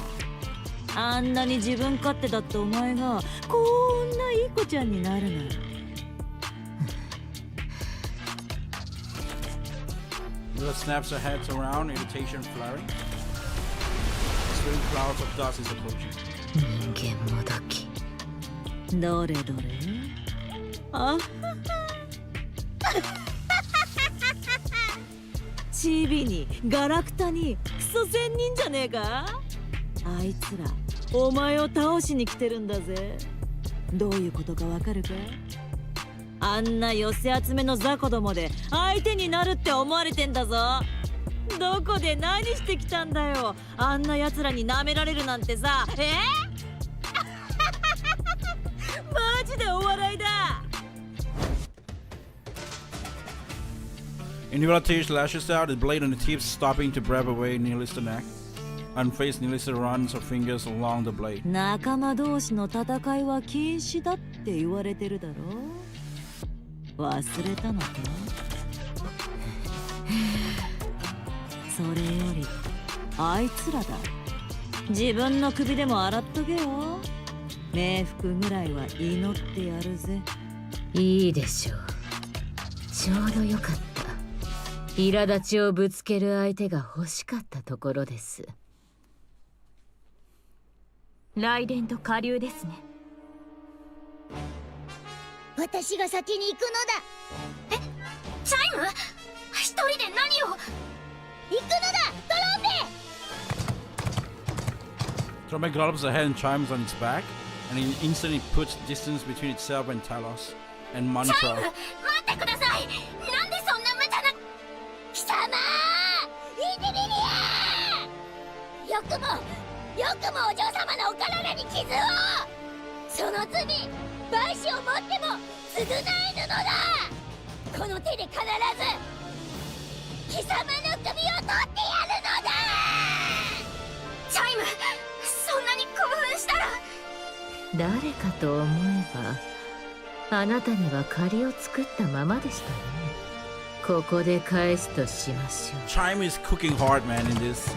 あんなに自分勝手だったお前がこんないい子ちゃんになるなんて。Nilla snaps her head around, irritation flaring. Swirling clouds of dust is approaching. 人間もどき。どれどれ。あチビにガラクタにクソ仙人じゃねえか。あいつらお前を倒しに来てるんだぜ。どういうことかわかるか。あんな寄せ集めの雑魚どもで相手になるって思われてんだぞ。どこで何してきたんだよ。あんな奴らに舐められるなんてさ。マジでお笑いだ。Indivilla tears lashes out, the blade on the tip stopping to grab away Nihilist's neck. Unfazed, Nihilista runs her fingers along the blade. 仲間同士の戦いは禁止だって言われてるだろ。忘れたのか。それよりあいつらだ。自分の首でも洗っとけよ。冥福ぐらいは祈ってやるぜ。いいでしょう。ちょうどよかった。苛立ちをぶつける相手が欲しかったところです。雷電と下流ですね。私が先に行くのだ。チャイム、一人で何を。行くのだ、トロンベ。 Trombe gallops ahead and chimes on its back, and in an instant it puts distance between itself and Talos and Manipro. チャイム、待ってください。なんでそんな無茶な。貴様インディビリア。よくもお嬢様のお体に傷を。その罪賠償をもっても償えぬのだ。この手で必ず貴様の首を取ってやるのだ。チャイム、そんなに興奮したら。誰かと思えばあなたには借りを作ったままでしたね。ここで返すとしましょう。 Chime is cooking hard, man, in this.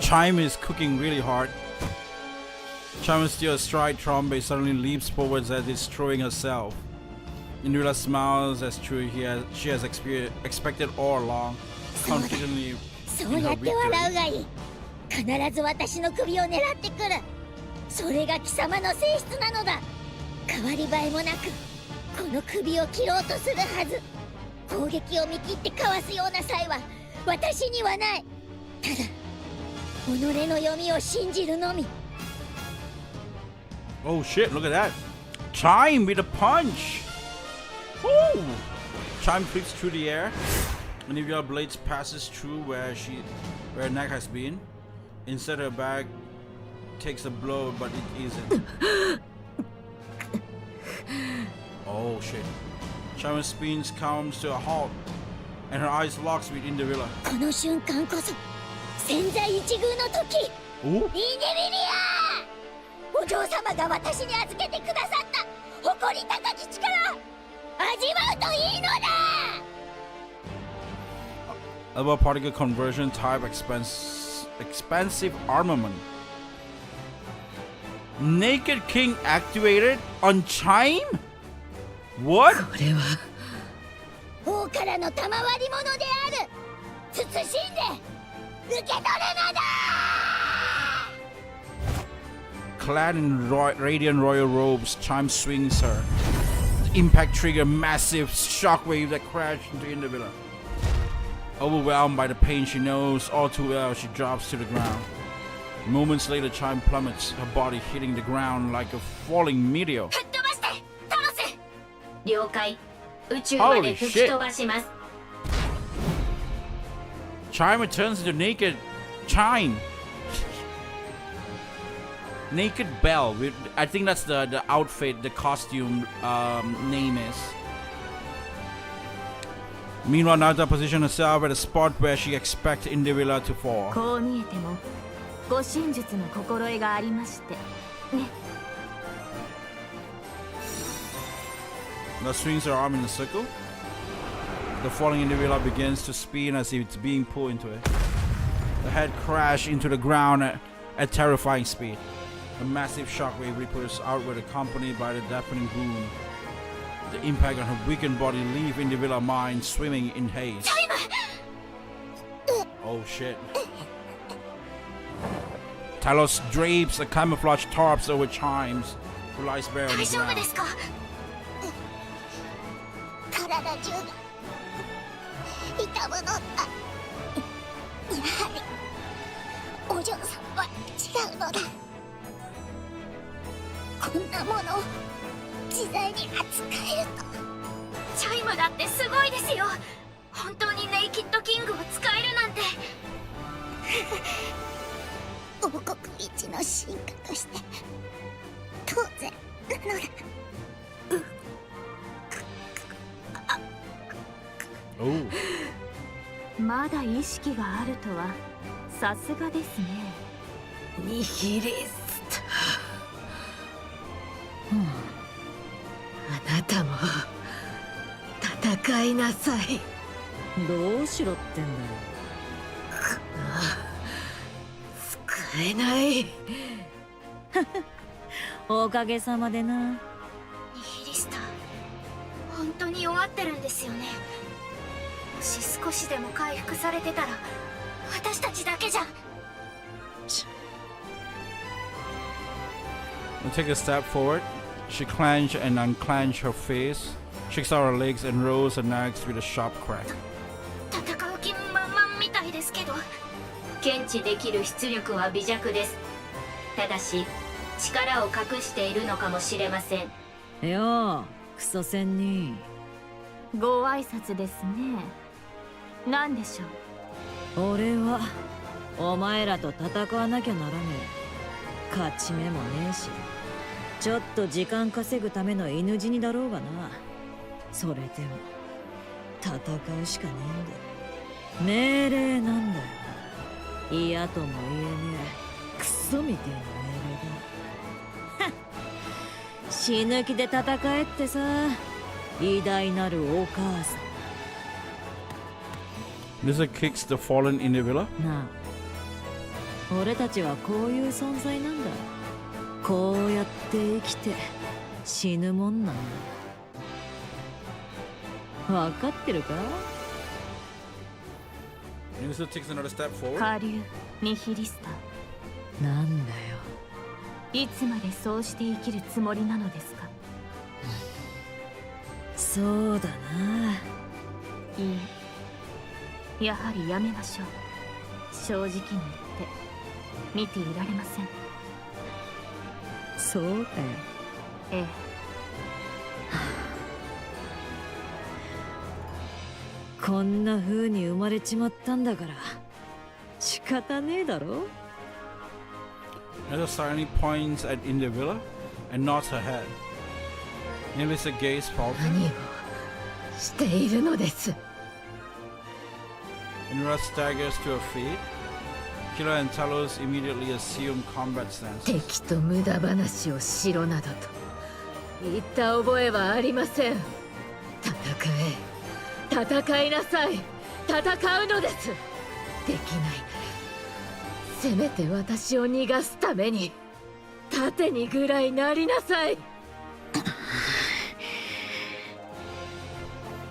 Chime is cooking really hard. Chime is still astride Trombe, suddenly leaps forwards as if throwing herself. Indivilla smiles as true she has expected all along, confidently そう in や her って笑う victory. がいい。必ず私の首を狙ってくる。それが貴様の性質なのだ。変わり映えもなくこの首を切ろうとするはず。攻撃を見切ってかわすような才は私にはない。ただ己の読みを信じるのみ。 Oh shit, look at that. Chime with a punch. Oh! Chime flips through the air. Indivilla blades passes through where her neck has been. Instead her back takes a blow, but it isn't. Oh shit. Chime spins comes to a halt, and her eyes locks with Indivilla. この瞬間こそ千載一遇の時。 Ooh! インディビリア、お嬢様が私に預けてくださった誇り高き力味わうといいのだ。 Other particle conversion type expensive armament. Naked King activated on Chime? What? これは王からの賜り物である。慎んで受け取るのだ。 Clad in radiant royal robes, Chime swings her. The impact trigger massive shockwave that crashed into Indivilla. Overwhelmed by the pain she knows all too well, she drops to the ground. Moments later, Chime plummets, her body hitting the ground like a falling meteor. 吹っ飛ばして、タロス。了解。宇宙まで吹き飛ばします。 Chime returns to naked Chime. Naked Belle. I think that's the outfit, the costume name is. Meanwhile, Naruto positions herself at a spot where she expects Indivilla to fall. こう見えても護身術の心得がありましてね。 Now swings her arm in a circle. The falling Indivilla begins to spin as if it's being pulled into it. The head crashes into the ground at terrifying speed. A massive shockwave ripples outward, accompanied by the deafening boom. The impact on her weakened body leaves Indivilla mind swimming in haze. Oh shit. Talos drapes a camouflage tarps over Chimes, who lies bare on the 大丈夫 ground. ですか？体中が痛むのだ。やはりお嬢さんは違うのだ。こんなものを自在に扱えると。チャイムだってすごいですよ。本当にネイキッドキングを使えるなんて。王国一の進化として当然なのだ。 Oh. まだ意識があるとはさすがですね。ニヒリスト、あなたも戦いなさい。どうしろってんだよ。使えない。おかげさまでな。ニヒリスター、本当に弱ってるんですよね。もし少しでも回復されてたら私たちだけじゃ。Take a step forward. She clenched and unclenched her face, shakes out her legs and rolls her necks with a sharp crack. 戦う気満々みたいですけど。検知できる出力は微弱です。ただし力を隠しているのかもしれません。よう、クソ仙人。ご挨拶ですね。何でしょう。俺はお前らと戦わなきゃならねえ。勝ち目もねえし、ちょっと時間稼ぐための犬死にだろうがな。それでも戦うしかねえんだ。命令なんだよ。嫌とも言えねえクソみてえな命令だ。死ぬ気で戦えってさ、偉大なるお母さん。Lisa kicks the fallen Indivilla. なあ、俺たちはこういう存在なんだ。こうやって生きて死ぬもんなんだ。分かってるか？ Lisa takes another step forward. 下流ニヒリスター、なんだよ。いつまでそうして生きるつもりなのですか？そうだな。いいえ、やはりやめましょう。正直に言って見ていられません。そうだよ。ええ。こんな風に生まれちまったんだから仕方ねえだろ。 Lisa silently points at Indivilla and nods her head. Lisa's gaze falters. 何をしているのです。 Indivilla staggers to her feet. Killer and Talos immediately assume combat stances. 敵と無駄話をしろなどと言った覚えはありません。戦いなさい。戦うのです。できないならせめて私を逃がすために盾にぐらいなりなさい。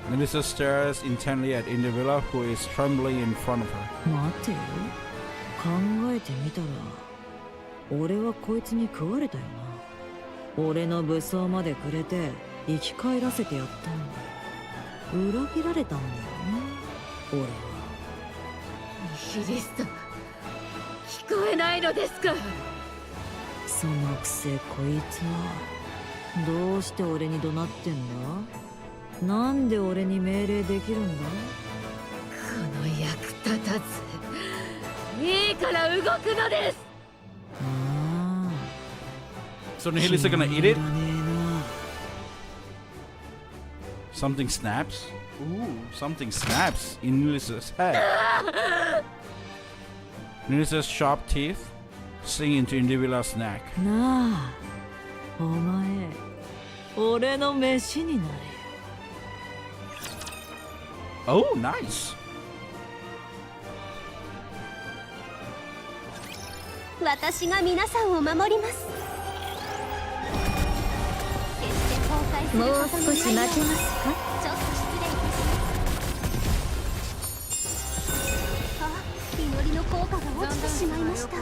Melissa stares intently at Indivilla, who is trembling in front of her. 待てよ、考えてみたら俺はこいつに食われたよな。俺の武装までくれて生き返らせてやったんだ。裏切られたんだよな、俺は。ニヒリスト、聞こえないのですか？そのくせこいつはどうして俺に怒鳴ってんだ？なんで俺に命令できるんだ？この役立たず。いいから動くのです。ああ、 So Nihilisa gonna eat it? いらねえな。 Something snaps. Ooh, something snaps in Nihilisa's head. Nihilisa's sharp teeth sink into Indivilla's neck. なあ、お前俺の飯になれ。 Oh, nice. 私が皆さんを守ります。もう少し待ちますか。ちょっと失礼いたします。あ、祈りの効果が落ちてしまいました。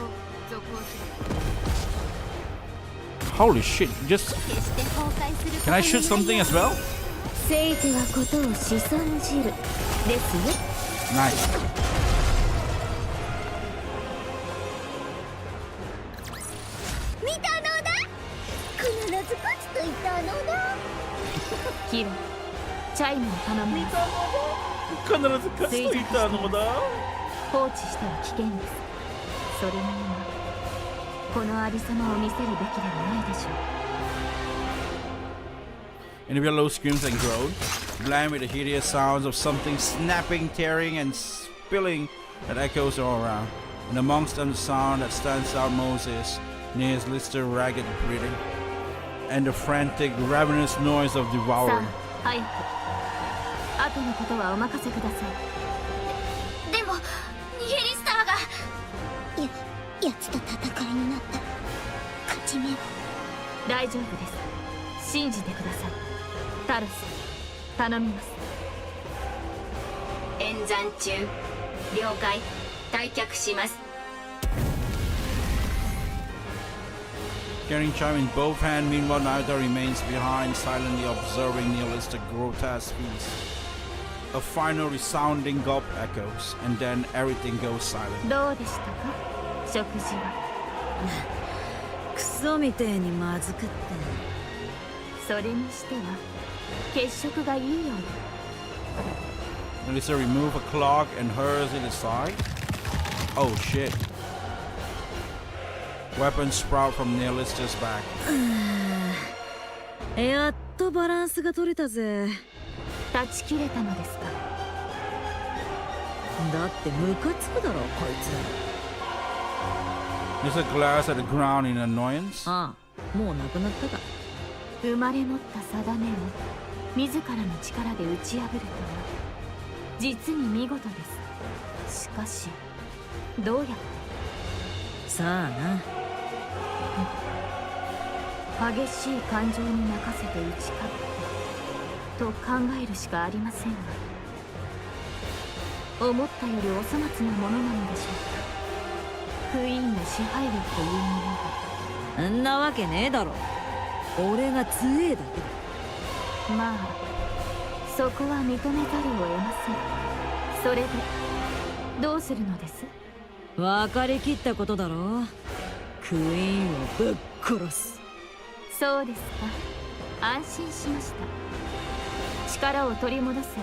Holy shit, just... Can I shoot something as well? せいてはことをしそんじるですよ。 Nice. 見たのだ。必ず勝つと言ったのだ。キロチャイムを頼みます。必ず勝つと言ったのだ。放置しては危険です。それに今このありさまを見せるべきではないでしょう。 And if your low screams and groan, blind with the hideous sounds of something snapping, tearing, and spilling that echoes all around. And amongst them the sound that stands out most is Near's Lister ragged breathing, and the frantic, ravenous noise of さ devouring. あ早く後のことはお任せください。でもニゲリスターが奴と戦いになったら勝ち目は。大丈夫です。信じてください。タロス頼みます。演算中。了解。退却します。 Carrying chime in both hands, meanwhile Naruto remains behind, silently observing Nihilistic grotesque feast. A final resounding gulp echoes, and then everything goes silent. どうでしたか食事は。クソみてえにまずくって。それにしては血色がいいようで。 Melissa remove a clock and hers in the side. Oh shit. Weapons sprout from Nihilista's back. やっとバランスが取れたぜ。断ち切れたのですか。だってムカつくだろこいつ。 Melissa glares at the ground in annoyance. ああ、もうなくなったか。生まれ持った定めを自らの力で打ち破るとは実に見事です。しかしどうやって。さあな。激しい感情に任せて打ち勝ったと考えるしかありませんが、思ったよりお粗末なものなのでしょうか。クイーンの支配力というものが。んなわけねえだろ。俺が強えだけだ。まあそこは認めざるを得ません。それでどうするのです。分かりきったことだろ。クイーンをぶっ殺す。そうですか。安心しました。力を取り戻せば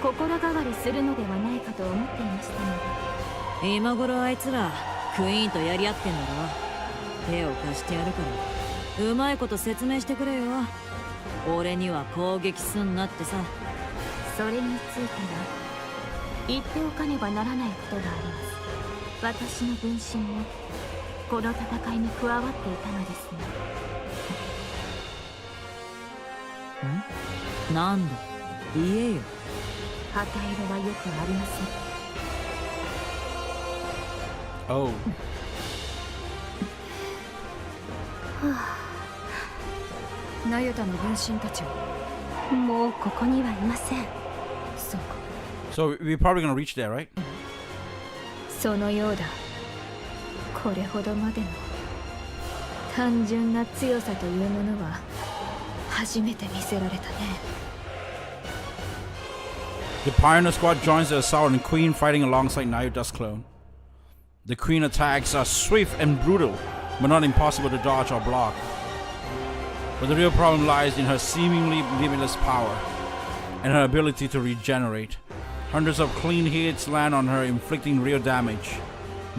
心変わりするのではないかと思っていましたので。今頃あいつらクイーンとやり合ってんだろ。手を貸してやるからうまいこと説明してくれよ。俺には攻撃すんなってさ。それについては言っておかねばならないことがあります。私の分身もこの戦いに加わっていたのですが。なんだ言えよ。旗色はよくありません。 Oh. ナユタの分身たちはもうここにはいません。そうか。 So we're probably gonna reach there, right? そのようだ。これほどまでの単純な強さというものは初めて見せられたね。 The Pioneer Squad joins the assault and Queen fighting alongside Nayuta's clone. The Queen attacks are swift and brutal, but not impossible to dodge or block. But the real problem lies in her seemingly limitless power and her ability to regenerate. Hundreds of clean hits land on her, inflicting real damage.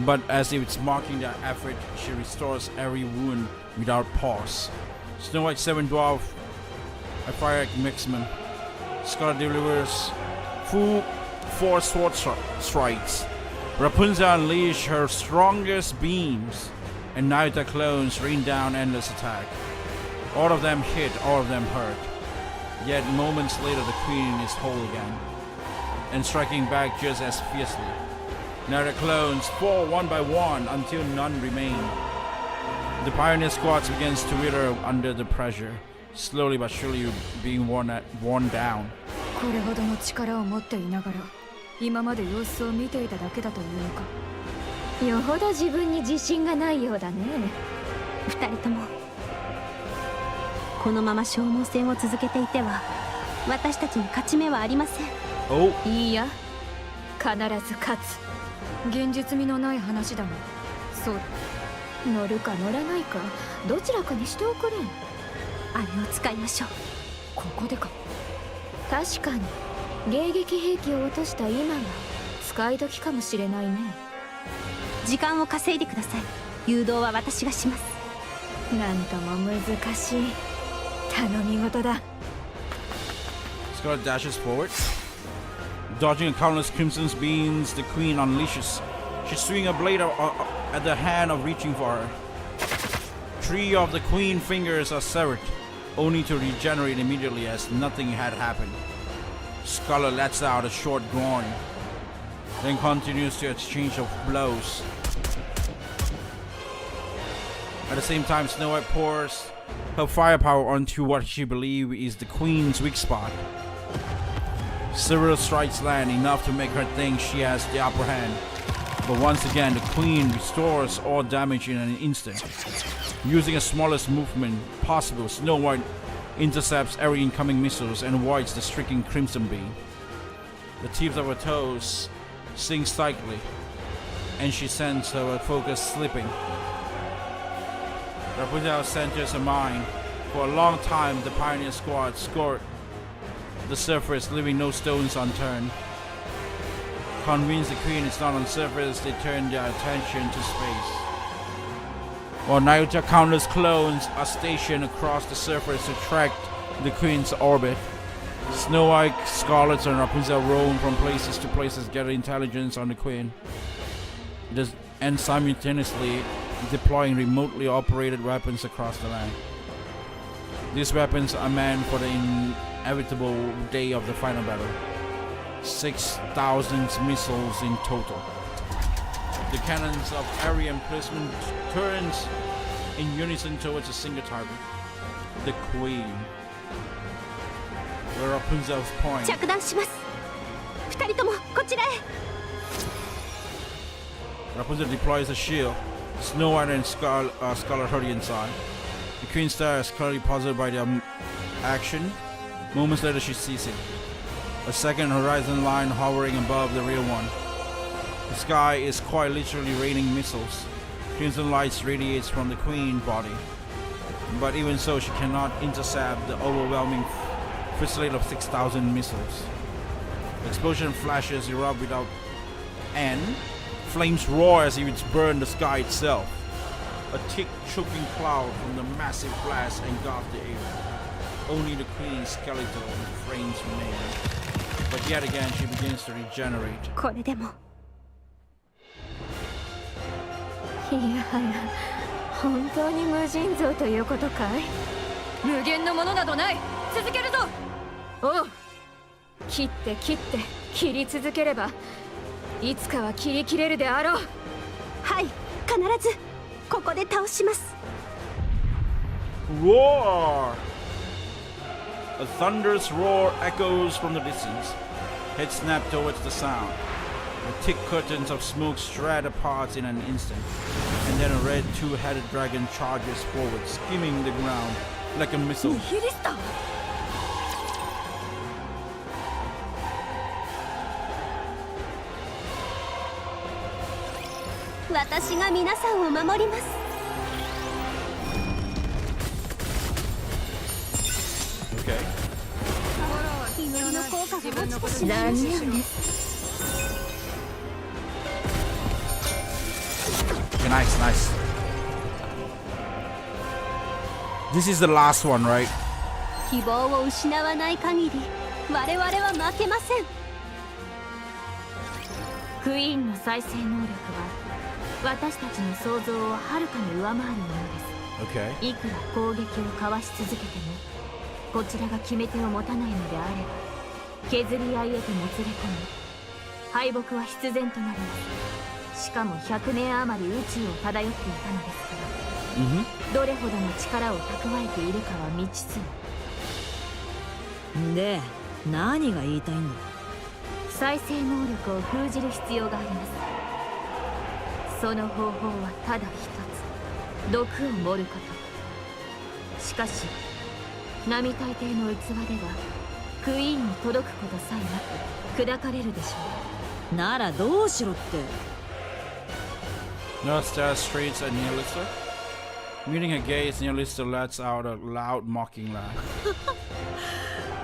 But as if it's mocking their effort, she restores every wound without pause. Snow White 7 Dwarf, a fire mixman. Scarlet delivers full force sword strikes. Rapunzel unleashes her strongest beams, and Nayuta clones rain down endless attack. All of them hit, all of them hurt. Yet moments later the Queen is whole again, and striking back just as fiercely. Now the clones fall one by one until none remain. The pioneer squads begins to wither under the pressure, slowly but surely being worn down. これほどの力を持っていながら今まで様子を見ていただけだというのか。よほど自分に自信がないようだね。二人ともこのまま消耗戦を続けていては私たちに勝ち目はありません。いいや、必ず勝つ。現実味のない話だもん。そうだ、乗るか乗らないかどちらかにしておくれ。あれを使いましょう。ここでか。確かに迎撃兵器を落とした今が使い時かもしれないね。時間を稼いでください。誘導は私がします。なんとも難しい。頼み事だ。Scarlet dashes forward. Dodging countless crimson beams, the queen unleashes. She's swinging a blade at the hand of reaching for her. 3 of the queen fingers are severed, only to regenerate immediately as nothing had happened. Scarlet lets out a short groan, then continues to exchange of blows. At the same time, Snow White pours her firepower onto what she believes is the queen's weak spot. Several strikes land, enough to make her think she has the upper hand. But once again, the queen restores all damage in an instant. Using the smallest movement possible, Snow White intercepts every incoming missiles and avoids the striking crimson beam. The tips of her toes sink slightly, and she sends her focus slipping. Rapunzel centers her mind. For a long time, the pioneer squad scored the surface, leaving no stones unturned. Convinced the queen is not on surface, they turn their attention to space. While Naruto countless clones are stationed across the surface to track the queen's orbit, Snow White, Scarlet, and Rapunzel roam from places to places, gather intelligence on the queen, and simultaneously deploying remotely operated weapons across the land. These weapons are meant for the inevitable day of the final battle. 6,000 missiles in total. The cannons of every emplacement turns in unison towards a single target, the queen. Where Rapunzel's point. 着弾します。二人ともこちらへ。Rapunzel deploys a shield. Snow White and Scarlet hurry inside. The queen stares, clearly puzzled by their action. Moments later, she sees it. A second horizon line hovering above the real one. The sky is quite literally raining missiles. Crimson lights radiates from the queen body. But even so, she cannot intercept the overwhelming fusillade of 6,000 missiles. Explosion flashes erupt without end. Flames roar as if it's burned the sky itself. A thick, choking cloud from the massive blast engulfed the air. Only the queen's skeletal frames remain. But yet again, she begins to regenerate. これでも。いやはや、本当に無尽蔵ということかい？無限のものなどない。続けるぞ。おう。切って切り続ければいつかは切り切れるであろう。はい、必ずここで倒します。Roar! A thunderous roar echoes from the distance. Heads snap towards the sound. The thick curtains of smoke shred apart in an instant, and then a red two-headed dragon charges forward, skimming the ground like a missile. 私が皆さんを守ります。Okay. 祈りの効果が落ちてしまいま残した。念です。Okay, nice. This is the last one, right? 希望を失わない限り我々は負けません。クイーンの再生能力は私たちの想像をはるかに上回るものです。 Okay. いくら攻撃をかわし続けてもこちらが決め手を持たないのであれば削り合いへともつれ込み敗北は必然となります。しかも100年余り宇宙を漂っていたのですから、どれほどの力を蓄えているかは未知数。で、何が言いたいんだ。再生能力を封じる必要があります。その方法はただ一つ、毒を盛ること。しかし並大抵の器ではクイーンに届くことさえなく砕かれるでしょう。ならどうしろって。 Nostar streets at Neolister. Meeting her gaze, Neolister lets out a loud mocking laugh.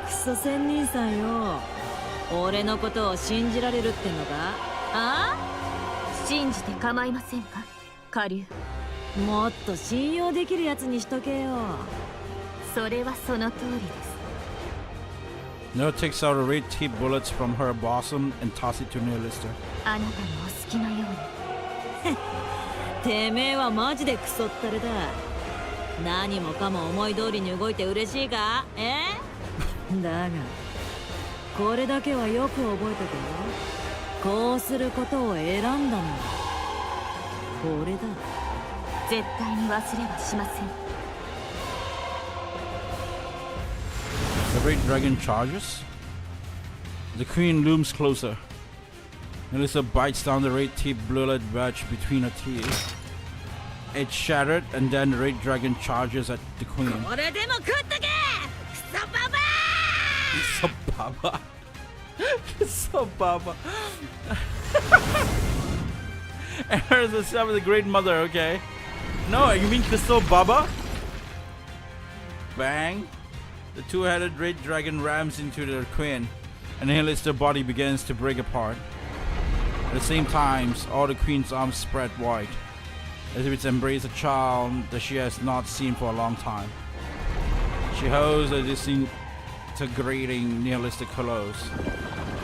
クソ仙人さんよ、俺のことを信じられるってのか。あ信じて構いませんか、下流。もっと信用できるやつにしとけよ。それはその通りです。Nell takes out a red tip bullets from her bosom and tosses it to Neolister. あなたのお好きなように。てめえはマジでクソったれだ。何もかも思い通りに動いて嬉しいか。だがこれだけはよく覚えててよ。こうすることを選んだのは俺だ。絶対に忘れはしません。The red dragon charges. The queen looms closer. Melissa bites down the red tip bullet badge between her teeth. It's shattered, and then the red dragon charges at the queen. これでも食っとけ、クソババアSo Baba. And hers is the great mother, okay? No, you mean Crystal Baba? Bang. The two-headed red dragon rams into the queen, and Neolister's body begins to break apart. At the same time, all the queen's arms spread wide, as if it's embraced a child that she has not seen for a long time. She holds a disintegrating Neolister close,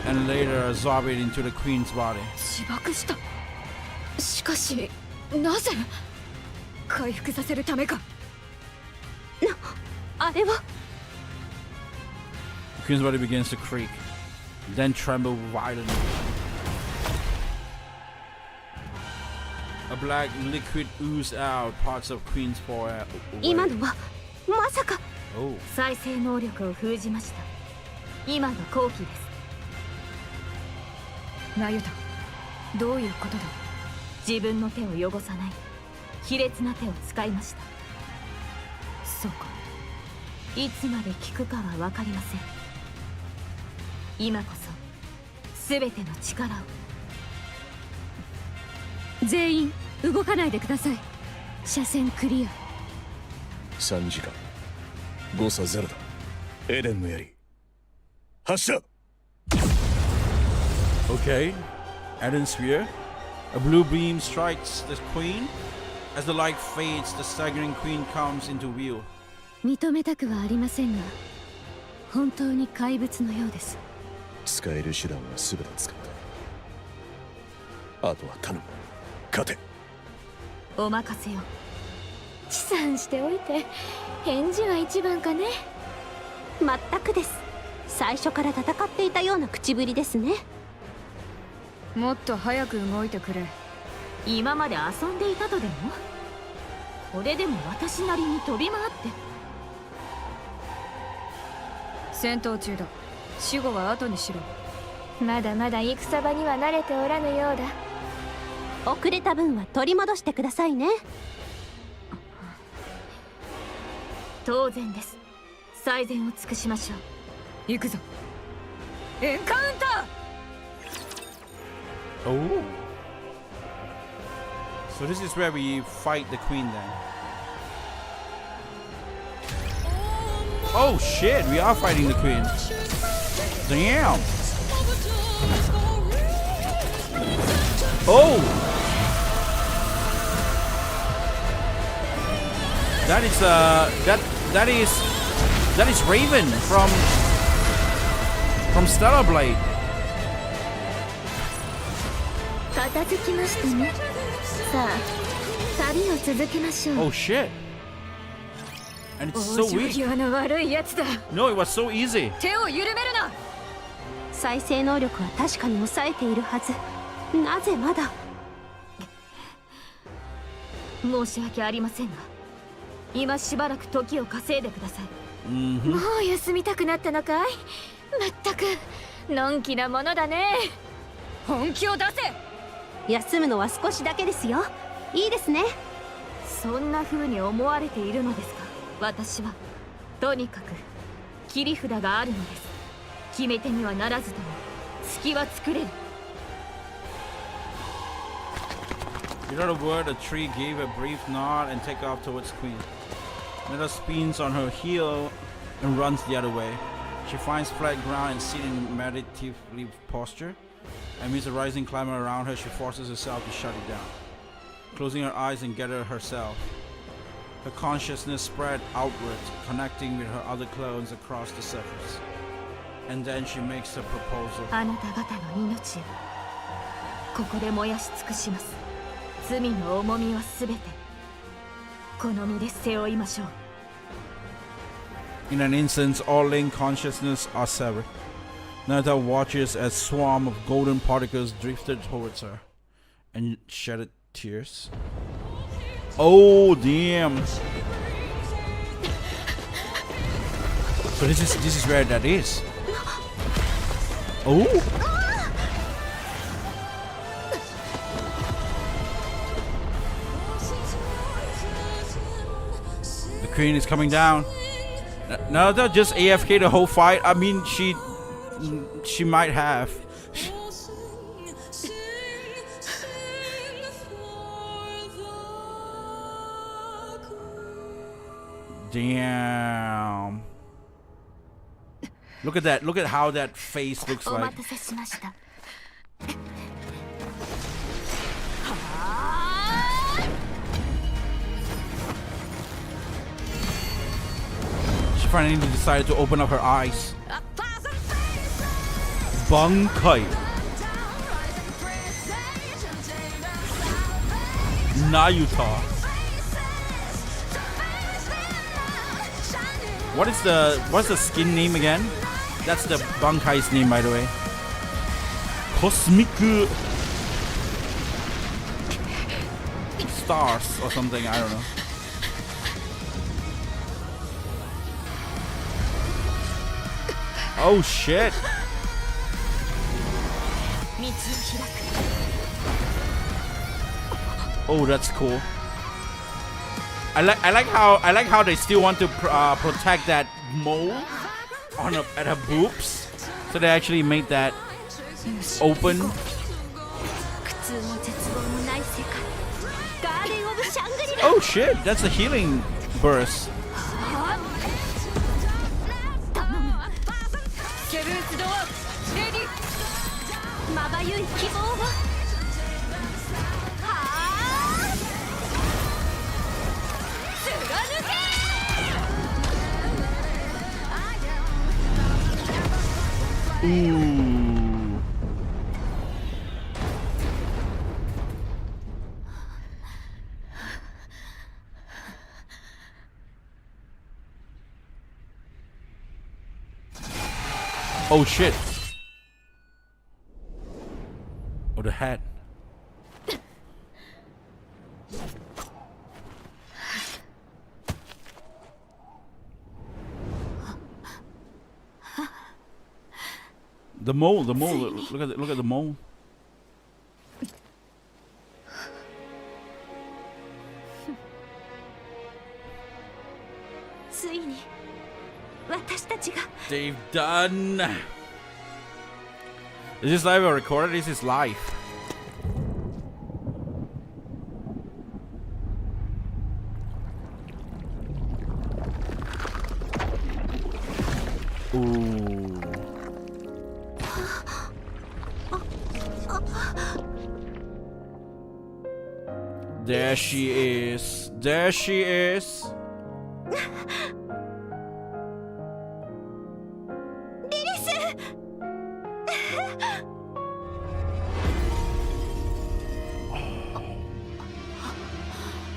and later absorb it into the queen's body. 死爆した。しかしなぜ。回復させるためか。あれは。 The queen's body begins to creak, then tremble violently. A black liquid oozes out parts of Queen's forehead. 今のはまさか。再生能力を封じました。今の後期です。ナユタ、どういうことだ。自分の手を汚さない卑劣な手を使いました。そうか。いつまで効くかは分かりません。今こそ全ての力を。全員動かないでください。車線クリア。3時間誤差ゼロだ。エデンの槍発射。 Okay, Eden's sphere. A blue beam strikes the queen. As the light fades, the staggering queen comes into view. 認めたくはありませんが、本当に怪物のようです。使える手段は全て使った。あとは頼む。勝て。お任せよ。持参しておいて返事は一番かね。全くです。最初から戦っていたような口ぶりですね。もっと早く動いてくれ。今まで遊んでいたとでも。これでも私なりに飛び回って。戦闘中だ。死後は後にしろ。まだまだ戦場には慣れておらぬようだ。遅れた分は取り戻してくださいね。当然です。最善を尽くしましょう。行くぞ。エンカウンター。 Oh. So this is where we fight the queen then. Oh shit, we are fighting the queen. Damn. Oh. That is Raven from Stellar Blade. 片付きましたね。さあ、旅を続けましょう。 Oh shit. And it's so weak. 際の悪いやつだ。 No, it was so easy. 手を緩めるな。再生能力は確かに抑えているはず。なぜまだ。申し訳ありませんが、今しばらく時を稼いでください。もう休みたくなったのかい。まったくのんきなものだね。本気を出せ。休むのは少しだけですよ。いいですね。そんな風に思われているのですか。私はとにかく切り札があるのです。決め手にはならずとも隙は作れる。 Without a word, the tree gave a brief nod and take off towards Queen. Netta spins on her heel and runs the other way. She finds flat ground and sits in meditative posture. Amidst the rising climber around her, she forces herself to shut it down, closing her eyes and gather herself. Her consciousness spread outward, connecting with her other clones across the surface. And then she makes a proposal. あなた方の命をここで燃やし尽くします。罪の重みはすべてこの身で背負いましょう。 In an instant, all link consciousness are severed. Nata watches as swarm of golden particles drifted towards her and shedded tears. Oh damn! So this is where that is. Oh! The queen is coming down. Nata just AFK the whole fight. I mean, she might have. Damn. Look at that. Look at how that face looks お like. 待たせしました。 She finally decided to open up her eyes. Bunkai. Nayuta. What's the skin name again? That's the Bankai's name, by the way. Cosmic Stars or something, I don't know. Oh shit! Oh, that's cool. I like how they still want to protect that mole at her boobs, so they actually made that open. Oh shit! That's a healing burst. Ooh. Oh shit. Oh, the hat. The mole, look at the mole. They've done. Is this live or recorded? This is live. Ooh. There she is. There she is.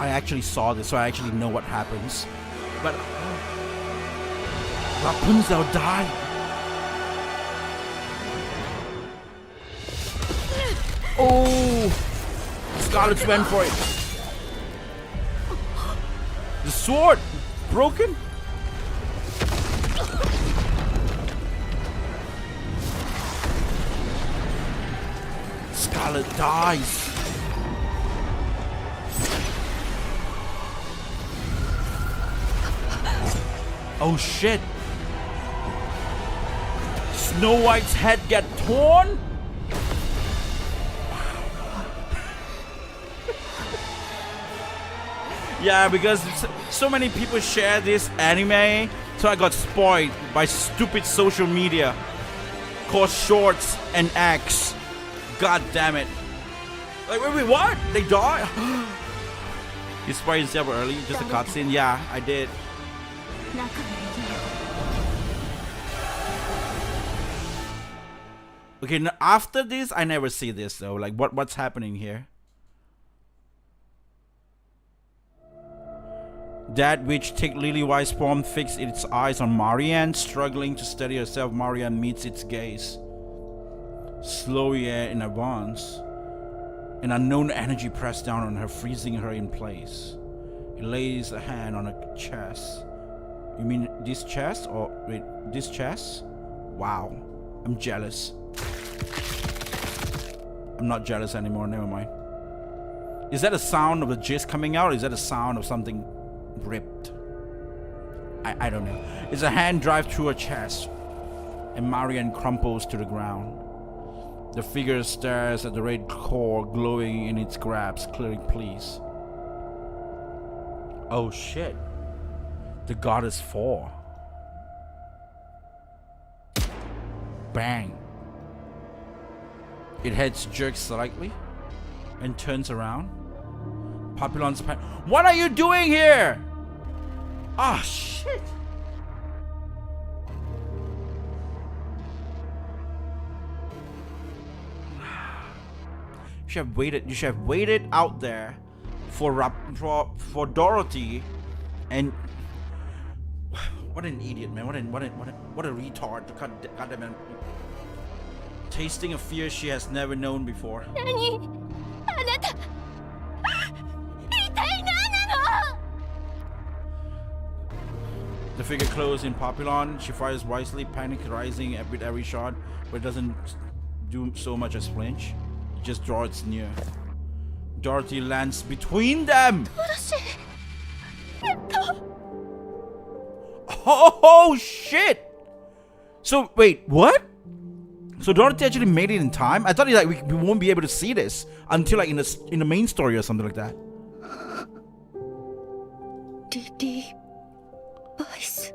I actually saw this, so I actually know what happens. But Rapunzel died. Oh! Scarlet's went for it. The sword broken. Scarlet dies. Oh shit. Snow White's head get torn? Yeah, because so many people share this anime, so I got spoiled by stupid social media called Shorts and X. God damn it. Like, wait, what? They died? You spoiled yourself early? Just a cutscene? Yeah, I did. Okay, now after this, I never see this though. Like, what's happening here? That which take Lily White's form fixed its eyes on Marianne, struggling to steady herself. Marianne meets its gaze. Slowly in advance, an unknown energy pressed down on her, freezing her in place. It lays a hand on her chest. You mean this chest? Or wait, this chest? Wow, I'm jealous. I'm not jealous anymore, never mind. Is that a sound of a jizz coming out, or is that a sound of something ripped? I don't know. It's a hand drive through her chest, and Marianne crumples to the ground. The figure stares at the red core glowing in its grasp, clearly pleased. Oh shit. The goddess 4. Bang. Its head jerks slightly and turns around. Papillon's pan. What are you doing here? Ah, shit. You should have waited out there for Dorothy, and what an idiot, man. What a retard. God damn it. Tasting a fear she has never known before. The figure closes in Papillon. She fires wisely, panic rising with every shot, but it doesn't do so much as flinch. It just draws near. Dorothy lands between them. Oh shit! So wait, what? So Dorothy actually made it in time? I thought like we won't be able to see this until like in the main story or something like that.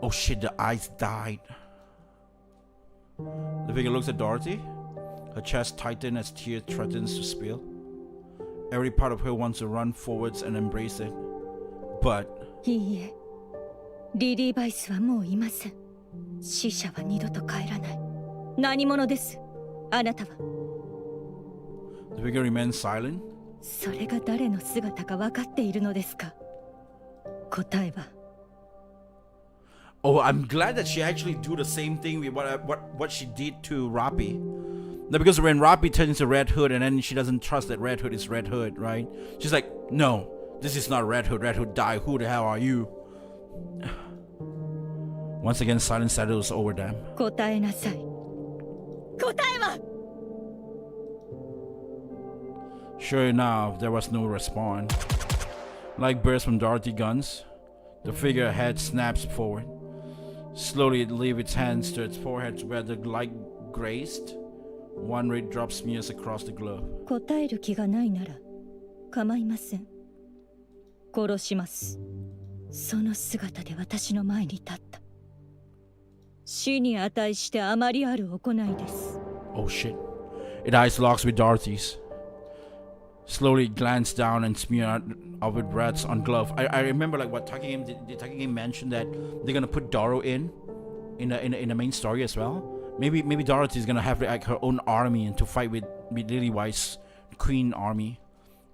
Oh shit, the eyes died. The figure looks at Dorothy. Her chest tightens as tears threatens to spill. Every part of her wants to run forwards and embrace it. But... The figure remains silent. Oh, I'm glad that she actually do the same thing with what she did to Rappi. No, because when Rappi turns into Red Hood and then she doesn't trust that Red Hood is Red Hood, right? She's like, no, this is not Red Hood. Red Hood died. Who the hell are you? Once again, silence settles over them. Sure enough, there was no response. Like bursts from Dorothy guns, the figure head snaps forward. Slowly it leaves its hands to its forehead where the light grazed. One ray drop smears across the glove. Oh shit. It eyes locks with Dorothy's. Slowly glance down and smear out with rats on glove. I remember like what Taki Game mentioned that they're gonna put Doro in the main story as well. Maybe Dorothy's gonna have like her own army and to fight with Lily White's Queen army.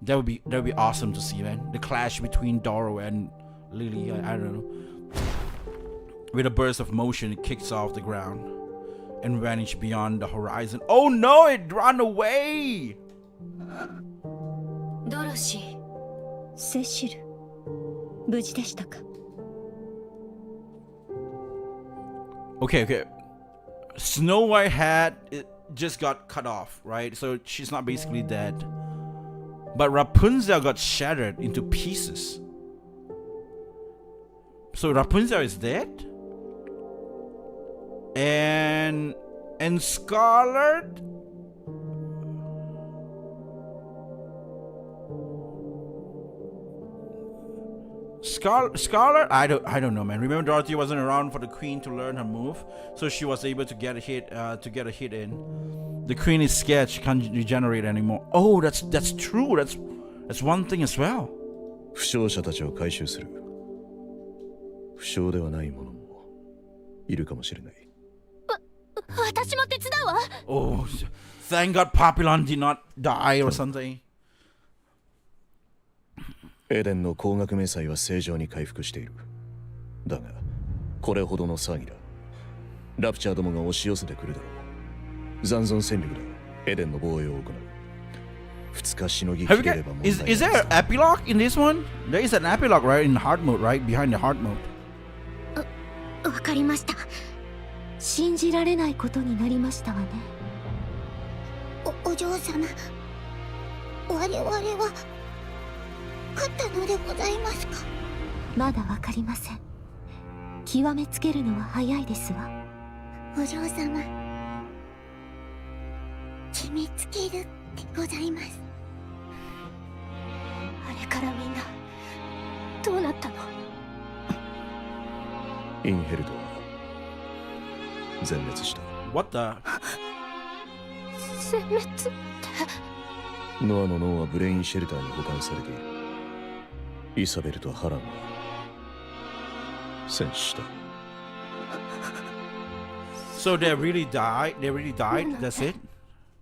That would be awesome to see, man. The clash between Doro and Lily. I don't know. With a burst of motion, it kicks off the ground and vanishes beyond the horizon. Oh no! It ran away. ドロシー、セシル、無事でしたか？ Okay, okay. Snow White had it just got cut off, right? So she's not basically dead. But Rapunzel got shattered into pieces. So Rapunzel is dead? And Scarlet? Scarlet? I don't know, man. Remember, Dorothy wasn't around for the queen to learn her move, so she was able to get a hit in. The queen is scared; she can't regenerate anymore. Oh, that's true. That's one thing as well. 負傷者たちを回収する。負傷ではない者もいるかもしれない。私も手伝うわ。 Oh, thank God Papillon did not die or something. エデンの光学迷彩は正常に回復している。だが、これほどの騒ぎだ。ラプチャーどもが押し寄せてくるだろう。残存戦力だ。エデンの防衛を行う。2日しのぎきれれば問題ない。Is there an epilogue in this one? There is an epilogue, right? In hard mode, right? Behind the hard mode. わかりました。信じられないことになりましたわね。お嬢様、我々は勝ったのでございますか？まだわかりません。極めつけるのは早いですわ。お嬢様、決めつけるってございます。あれからみんなどうなったの？インヘルドは全滅した。What the? 全滅って。ノアの脳はブレインシェルターに保管されている。イサベルとハランは戦死した。So they really died? They really died? That's it?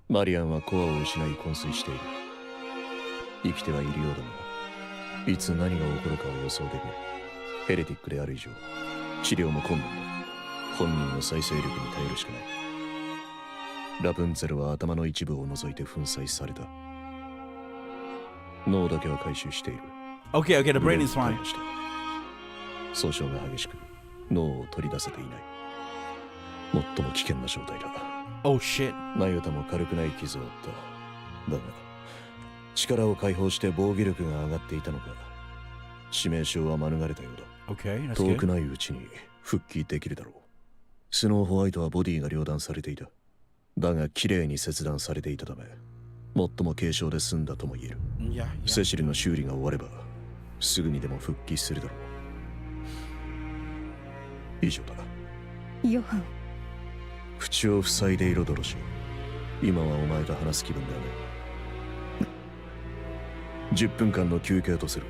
マリアンはコアを失い昏睡している。生きてはいるようだが、いつ何が起こるかは予想できない。ヘレティックである以上、治療も困難だ。本人の再生力に頼るしかない。ラプンツェルは頭の一部を除いて粉砕された。脳だけは回収している。Okay, the brain is fine. 損傷が激しく、脳を取り出せていない。最も危険な状態だ。Oh shit. ナユタも軽くない傷を負った。だが、力を解放して防御力が上がっていたのか、致命傷は免れたようだ。Okay, that's 遠く good. ないうちに復帰できるだろう。スノーホワイトはボディが両断されていた。だが、綺麗に切断されていたため、最も軽傷で済んだとも言える。Yeah, セシルの修理が終われば、すぐにでも復帰するだろう。以上だ。ヨハン、口を塞いでいろドロシ。今はお前と話す気分だよね。10分間の休憩とする。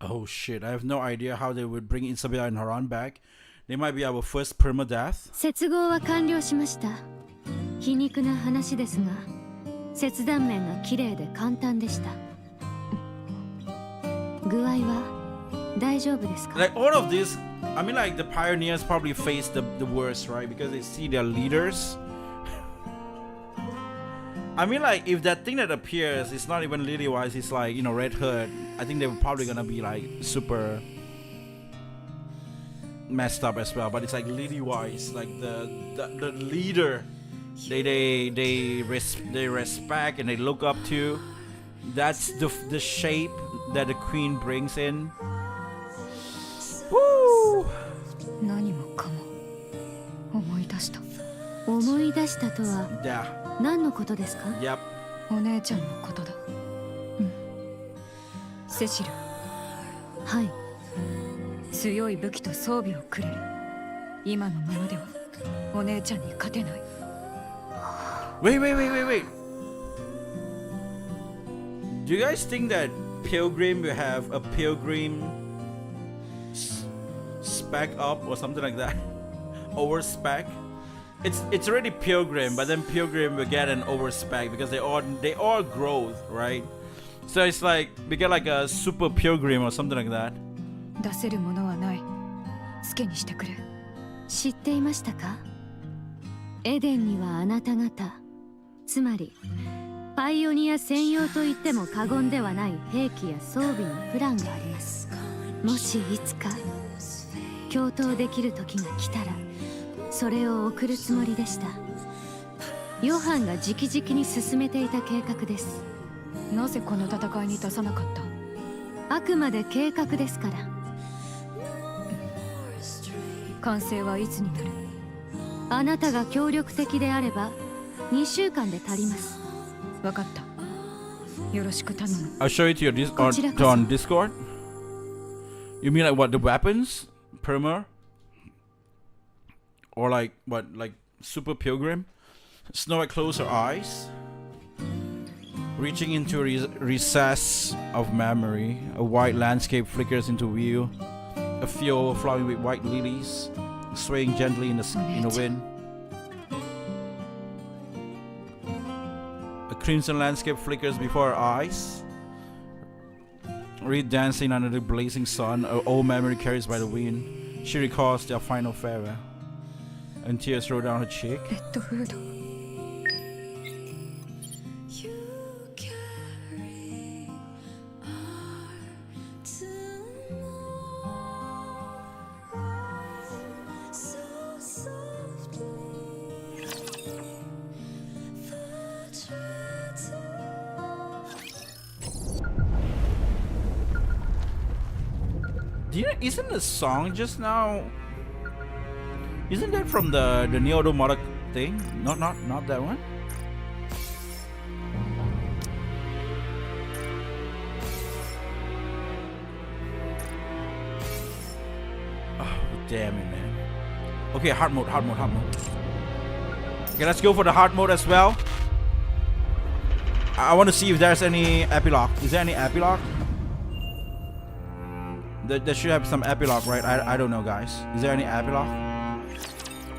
Oh shit, I have no idea how they would bring Isabella and Haran back. They might be our first permadeath. 接合は完了しました。皮肉な話ですが、切断面が綺麗で簡単でした。具合は大丈夫ですか？ Like all of this, I mean, like the pioneers probably face the worst, right? Because they see their leaders. I mean, like if that thing that appears is not even lily wise, it's like, you know, Red Hood. I think they're probably gonna be like super messed up as well. But it's like lily wise, like the leader. They respect and they look up to. That's the shape that the queen brings in. Woo! 何もかも思い出した。思い出したとは Yeah. 何のことですか？ Yep. お姉ちゃんのことだ。うん。セシル。はい。強い武器と装備をくれる。今のままではお姉ちゃんに勝てない。Wait. Do you guys think that Pilgrim will have a Pilgrim spec up or something like that? Over spec? It's already Pilgrim, but then Pilgrim will get an over spec because they all growth, right? So it's like we get like a super Pilgrim or something like that. 出せるものはない。好きにしてくれ。知っていましたか？エデンにはあなた方、つまりパイオニア専用と言っても過言ではない兵器や装備のプランがあります。もしいつか共闘できる時が来たらそれを送るつもりでした。ヨハンが直々に進めていた計画です。なぜこの戦いに出さなかった？あくまで計画ですから。完成はいつになる？あなたが協力的であれば2週間で足ります。わかった。よろしく頼む。 I'll show it to your on Discord. You mean like what, the weapons? Primer? Or like what, like Super Pilgrim? Snow White closed her eyes, reaching into a recess of memory. A white landscape flickers into view. A field flowering with white lilies, swaying gently in the wind. A crimson landscape flickers before her eyes. Reed dancing under the blazing sun, an old memory carries by the wind. She recalls their final farewell, and tears roll down her cheek. レッドフード。Isn't the song just now? Isn't that from the Neo Automata thing? Not that one. Oh damn it, man. Okay, hard mode. Okay, let's go for the hard mode as well. I want to see if there's any epilogue. Is there any epilogue? There should have some epilogue, right? I don't know, guys. Is there any epilogue?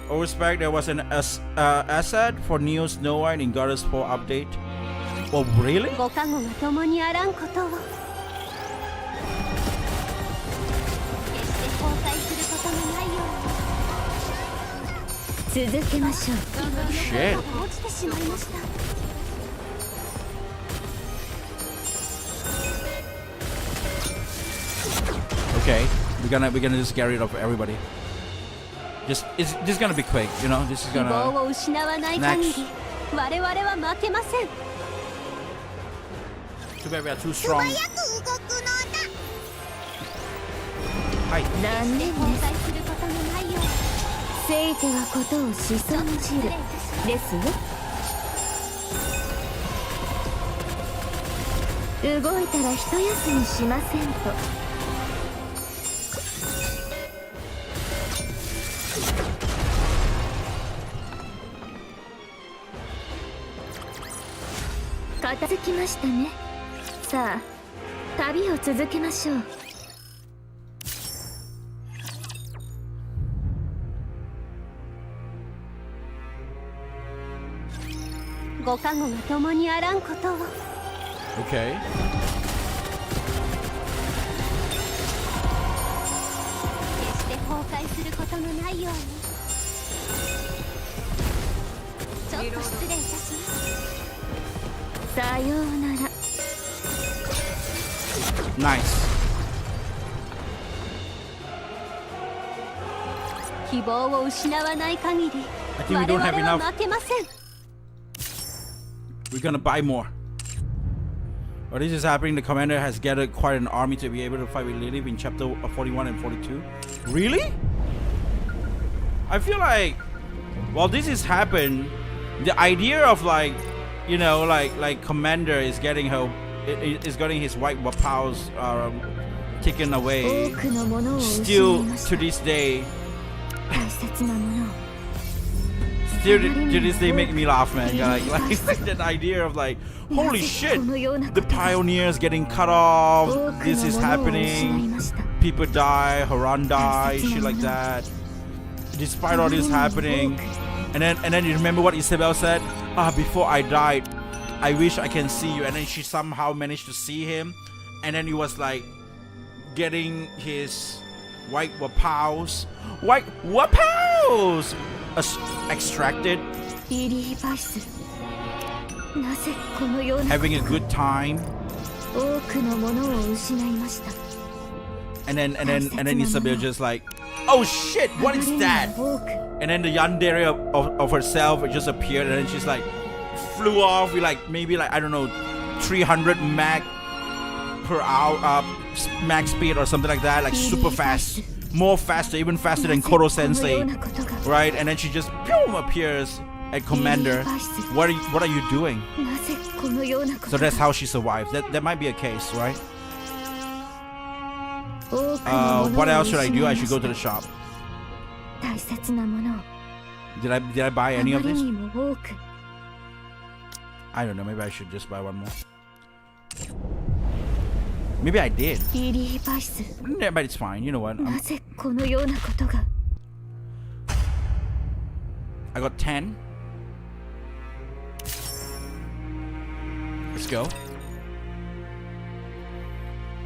Oh, respect, there was an asset for Neo Snow White in Goddess 4 update. Oh, really? ご加護が共にあらんことを。決して後悔することのないように。続けましょう。Shit. 落ちてしまいました。Okay, we're gonna just get rid of everybody. It's just gonna be quick, you know. This is 希望 gonna を失わない限り next. 我々は負けません。 Too bad we are too 素 strong. 早く動くのだ。はい。残念です。後悔することのないように。せいてはことをしそんじるですよ。動いたら一休みしませんと。片付きましたね。さあ、旅を続けましょう。ご加護が共にあらんことを。Okay. 決して崩壊することのないように。ちょっと失礼いたします。さようなら。Nice. 希望を失わない限り I think we 我 don't 々 have は enough. 負けません。 We're gonna buy more. While this is happening, the commander has gathered quite an army to be able to fight with Lilith in chapter 41 and 42. Really? I feel like while this has happened, the idea of like, you know, like commander is getting his white powers taken away. 多くのものを失い Still まし to た。 this day, 大切なものを。 still to this day make me laugh, man. Like that idea of like, holy shit, the pioneers getting cut off. This is happening. People die, Haran die, shit like that. Despite all this happening, and then you remember what Isabel said? Before I died, I wish I can see you. And then she somehow managed to see him, and then he was like getting his white wapaus extracted. リリーバイス。なぜこのような having a good time. 多くのものを失いました。 And then Isabel just like, oh shit, what is that? And then the yandere of herself just appeared, and then she's like flew off with like maybe like I don't know 300 mag per hour max speed or something like that, like super fast, more faster, even faster than Koro Sensei, right? And then she just boom appears at Commander. What are you doing? So that's how she survived. That might be a case, right? What else should I do? I should go to the shop. Did I buy any of this? I don't know. Maybe I should just buy one more. Maybe I did. Yeah, but it's fine. You know what? I got 10. Let's go.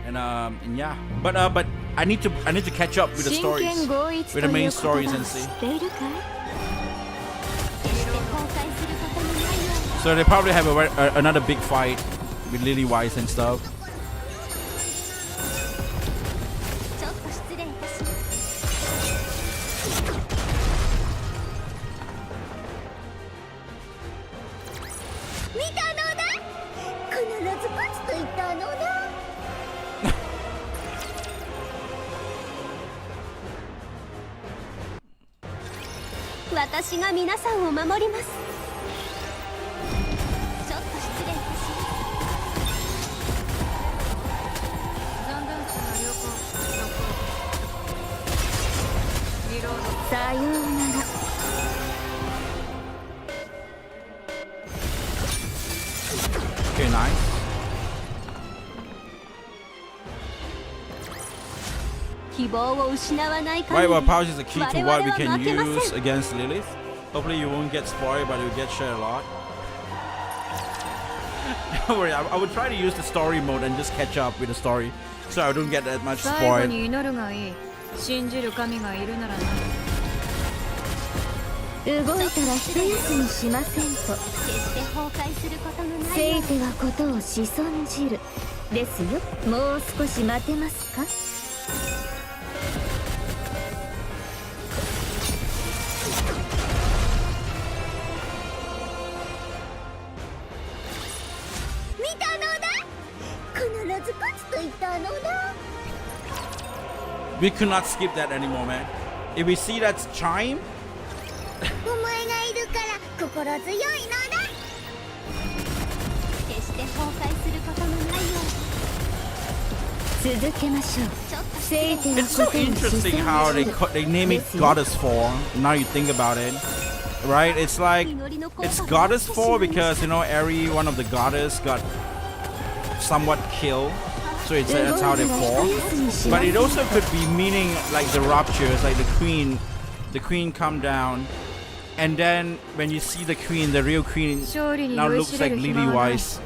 And yeah, but I need to catch up with the stories, with the main stories and see. So they probably have another big fight with Lily Wise and stuff. Okay, nice. Right, well, pouch is the key to what we can use against Lilith. Hopefully you won't get spoiled, but you'll get shared a lot. Don't worry, I would try to use the story mode and just catch up with the story, so I don't get that much spoiled. 動いたら一休みしませんと。せいてはことをしそんじる。ですよ。もう少し待てますか。見たのだ。必ず勝つと言ったのだ。We could not skip that anymore, man. If we see that chime. お前がいるから心強いのだ。決して崩壊することのないよう。続けましょう。 It's so interesting how they name it Goddess 4. Now you think about it, right? It's like it's Goddess 4 because you know every one of the goddess got somewhat killed, so that's how they fall. But it also could be meaning like the ruptures, like the queen come down. And then when you see the queen, the real queen now looks like Lily Wise.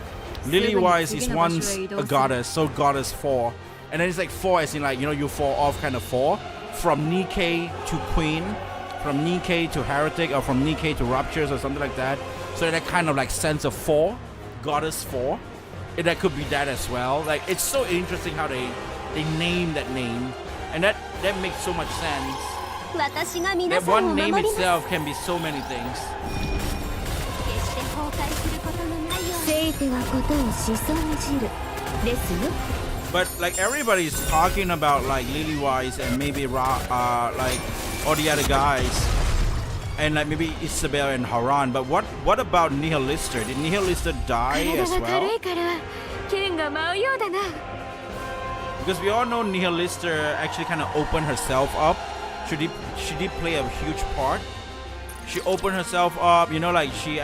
Lily Wise is once a goddess, so Goddess 4. And then it's like 4 as in like, you know, you fall off kind of 4. From Nikke to Queen, from Nikke to Heretic, or from Nikke to Ruptures or something like that. So that kind of like sense of 4, Goddess 4. And that could be that as well. Like, it's so interesting how they name that name. And that makes so much sense. That one name itself can be so many things. But like everybody's talking about like Lily Wise and maybe like all the other guys, and like maybe Isabel and Haran. But what about Nihilister? Did Nihilister die as well? Because we all know Nihilister actually kind of opened herself up. She did play a huge part. She opened herself up, you know, like she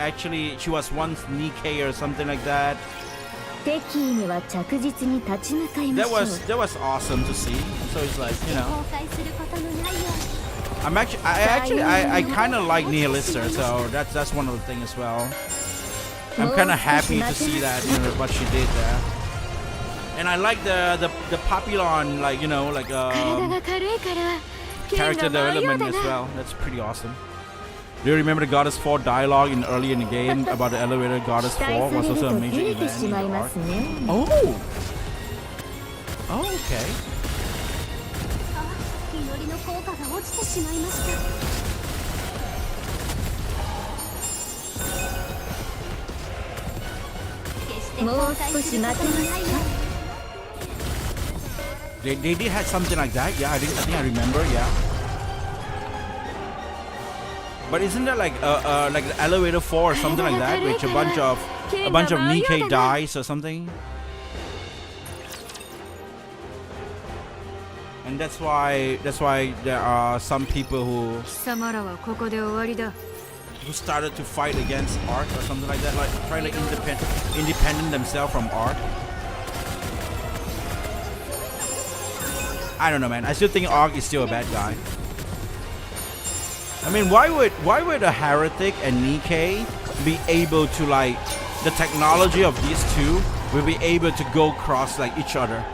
was once Nikke or something like that. That was awesome to see. So it's like, you know, I kind of like Nihilister, so that's one of the things as well. I'm kind of happy to see that, you know, what she did there. And I like the Papillon, like, you know, like character development as well. That's pretty awesome. Do you remember the Goddess 4 dialogue early in the game about the elevator Goddess 4 was also a major event in the arc? Oh! Oh, okay. 祈りの効果が落ちてしまいました。もう少し待てますか。 They did have something like that. Yeah, I think I remember. Yeah. But isn't there like the elevator 4 or something like that, which a bunch of Nikke dies or something? And that's why there are some people who started to fight against art or something like that, like trying to independent themselves from art. I don't know, man. I still think Ark is still a bad guy. I mean, why would a heretic and Nikke be able to, like, the technology of these two will be able to go cross like each other?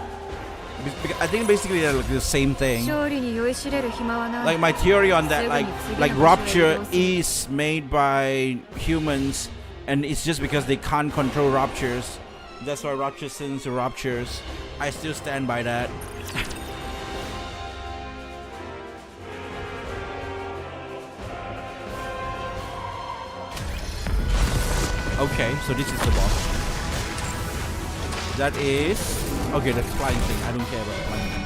I think basically they're like the same thing. Like my theory on that, like Rupture is made by humans, and it's just because they can't control Ruptures. That's why Rupture sends to Ruptures. I still stand by that. Okay, so this is the boss. That is... Okay, that's flying thing. I don't care about the flying thing.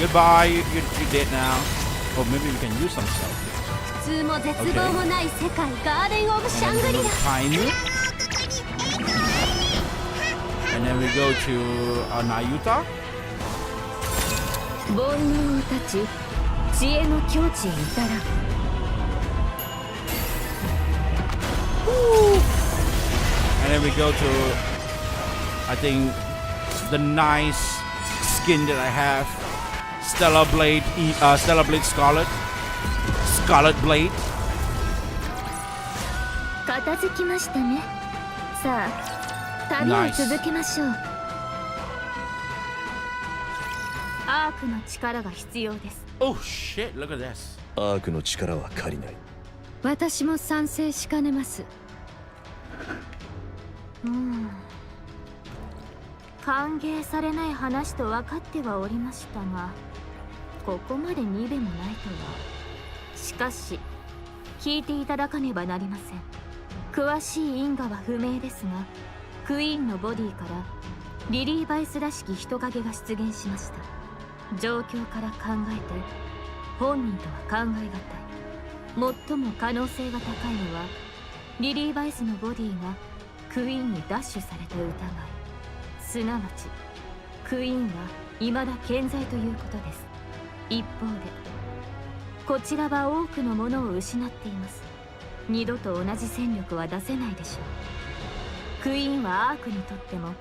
Goodbye, you're dead now. Oh, maybe we can use some stuff. Okay. And then we go to Time. And then we go to Nayuta. And then we go to, I think, the nice skin that I have, Stellar Blade Scarlet Blade. 片付きましたね。さあ、旅を続けましょう。アークの力が必要です。 Oh shit! Look at this. アークの力は借りない。私も賛成しかねます。歓迎されない話と分かってはおりましたが、ここまでにべもないとは。しかし聞いていただかねばなりません。詳しい因果は不明ですが、クイーンのボディからリリー・バイスらしき人影が出現しました。状況から考えて本人とは考えがたい。最も可能性が高いのはリリー・バイスのボディがクイーンに奪取された疑い、すなわちクイーンは未だ健在ということです。一方でこちらは多くのものを失っています。二度と同じ戦力は出せないでしょう。クイーンはアークにとっても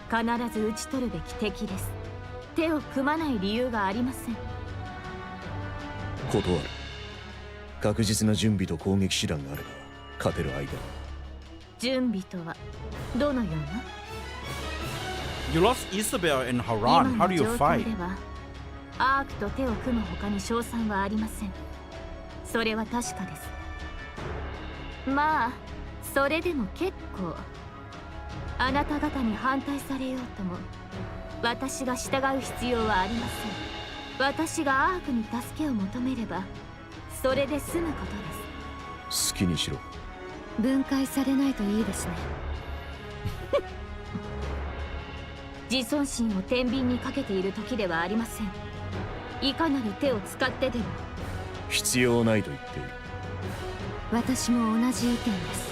必ず討ち取るべき敵です。手を組まない理由がありません。断る。確実な準備と攻撃手段があれば勝てる相手だ。準備とはどのような？ You lost Isabel and Haran. How do you fight? 今の状況ではアークと手を組む他に勝算はありません。それは確かです。まあそれでも結構。あなた方に反対されようとも私が従う必要はありません。私がアークに助けを求めればそれで済むことです。好きにしろ。分解されないといいですね。自尊心を天秤にかけている時ではありません。いかなる手を使ってでも。必要ないと言っている。私も同じ意見です。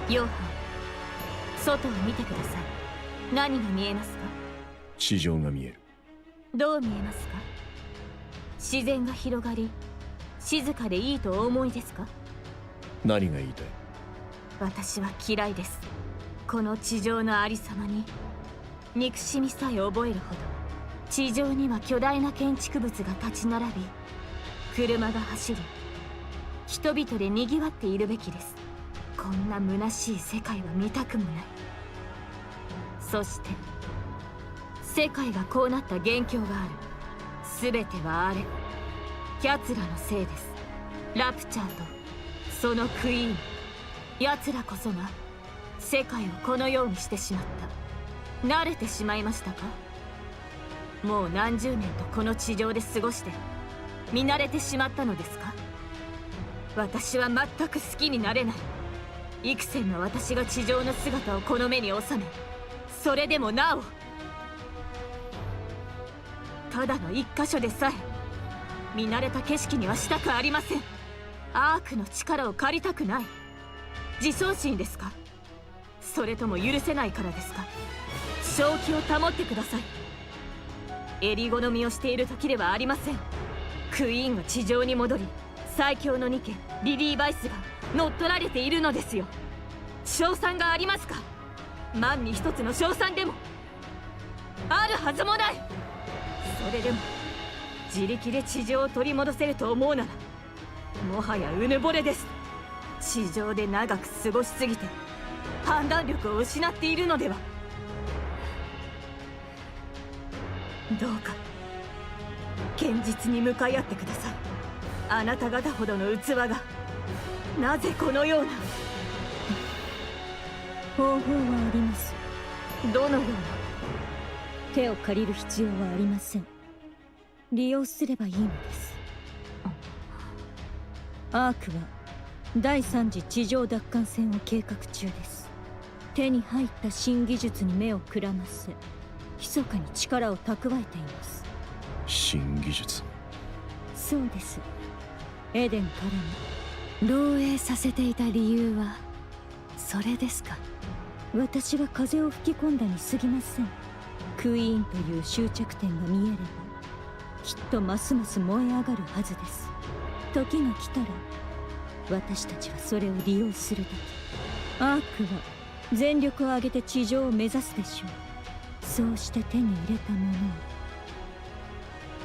ヨハン、外を見てください。何が見えますか？地上が見える。どう見えますか？自然が広がり静かでいいとお思いですか？何が言いたい？私は嫌いです。この地上のありさまに憎しみさえ覚えるほど。地上には巨大な建築物が立ち並び、車が走り、人々で賑わっているべきです。こんな虚しい世界は見たくもない。そして世界がこうなった元凶がある。全てはあれ、奴らのせいです。ラプチャーとそのクイーン、奴らこそが世界をこのようにしてしまった。慣れてしまいましたか？もう何十年とこの地上で過ごして見慣れてしまったのですか？私は全く好きになれない。幾千の私が地上の姿をこの目に収め、それでもなおただの一箇所でさえ見慣れた景色にはしたくありません。アークの力を借りたくない。自尊心ですか？それとも許せないからですか？正気を保ってください。襟好みをしている時ではありません。クイーンが地上に戻り、最強のニケ、リリー・バイスが乗っ取られているのですよ。賞賛がありますか？万に一つの賞賛でもあるはずもない。それでも自力で地上を取り戻せると思うなら、もはやうぬぼれです。地上で長く過ごしすぎて判断力を失っているのでは。どうか現実に向かい合ってください。あなた方ほどの器がなぜこのような。方法はあります。どのような。手を借りる必要はありません。利用すればいいのです。アークは第3次地上奪還戦を計画中です。手に入った新技術に目をくらませ、密かに力を蓄えています。新技術？そうです。エデンから漏洩させていた理由はそれですか？私が風を吹き込んだに過ぎません。クイーンという終着点が見えれば、きっとますます燃え上がるはずです。時が来たら私たちはそれを利用するだけ。アークは全力を挙げて地上を目指すでしょう。そうして手に入れたも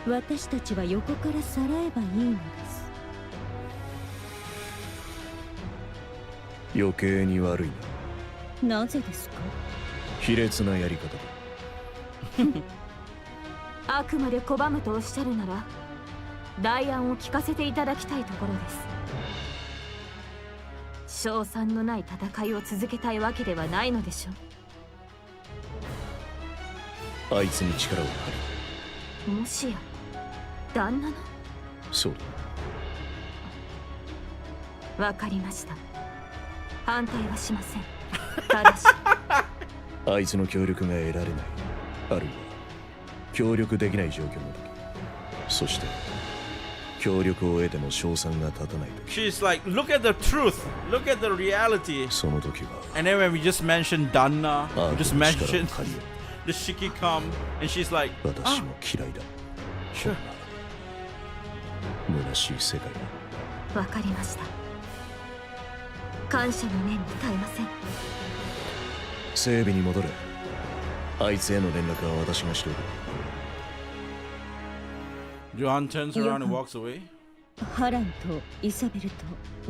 のを私たちは横からさらえばいいのです。余計に悪いな。なぜですか？卑劣なやり方だ。あくまで拒むとおっしゃるなら、代案を聞かせていただきたいところです。勝算のない戦いを続けたいわけではないのでしょう。あいつに力を借り、もしや旦那の？そうだ。わかりました。反対はしません。ただしあいつの協力が得られない、あるいは協力できない状況の時、そして協力を得ても勝算が立たない時。 She's like, look at the truth, look at the reality. その時は And then when we just mentioned Danna, アー we ク just の力を mentioned 借りよ the Shiki come, and she's like, 私も嫌いだ。 sure. 虚しい世界だ。わかりました。感謝の念に耐えません。整備に戻れ。あいつへの連絡は私がしておく。Johan turns around and walks away. ハランとイサベルと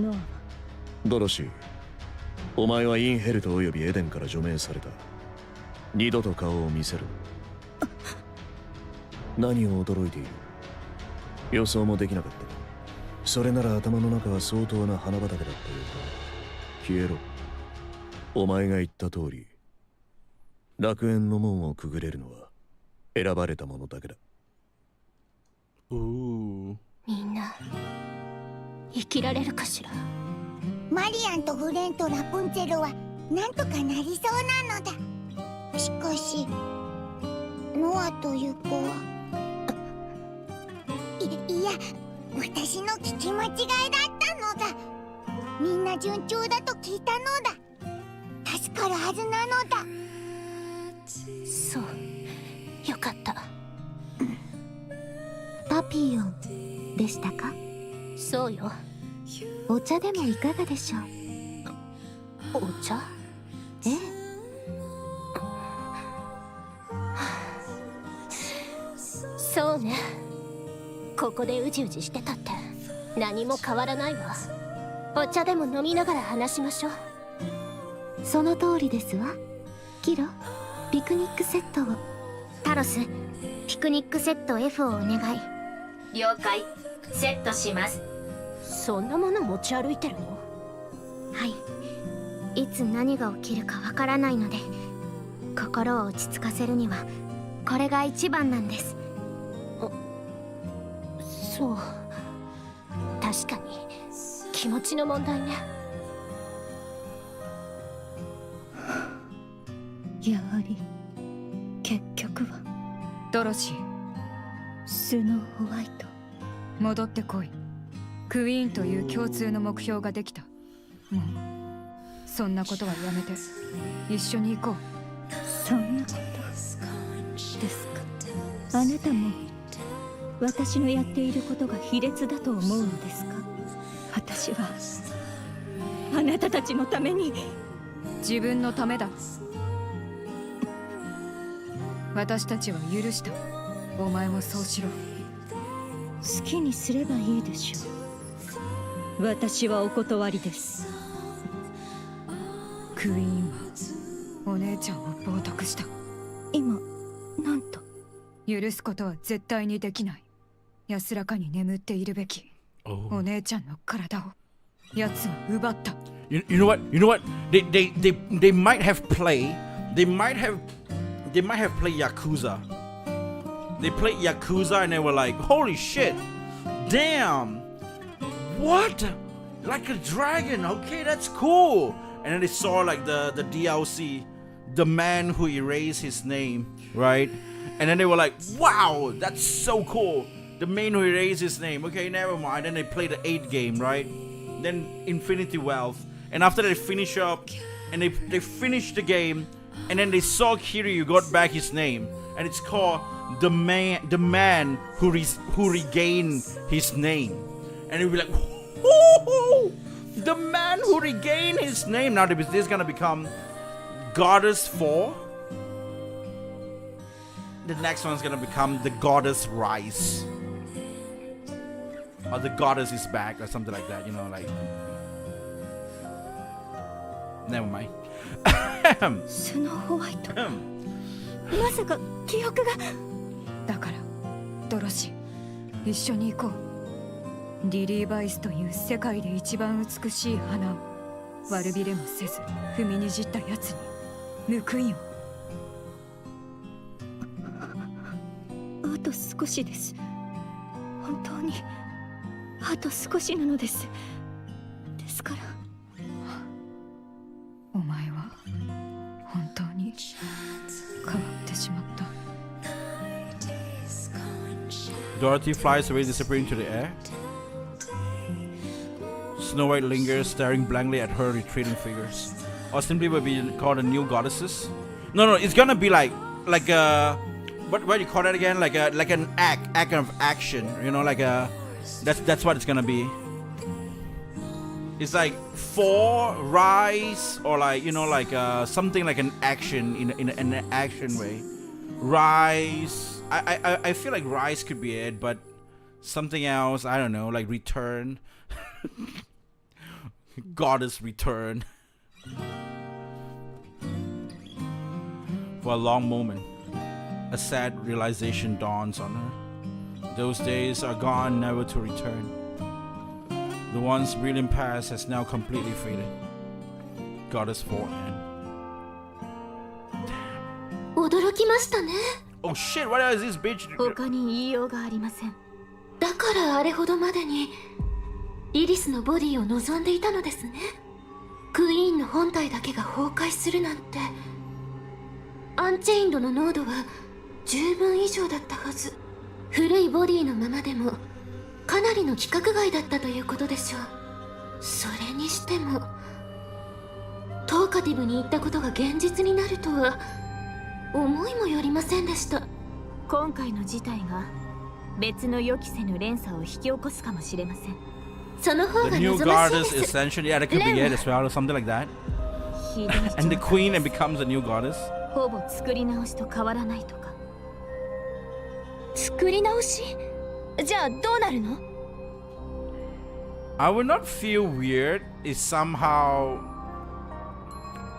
ノアは？ドロシー、お前はインヘルトおよびエデンから除名された。二度と顔を見せる。何を驚いている？予想もできなかった。それなら頭の中は相当な花畑だったようだ。消えろ。お前が言った通り、楽園の門をくぐれるのは選ばれた者だけだ。Ooh. みんな生きられるかしら。マリアンとフレンとラプンツェルはなんとかなりそうなのだ。しかしノアという子いや、私の聞き間違いだったのだ。みんな順調だと聞いたのだ。助かるはずなのだ。そう、よかった。パピヨンでしたか？そうよ。お茶でもいかがでしょう？お茶？ええ。そうね。ここでうじうじしてたって何も変わらないわ。お茶でも飲みながら話しましょう。その通りですわ。キロ、ピクニックセットを。タロス、ピクニックセット F をお願い。了解。セットします。そんなもの持ち歩いてるの？はい、いつ何が起きるかわからないので、心を落ち着かせるにはこれが一番なんです。そう、確かに気持ちの問題ね。やはり結局はドロシー、スノーホワイト。戻ってこい。クイーンという共通の目標ができた。もうそんなことはやめて一緒に行こう。そんなことですか？あなたも私のやっていることが卑劣だと思うのですか？私はあなたたちのために。自分のためだ。私たちは許した。お前もそうしろ。好きにすればいいでしょう。私はお断りです。クイーンはお姉ちゃんを冒涜した。今なんと？許すことは絶対にできない。安らかに眠っているべき。お姉ちゃんの体を奴は奪った。You know what? You know what? They might have played. They might have played Yakuza. They played Yakuza and they were like, holy shit, damn, what? Like a dragon? Okay, that's cool. And then they saw like the DLC, the man who erased his name, right? And then they were like, wow, that's so cool. The man who erased his name. Okay, never mind. Then they played the 8th game, right? Then Infinity Wealth. And after they finish up, and they finished the game, and then they saw Kiryu got back his name, and it's called the man who regained his name. And it'll be like, whoo, the man who regained his name. Now this is gonna become Goddess 4. The next one's gonna become the Goddess Rise, or the Goddess is back, or something like that. You know, like. Never mind. スノーホワイト。まさか記憶が。だからドロシー、一緒に行こう。リリーバイスという世界で一番美しい花を悪びれもせず踏みにじったやつに報いよ。あと少しです。本当にあと少しなのです。ですから。お前は本当に変わってしまった。Dorothy flies away, disappearing into the air. Snow White lingers, staring blankly at her retreating figures. Or simply will be called the new goddesses. No, it's gonna be like a what do you call that again? Like an act of action. You know, like a that's what it's gonna be. It's like for rise, or like, you know, like something like an action in an action way. Rise. I feel like rise could be it, but something else. I don't know, like return. Goddess return. For a long moment, a sad realization dawns on her. Those days are gone, never to return. The once brilliant past has now completely faded. Goddess 4 end. 驚きましたね。 Oh shit, what is this bitch? 他に言いようがありません。だからあれほどまでにイリスのボディを望んでいたのですね。クイーンの本体だけが崩壊するなんて。アンチェインドの濃度は十分以上だったはず。古いボディのままでもかなりの規格外だったということでしょう。それにしてもトーカティブに行ったことが現実になるとは思いもよりませんでした。今回の事態が別の予期せぬ連鎖を引き起こすかもしれません。その方が The new 望ましい goddess です。 essentially, yeah, that could be it as well, or something like that. ひどい And the 状態 queen and becomes a new goddess. ほぼ作り直しと変わらないとか。作り直し？じゃあどうなるの？ I would not feel weird if somehow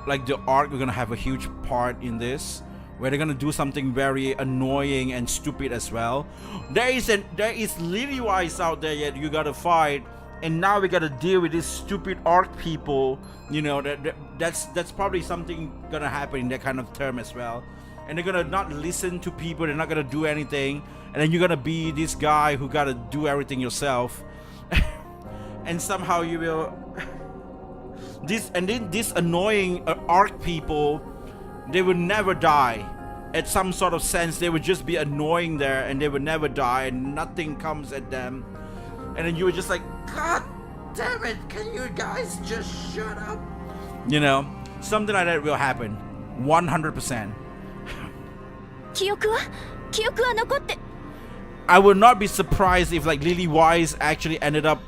like the arc are gonna have a huge part in this, where they're gonna do something very annoying and stupid as well. There is Lily Wise out there yet you gotta fight, and now we gotta deal with these stupid orc people. You know, that's probably something gonna happen in that kind of term as well. And they're gonna not listen to people. They're not gonna do anything. And then you're gonna be this guy who gotta do everything yourself. And somehow you will. These annoying orc people, they will never die. At some sort of sense, they would just be annoying there, and they would never die, and nothing comes at them. And then you were just like, God damn it, can you guys just shut up? You know, something like that will happen. 100%. I would not be surprised if like Lily Wise actually ended up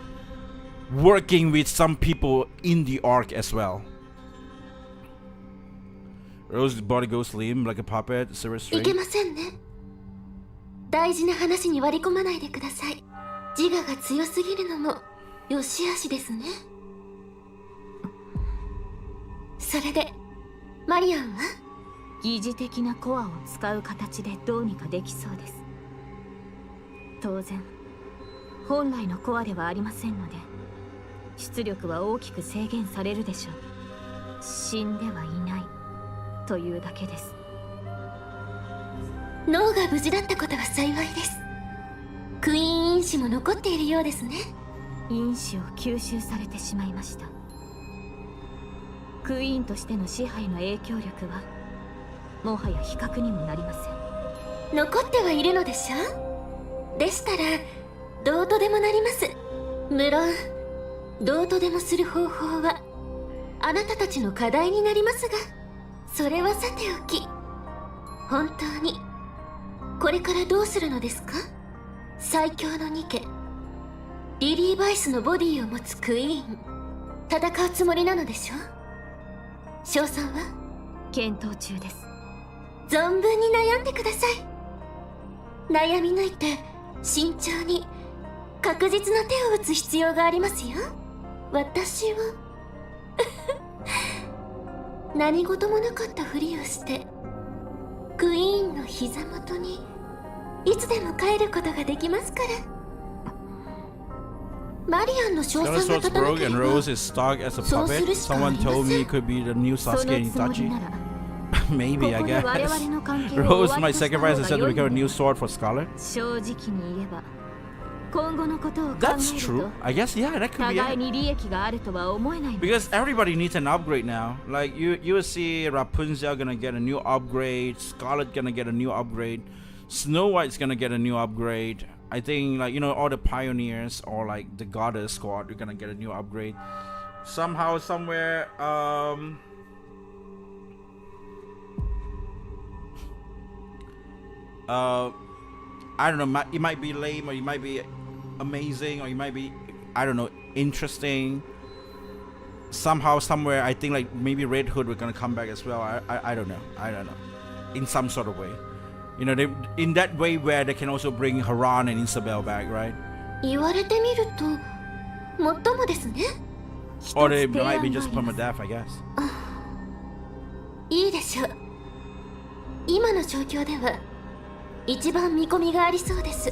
working with some people in the arc as well. Rose's body goes limp like a puppet. Silver い string. けませんね。大事な話に割り込まないでください。自我が強すぎるのも良し悪しですね。それでマリアンは疑似的なコアを使う形でどうにかできそうです。当然本来のコアではありませんので出力は大きく制限されるでしょう。死んではいないというだけです。脳が無事だったことは幸いです。クイーン因子も残っているようですね。因子を吸収されてしまいました。クイーンとしての支配の影響力はもはや比較にもなりません。残ってはいるのでしょ。でしたらどうとでもなります。無論どうとでもする方法はあなたたちの課題になりますが、それはさておき、本当にこれからどうするのですか？最強のニケ、リリー・バイスのボディを持つクイーン、戦うつもりなのでしょ？賞賛は？検討中です。存分に悩んでください。悩み抜いて慎重に確実な手を打つ必要がありますよ。私は何事もなかったふりをしてクイーンの膝元にいつでも帰ることができますから。マリアンの賞賛が立たなければ Rose is stuck as a puppet. Someone told me it could be the new Sasuke and Itachi. Maybe, I guess. Rose might sacrifice herself to become a new sword for Scarlet. That's true. I guess, yeah, that could be it. Because everybody needs an upgrade now. Like, you will see Rapunzel gonna get a new upgrade, Scarlet gonna get a new upgrade, Snow White's gonna get a new upgrade. I think, like, you know, all the pioneers or like the goddess squad are gonna get a new upgrade. Somehow, somewhere, I don't know, it might be lame or it might be amazing or it might be, I don't know, interesting. Somehow, somewhere, I think like maybe Red Hood were gonna come back as well. I don't know. In some sort of way. You know, they, in that way where they can also bring Haran and Isabel back, right? 言われてみるともっともですね。 Or they might be just permadeath, I guess. いいでしょう。今の状況では一番見込みがありそうです。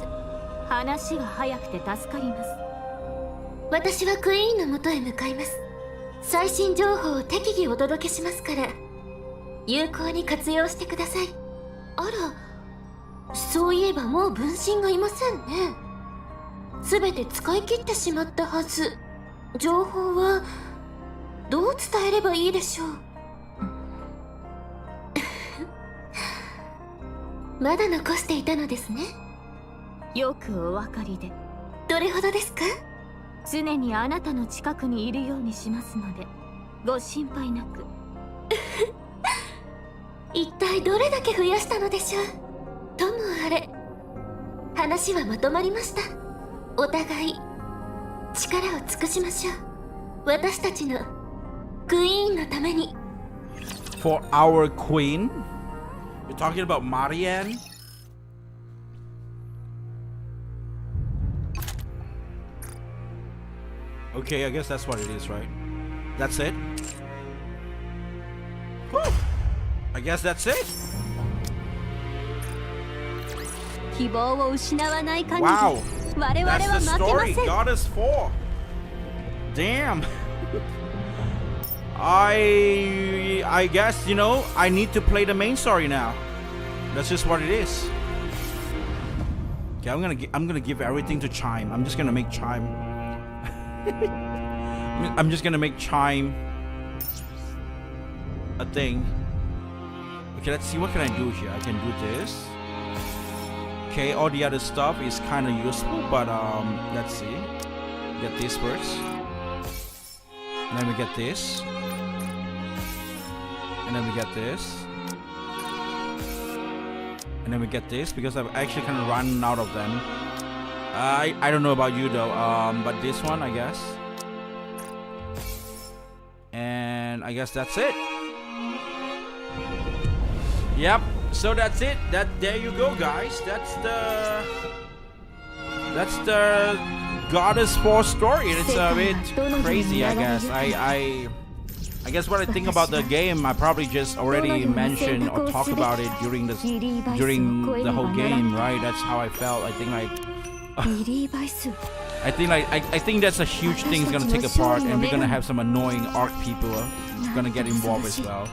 話が早くて助かります。私はクイーンの元へ向かいます。最新情報を適宜お届けしますから有効に活用してください。あら、そういえばもう分身がいませんね。すべて使い切ってしまったはず。情報はどう伝えればいいでしょう。まだ残していたのですね。よくお分かりで。どれほどですか？常にあなたの近くにいるようにしますのでご心配なく。一体どれだけ増やしたのでしょう。ともあれ、話はまとまりました。お互い力を尽くしましょう。私たちのクイーンのために。 For our queen? You're talking about Marianne? Okay, I guess that's what it is, right? That's it? Whew. I guess that's it? 希望を失わない限り Wow! 我々は That's the 負けませ story! ん。 Goddess 4! Damn. I guess, you know, I need to play the main story now. That's just what it is. Okay, I'm gonna give everything to Chime. I'm just gonna make Chime. I'm just gonna make Chime a thing. Okay, let's see, what can I do here? I can do this. Okay, all the other stuff is kind of useful, but let's see. Get this first, and then we get this, and then we get this, and then we get this, because I've actually kind of run out of them. I don't know about you though, but this one, I guess. And I guess that's it. Yep, so that's it. There you go, guys. That's the Goddess 4 story. It's a bit crazy, I guess. I guess what I think about the game, I probably just already mentioned or talked about it during the whole game, right? That's how I felt. I think I think that's a huge thing is gonna take apart, and we're gonna have some annoying ARC people gonna get involved as well.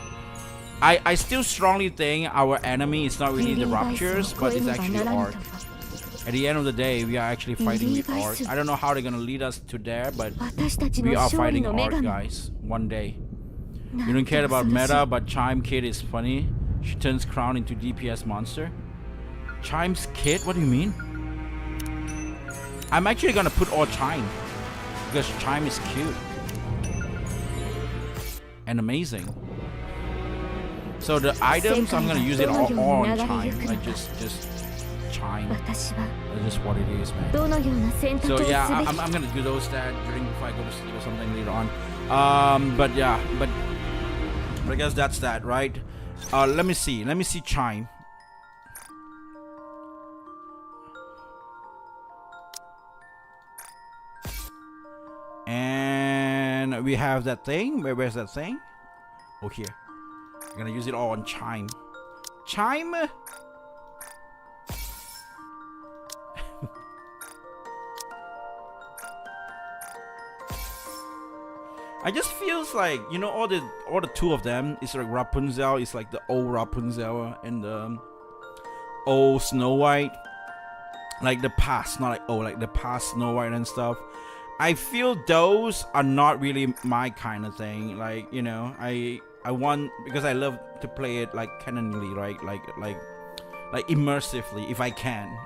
I still strongly think our enemy is not really the Raptures, but it's actually ARC. At the end of the day, we are actually fighting with ARC. I don't know how they're gonna lead us to there, but we are fighting ARC, guys. One day. We don't care about meta, but Chime Kid is funny. She turns Crown into DPS monster. Chime's Kid? What do you mean? I'm actually gonna put all Chime, because Chime is cute and amazing. So the items, I'm gonna use it all on Chime, like just Chime. That's just what it is, man. So yeah, I'm gonna do those before I go to sleep or something later on. But yeah, but I guess that's that, right? Let me see Chime. And we have that thing. Where's that thing? Oh, here. I'm gonna use it all on Chime. Chime. I just feels like, you know, all the two of them is like Rapunzel. It's like the old Rapunzel and the old Snow White, like the past, not like like the past Snow White and stuff. I feel those are not really my kind of thing. Like, you know, I want, because I love to play it like canonically, right? Like immersively if I can.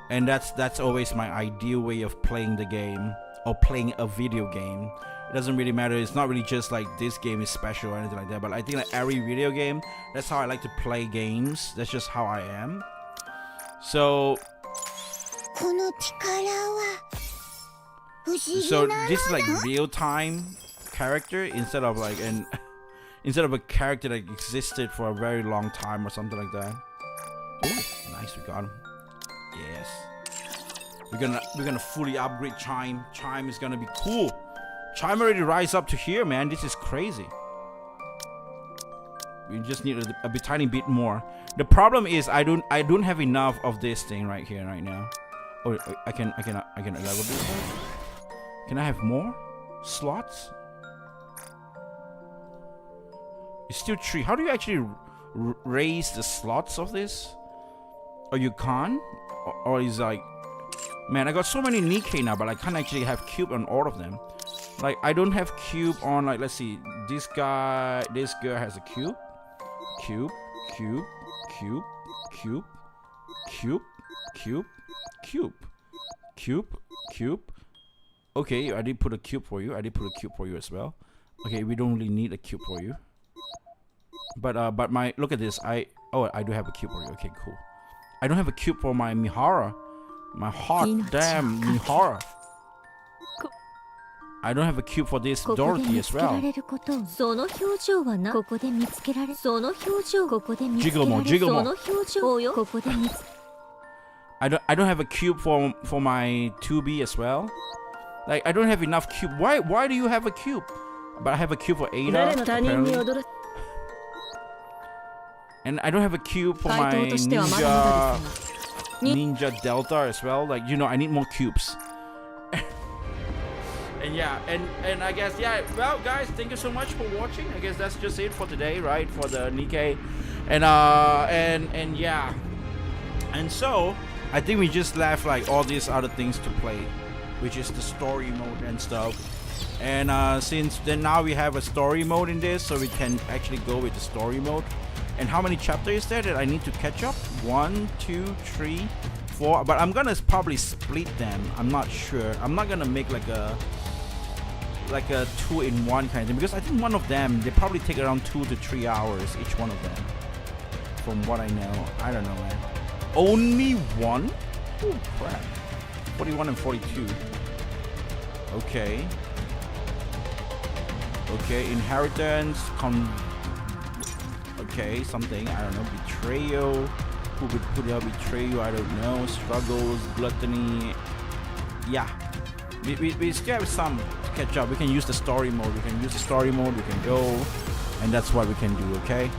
And that's always my ideal way of playing the game, or playing a video game. It doesn't really matter. It's not really just like this game is special or anything like that, but I think like every video game, that's how I like to play games. That's just how I am. So this is like real-time character instead of like instead of a character that existed for a very long time or something like that. Ooh, nice, we got him. Yes. We're gonna fully upgrade Chime. Chime is gonna be cool. Chime already rise up to here, man. This is crazy. We just need a tiny bit more. The problem is I don't have enough of this thing right here right now. Oh, I can level this one. Can I have more slots? It's still 3. How do you actually raise the slots of this? Or you can't? Or is like, man, I got so many Nikke now, but I can't actually have cube on all of them. Like, I don't have cube on, like, let's see, this girl has a cube. Cube. Okay, I did put a cube for you. As well. Okay, we don't really need a cube for you. But look at this. I do have a cube for you. Okay, cool. I don't have a cube for my Mihara. My hot damn Mihara. I don't have a cube for this Dorothy as well. Jigglemo. I don't have a cube for my 2B as well. Like, I don't have enough cube. Why do you have a cube? But I have a cube for Ada, apparently. And I don't have a cube for my Ninja Delta as well. Like, you know, I need more cubes. And yeah, and I guess, yeah, well guys, thank you so much for watching. I guess that's just it for today, right, for the Nikke. And yeah, and so I think we just left like all these other things to play, which is the story mode and stuff. And since then now we have a story mode in this, so we can actually go with the story mode. And how many chapters is there that I need to catch up? 1, 2, 3, 4. But I'm gonna probably split them. I'm not sure. I'm not gonna make like a 2-in-1 kind of thing, because I think one of them, they probably take around 2 to 3 hours each one of them, from what I know. I don't know, man. Only one? Oh crap. 41 and 42. Okay. Okay, inheritance, okay, something, I don't know, betrayal. Who would put out betrayal? I don't know. Struggles, gluttony. Yeah. We still have some to catch up. We can use the story mode. We can use the story mode. We can go, and that's what we can do. Okay.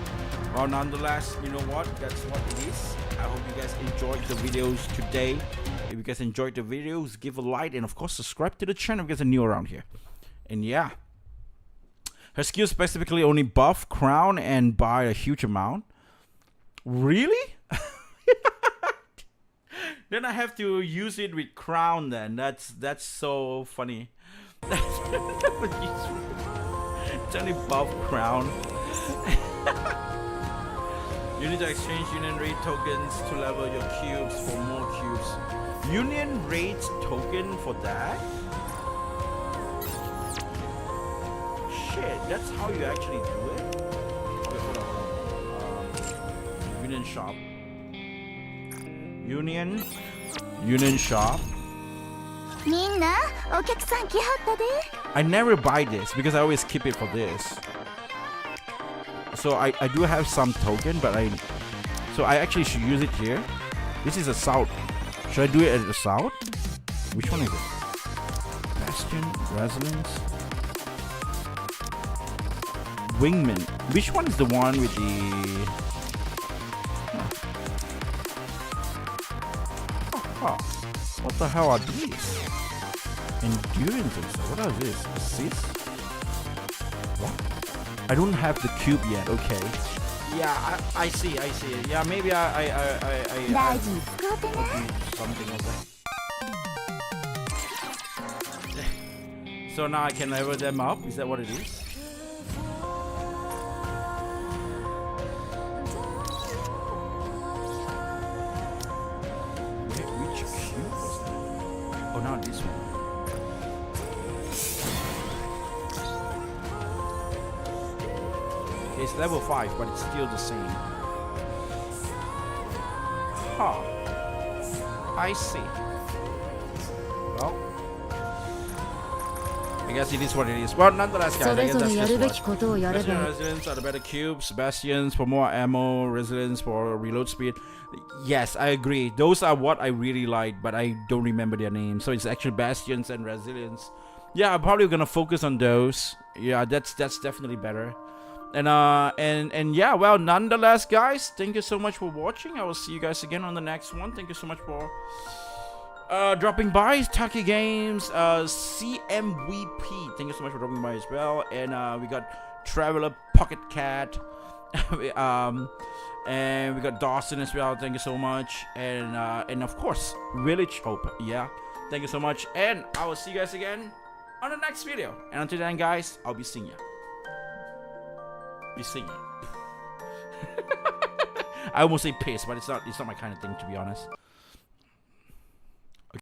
Well, nonetheless, you know what? That's what it is. I hope you guys enjoyed the videos today. If you guys enjoyed the videos, give a like and of course subscribe to the channel if you guys are new around here. And yeah, her skills specifically only buff crown and buy a huge amount. Really? Then I have to use it with crown. Then that's so funny. It's only buff crown. You need to exchange union raid tokens to level your cubes for more cubes. Union raid token for that? Shit, that's how you actually do it? Okay, hold on. Union shop. Union shop. I never buy this because I always keep it for this. So I do have some token, but I actually should use it here. This is a south. Should I do it at the south? Which one is it? Bastion, Resilience, Wingman. Which one is the one with the? Oh, what the hell are these? Endurance. What are this? Assist? What? I don't have the cube yet. Okay. Yeah, I see. Yeah, maybe I something like that. So now I can level them up. Is that what it is? Which cube was that? Oh, now this one. It's level 5, but it's still the same. Huh. I see. Well, I guess it is what it is. Well, nonetheless, guys, I guess that's just what. Bastion Resilience are the better cubes. Bastions for more ammo. Resilience for reload speed. Yes, I agree. Those are what I really like, but I don't remember their names. So it's actually Bastions and Resilience. Yeah, I'm probably gonna focus on those. Yeah, that's definitely better. And yeah, well, nonetheless, guys, thank you so much for watching. I will see you guys again on the next one. Thank you so much for dropping by. Taki Games, CMVP, thank you so much for dropping by as well. And we got Traveler Pocket Cat, and we got Dawson as well. Thank you so much. And of course, Village Hope. Yeah, thank you so much. And I will see you guys again on the next video. And until then, guys, I'll be seeing you. Be singing. I almost say piss, but it's not my kind of thing, to be honest.